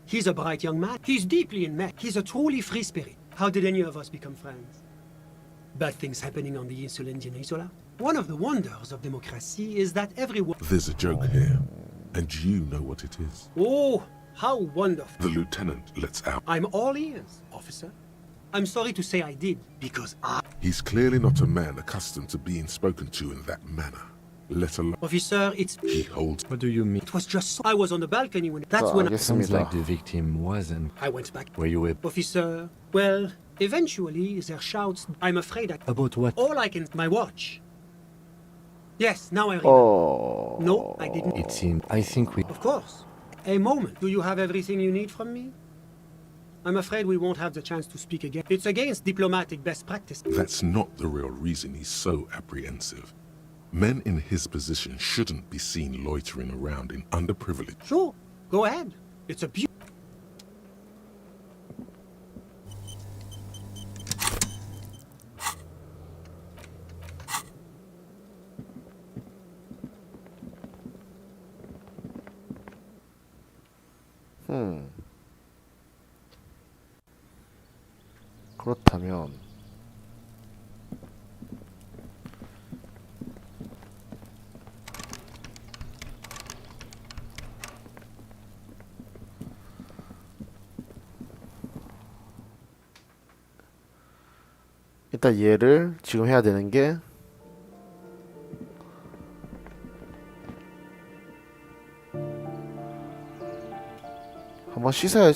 He's a bright young man. He's deeply in mech. He's a truly free spirit. How did any of us become friends? Bad things happening on the Insulindian Isola? One of the wonders of democracy is that everyone... There's a joke here, and you know what it is. Oh, how wonderful. The lieutenant lets out. I'm all ears, officer. I'm sorry to say I did, because I... He's clearly not a man accustomed to being spoken to in that manner. Let alone... Officer, it's... He holds... What do you mean? It was just so... I was on the balcony when... That's when I... Sounds like the victim wasn't. I went back. Were you able... Officer, well, eventually their shouts... I'm afraid I... About what? All I can... My watch. Yes, now I remember. Oh. No, I didn't. It seemed... I think we... Of course. A moment. Do you have everything you need from me? I'm afraid we won't have the chance to speak again. It's against diplomatic best practice. That's not the real reason he's so apprehensive. Men in his position shouldn't be seen loitering around in underprivileged... Sure, go ahead. It's a beauty. 그렇다면 일단 얘를 지금 해야 되는 게 한번 씻어야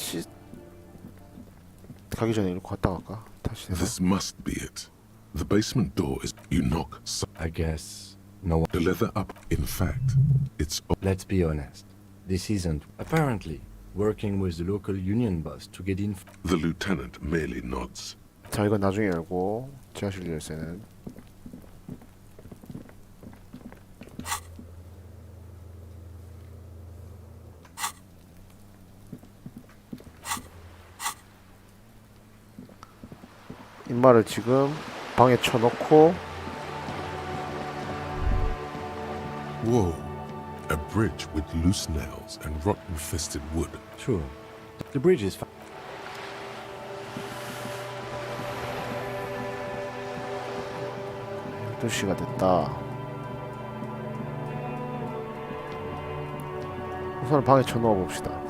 가기 전에 이렇게 갔다 갈까? 다시 해서. This must be it. The basement door is... You knock... I guess... No one... The leather up. In fact, it's... Let's be honest. This isn't... Apparently, working with the local union boss to get in... The lieutenant merely nods. 자, 이건 나중에 열고 지하실 열쇠는 인마를 지금 방에 쳐놓고 Whoa. A bridge with loose nails and rot-infested wood. Sure. The bridge is fine. 12시가 됐다. 우선 방에 쳐놓아 봅시다.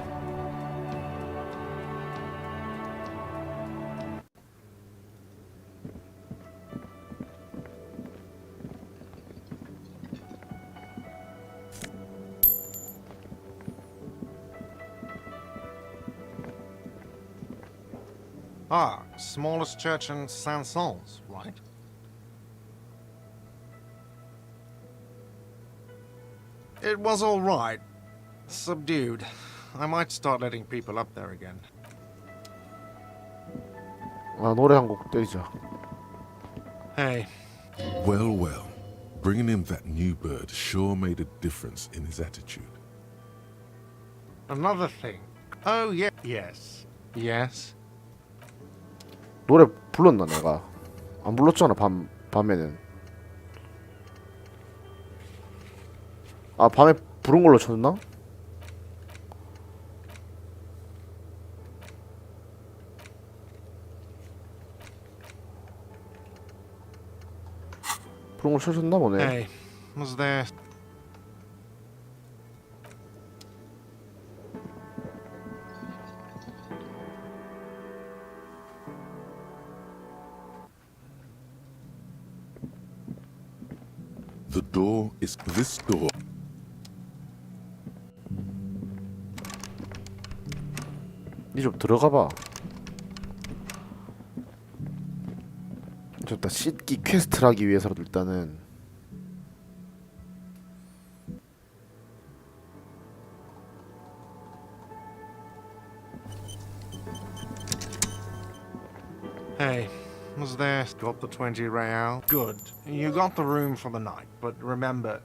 Ah, smallest church in Saint-Saëns, right? It was all right. Subdued. I might start letting people up there again. 아, 노래 한 곡 때리자. Hey. Well, well. Bringing him that new bird sure made a difference in his attitude. Another thing. Oh, yeah. Yes. Yes. 노래 불렀나 내가? 안 불렀잖아 밤에는. 아 밤에 부른 걸로 쳤나? 부른 걸 쳐줬나 보네. Hey, was there... The door is this door. 니 좀 들어가봐. 좋다. 씻기 퀘스트를 하기 위해서라도 일단은 Hey, was there... Got the 20 real? Good. You got the room for the night, but remember...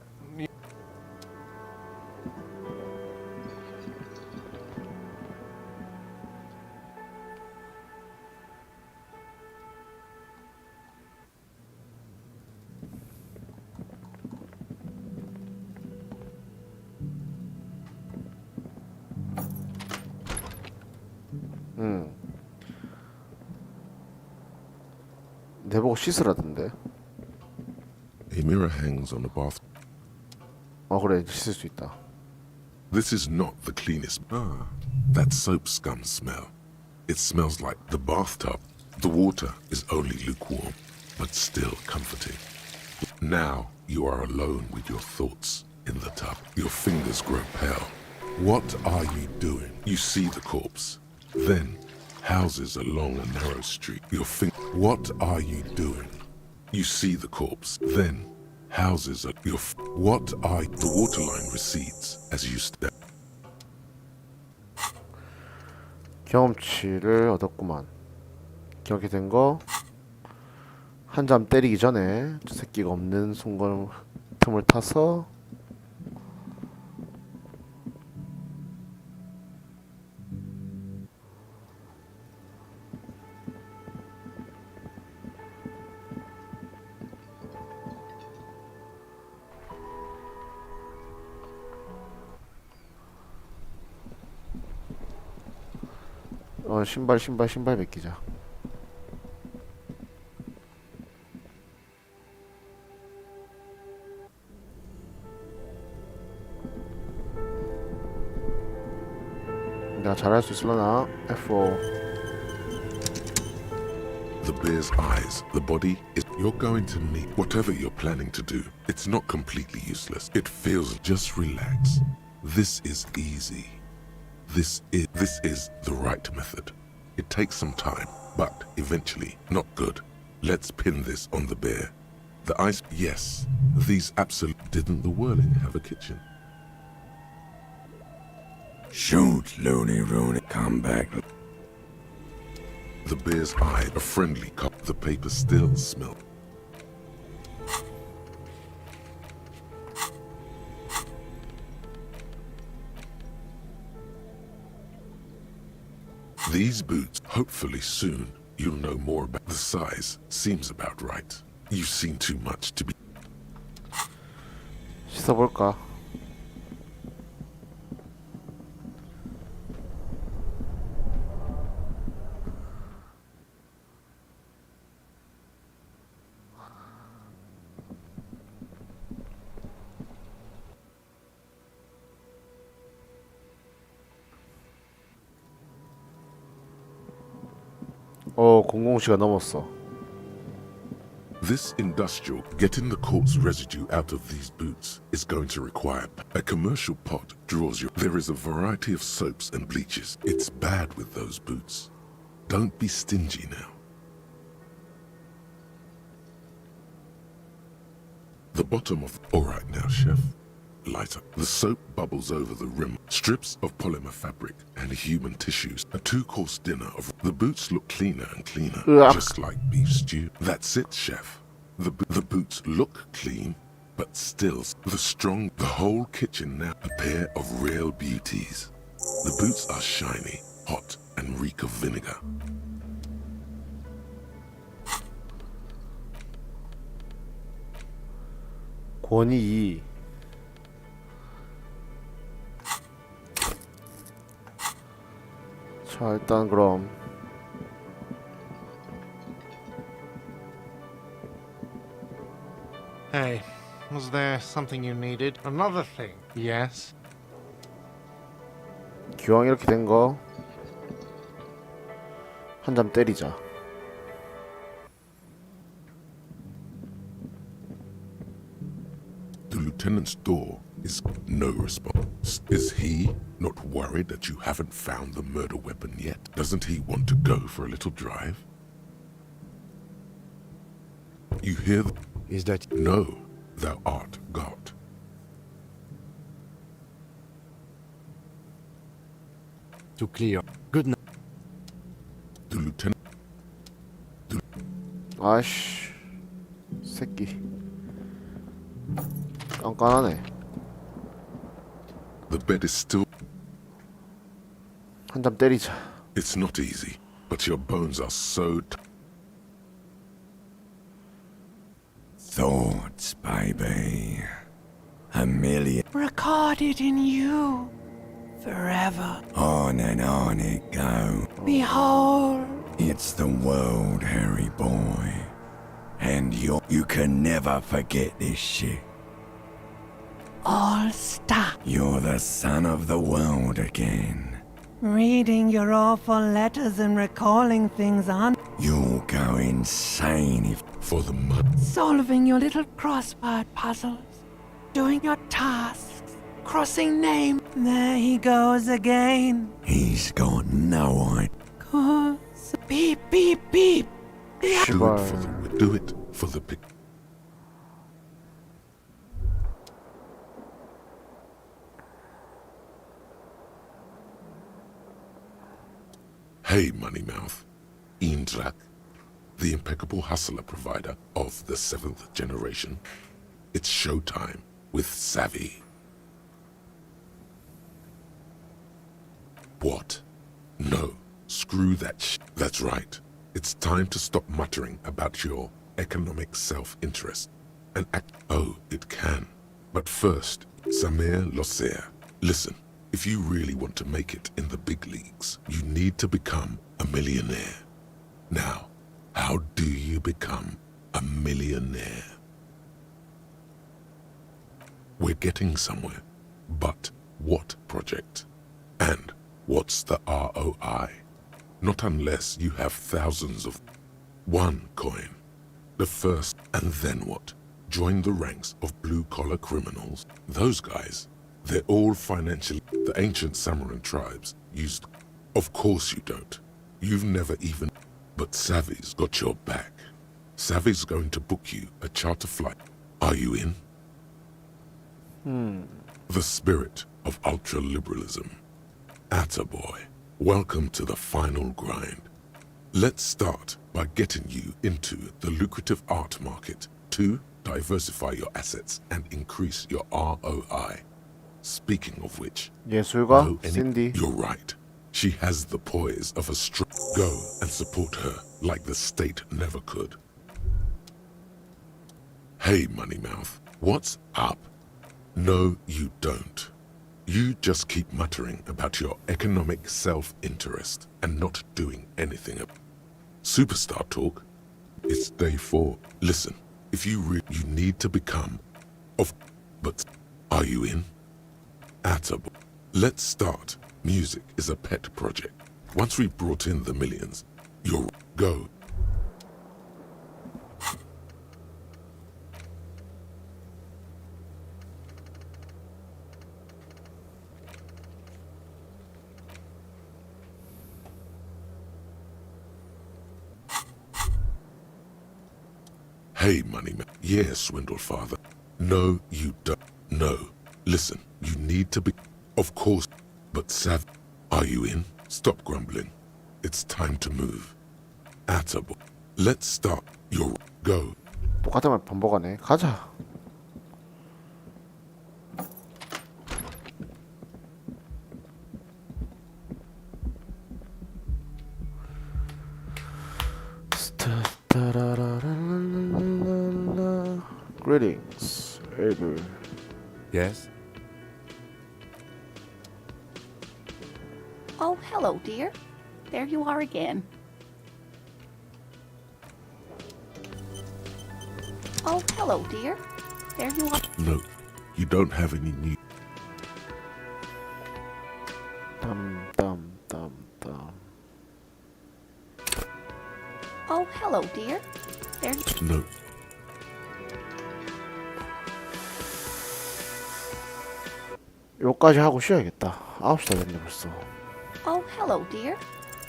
내보고 씻으라던데. A mirror hangs on the bath. 아 그래 씻을 수 있다. This is not the cleanest. Ah, that soap scum smell. It smells like the bathtub. The water is only lukewarm, but still comforting. Now you are alone with your thoughts in the tub. Your fingers grow pale. What are you doing? You see the corpse. Then houses along a narrow street. What are you doing? You see the corpse. Then houses at your. What are the waterline recedes as you step. 경험치를 얻었구만. 기억이 된 거. 한 잠 때리기 전에 저 새끼가 없는 순간 틈을 타서 신발 벗기자. 내가 잘할 수 있을라나? F4. The bear's eyes, the body is. You're going to need whatever you're planning to do. It's not completely useless. It feels. Just relax. This is easy. This is the right method. It takes some time, but eventually, not good. Let's pin this on the bear. The ice. Yes, these absolute. Didn't the whirling have a kitchen? Shoot, Looney Rooney, come back. The bear's eye, a friendly cup. The paper still smelled. These boots, hopefully soon, you'll know more about the size. Seems about right. You've seen too much to be. 씻어볼까? 공공시가 넘었어. This industrial, getting the corpse residue out of these boots is going to require a commercial pot draws you. There is a variety of soaps and bleaches. It's bad with those boots. Don't be stingy now. The bottom of. All right now, chef. Lighter. The soap bubbles over the rim. Strips of polymer fabric and human tissues. A two-course dinner of. The boots look cleaner and cleaner, just like beef stew. That's it, chef. The boots look clean, but still the whole kitchen now a pair of real beauties. The boots are shiny, hot, and reek of vinegar. 권위 2. 자, 일단 그럼 Hey, was there something you needed? Another thing. Yes. 기왕 이렇게 된 거 한 잠 때리자. The lieutenant's door is no response. Is he not worried that you haven't found the murder weapon yet? Doesn't he want to go for a little drive? You hear Is that... No, thou art God. To clear. Good night. The lieutenant... 아씨, 새끼. 깐깐하네. The bed is still... 한 잠 때리자. It's not easy, but your bones are so... Thoughts, baby. A million. Recorded in you. Forever. On and on it goes. Behold. It's the world, Harry boy. And you can never forget this shit. All stop. You're the son of the world again. Reading your awful letters and recalling things on. You'll go insane if... For the mud. Solving your little crossword puzzles. Doing your tasks. Crossing names. There he goes again. He's got no idea. Cause beep, beep, beep. Do it for the pic. Hey, Moneymouth. Indrak, the impeccable hustler provider of the 7th generation. It's showtime with Savvy. What? No, screw that That's right. It's time to stop muttering about your economic self-interest and act. Oh, it can. But first, Samir Losser, listen. If you really want to make it in the big leagues, you need to become a millionaire. Now, how do you become a millionaire? We're getting somewhere, but what project? And what's the ROI? Not unless you have thousands of one coin. The first, and then what? Join the ranks of blue-collar criminals. Those guys, they're all financially... The ancient Samaran tribes used... Of course you don't. You've never even... But Savvy's got your back. Savvy's going to book you a charter flight. Are you in? The spirit of ultra-liberalism. Attaboy. Welcome to the final grind. Let's start by getting you into the lucrative art market to diversify your assets and increase your ROI. Speaking of which, 예술가 Cindy. You're right. She has the poise of a strong. Go and support her like the state never could. Hey, Moneymouth, what's up? No, you don't. You just keep muttering about your economic self-interest and not doing anything. Superstar talk. It's day 4. Listen, if you need to become but are you in? Attaboy. Let's start. Music is a pet project. Once we've brought in the millions, you'll go. Hey, Moneyman. Yeah, Swindle Father. No, you don't. No. Listen, you need to be... Of course, but Sav... Are you in? Stop grumbling. It's time to move. Attaboy. Let's start. Your... Go. 똑같은 말 반복하네. 가자. Greetings, Abel. Yes? Oh, hello, dear. There you are again. Oh, hello, dear. There you are. No, you don't have any new. Dum dum dum dum. Oh, hello, dear. There. No. 요까지 하고 쉬어야겠다. 9시 다 됐네 벌써. Oh, hello, dear.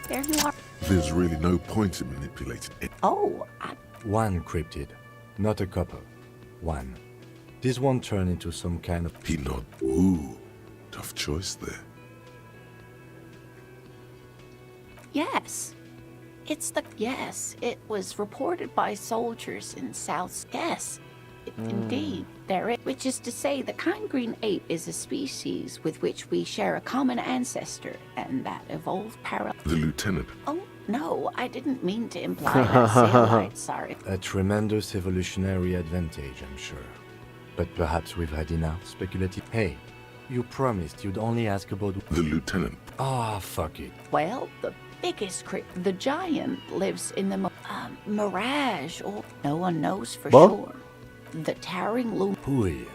There you are. There's really no point in manipulating it. Oh, One cryptid, not a couple. One. This won't turn into some kind of... He nod. Ooh, tough choice there. yes. It's the. Yes, it was reported by soldiers in South. Yes. Indeed, there is. Which is to say, the kind green ape is a species with which we share a common ancestor, and that evolved parallel. The lieutenant. Oh, no, I didn't mean to imply that. Sailite, sorry. A tremendous evolutionary advantage, I'm sure. But perhaps we've had enough speculative... Hey, you promised you'd only ask about... The lieutenant. Ah, fuck it. Well, the biggest the giant lives in the mirage, or no one knows for What? sure. The towering loom. Hooey.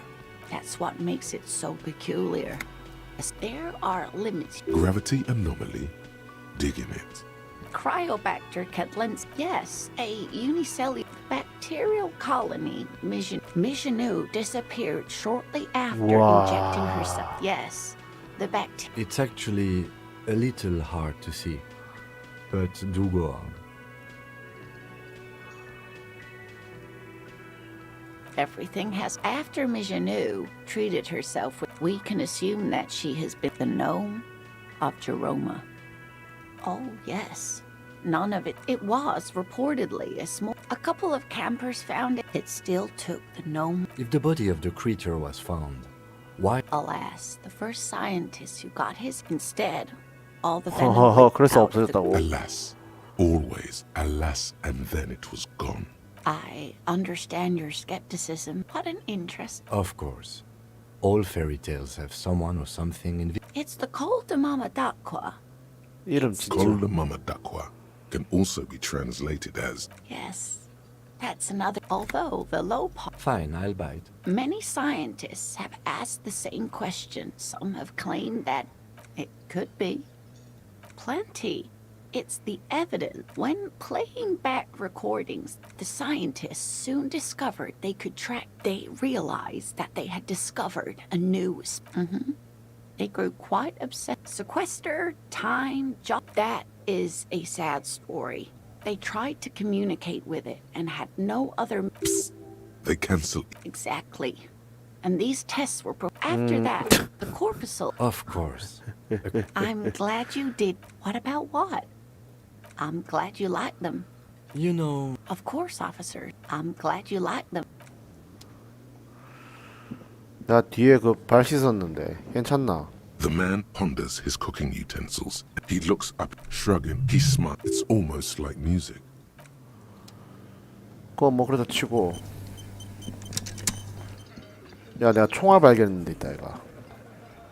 That's what makes it so peculiar. As there are limits. Gravity anomaly. Digging it. Cryobacter catlins. Yes, a unicellular bacterial colony. Michanu disappeared shortly after Wow. injecting herself. Yes, the bacteria. It's actually a little hard to see. But do go on. Everything has. After Michanu treated herself with, we can assume that she has been the gnome of Jeroma. Oh, yes. None of it. It was reportedly a small. A couple of campers found it. It still took the gnome. If the body of the creature was found, why? Alas, the first scientist who got his instead, all the 허허허, venom. 그래서 없어졌다고. Alas. Always. Alas, and then it was gone. I understand your skepticism. What an interest. Of course. All fairy tales have someone or something in... It's the Col de Mama d'Aqua. 이름 진짜. Kola Mama Dakwa can also be translated as Yes, that's another. Although the low part. Fine, I'll bite. Many scientists have asked the same question. Some have claimed that it could be. Plenty. It's the evidence. When playing back recordings, the scientists soon discovered they could track. They realized that they had discovered a new. They grew quite obsessed. Sequester, time, job. That is a sad story. They tried to communicate with it and had no other. Psst. they cancel. Exactly. And these tests were. After that, the corpuscle. Of course. I'm glad you did. What about what? I'm glad you liked them. You know... Of course, officer. I'm glad you liked them. 나 뒤에 그 발 씻었는데 괜찮나? The man ponders his cooking utensils. He looks up, shrugging. He smiles. It's almost like music. 그거 뭐 그래도 치고. 야, 내가 총알 발견했는데 있다 이거.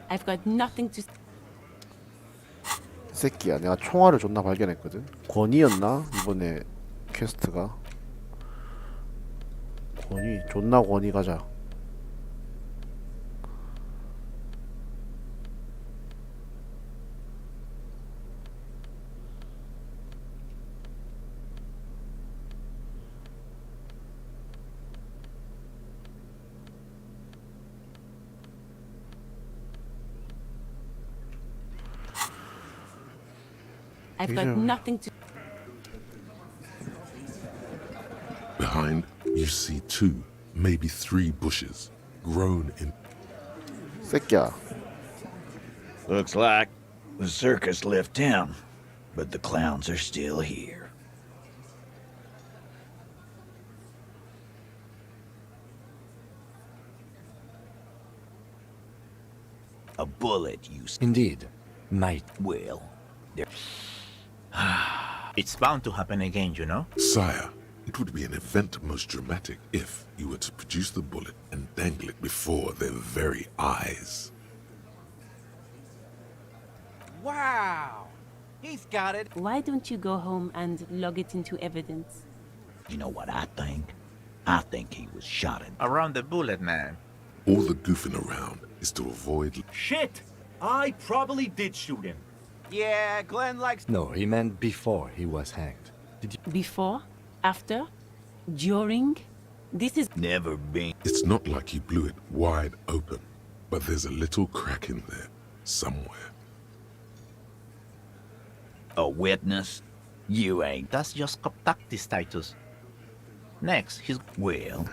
I've got nothing to. 이 새끼야, 내가 총알을 존나 발견했거든. 권위였나 이번에 퀘스트가. 권위, 존나 권위 가자. I've got nothing to. Behind, you see 2, maybe 3 bushes, grown in. 새끼야. Looks like the circus left town, but the clowns are still here. A bullet, Indeed. Might. Well, there... It's bound to happen again, you know? Sire, it would be an event most dramatic if you were to produce the bullet and dangle it before their very eyes. Wow! He's got it. Why don't you go home and log it into evidence? You know what I think? I think he was shot around the bullet, man. All the goofing around is to avoid... Shit! I probably did shoot him. Yeah, Glenn likes... No, he meant before he was hanged. Did you... Before? After? During? This is... Never been. It's not like he blew it wide open, but there's a little crack in there, somewhere. A witness? You ain't. That's just tactics, Titus. Next, he's... Well...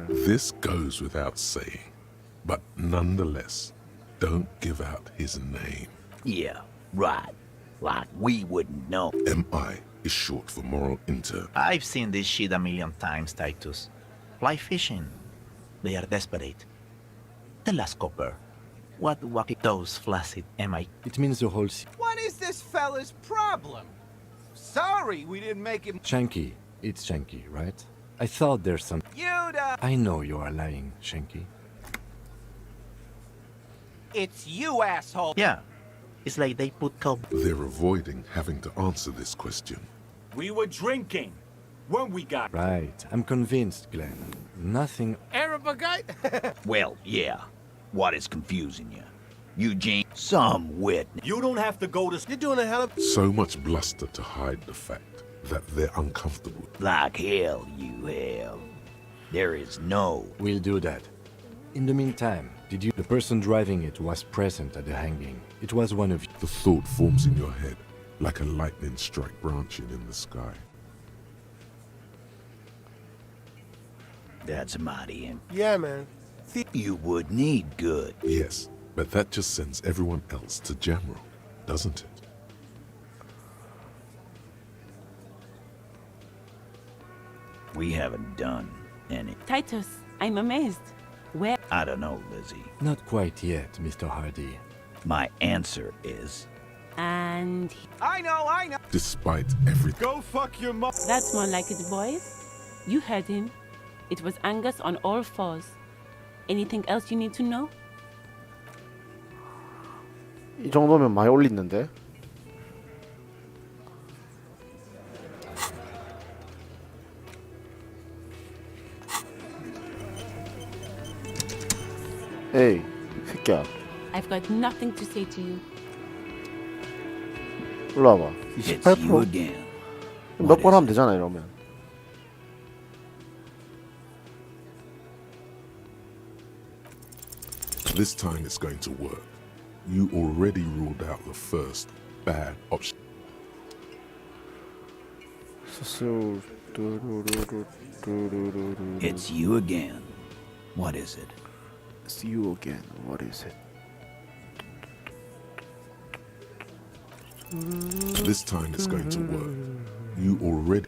This goes without saying, but nonetheless, don't give out his name. Yeah, right. Like we wouldn't know. MI is short for moral inter. I've seen this shit a million times, Titus. Fly fishing. They are desperate. The last copper. What those flaccid MI? It means the whole... What is this fella's problem? Sorry we didn't make him... Shanky. It's Shanky, right? I thought there's some... I know you are lying, Shanky. It's you, asshole! Yeah. It's like they put cob... They're avoiding having to answer this question. We were drinking when we got... Right. I'm convinced, Glenn. Nothing... Arab guy? Well, yeah. What is confusing you? Eugene, some witness. You don't have to go to... You're doing a hell of... So much bluster to hide the fact that they're uncomfortable. Like hell you have. There is no... We'll do that. In the meantime, did you... The person driving it was present at the hanging. It was one of you. The thought forms in your head, like a lightning strike branching in the sky. That's mighty. Yeah, man. You would need good. Yes, but that just sends everyone else to Jamrock, doesn't it? We haven't done any. Titus, I'm amazed. Where? I don't know, Lizzie. Not quite yet, Mr. Hardy. My answer is... And... I know! Despite everything... Go fuck your mom! That's more like it, boys. You heard him. It was Angus on all fours. Anything else you need to know? 이 정도면 많이 올리는데. 에이, 새끼야. I've got nothing to say to you. 올라 와봐. It's you 28%. again. 몇 번 하면 되잖아 이러면. This time it's going to work. You already ruled out the first bad option. It's you again. What is it? It's you again. What is it? This time it's going to work. You already...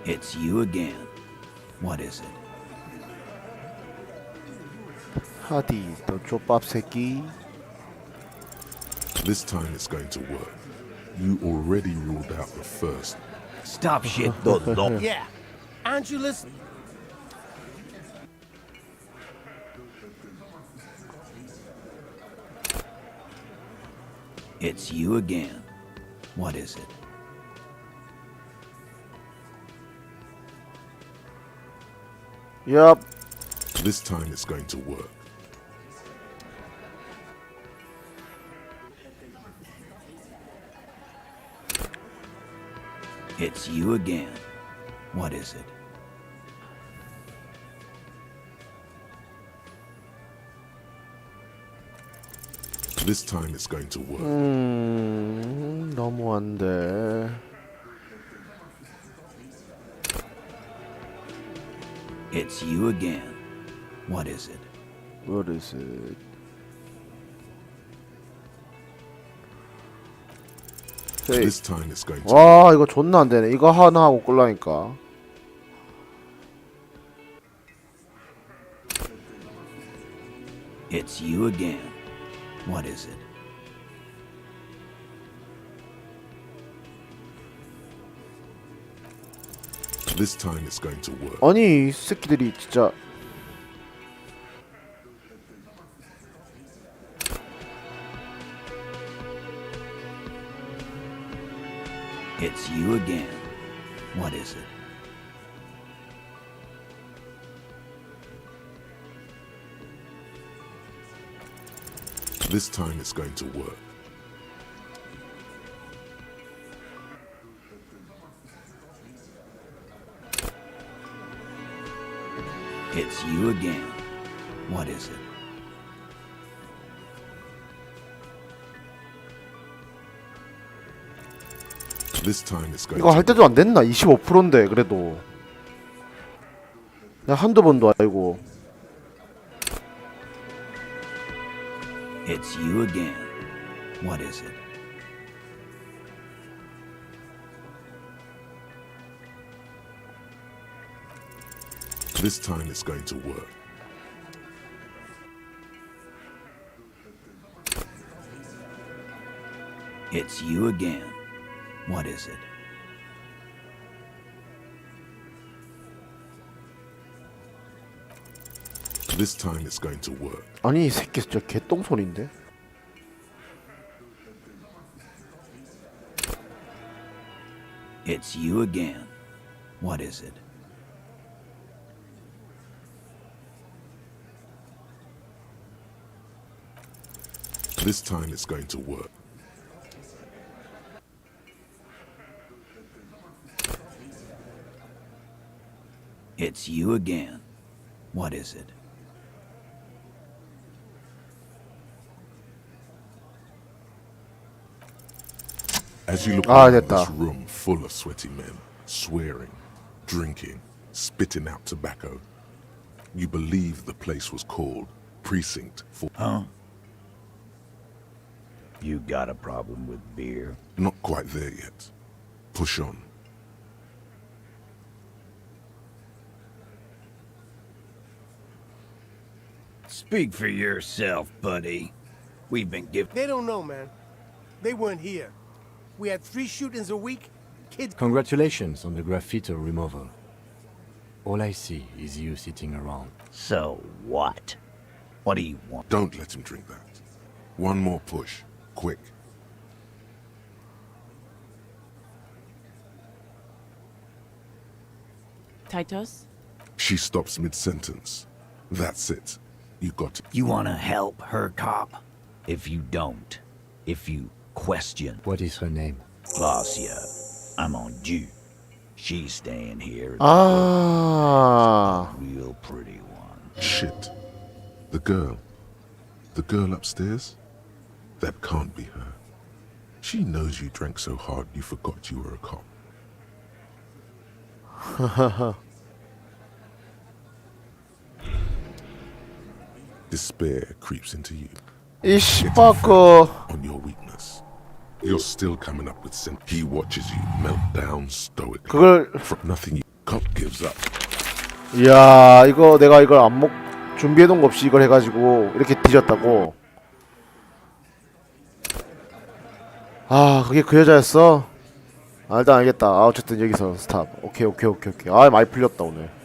It's you again. What is it? 하디, 너 족밥 새끼. This time it's going to work. You already ruled out the first. Stop shit, those Yeah. Aren't you listening? It's you again. What is it? Yup. This time it's going to work. It's you again. What is it? This time it's going to work. 너무한데. It's you again. What is it? What is it? This time it's going to 와, 이거 존나 안 되네. 이거 하나 하고 끌라니까. It's you again. What is it? This time it's going to work. 아니 이 새끼들이 진짜. It's you again. What is it? This time it's going to work. It's you again. What is it? This time it's going 이거 할 to 때도 안 됐나? 25%인데 그래도. 그냥 한두 번도 아니고. It's you again. What is it? This time it's going to work. It's you again. What is it? This time it's going to work. 아니 이 새끼 진짜 개똥손인데. It's you again. What is it? This time it's going to work. It's you again. What is it? As you look Ah, around 됐다. this room full of sweaty men, swearing, drinking, spitting out tobacco, you believe the place was called Precinct 4. Huh? You got a problem with beer? Not quite there yet. Push on. Speak for yourself, buddy. We've been given. They don't know, man. They weren't here. We had 3 shootings a week. Kids. Congratulations on the graffiti removal. All I see is you sitting around. So what? What do you want? Don't let him drink that. One more push. Quick. Titus? She stops mid-sentence. That's it. You got it. You wanna help her, cop? If you don't, if you question. What is her name? Glacia. I'm on due. She's staying here. 아. Real pretty one. Shit. The girl. The girl upstairs? That can't be her. She knows you drank so hard you forgot you were a cop. Despair creeps into you. 이 씨바꺼. On your weakness. You're still coming up with sin. He watches you melt down stoically. 그걸 From nothing you cop gives up. 이야 이거 내가 이걸 안 먹 준비해놓은 거 없이 이걸 해가지고 이렇게 뒤졌다고. 아 그게 그 여자였어? 아 일단 알겠다. 아 어쨌든 여기서 스탑. 오케이. 아 많이 풀렸다 오늘.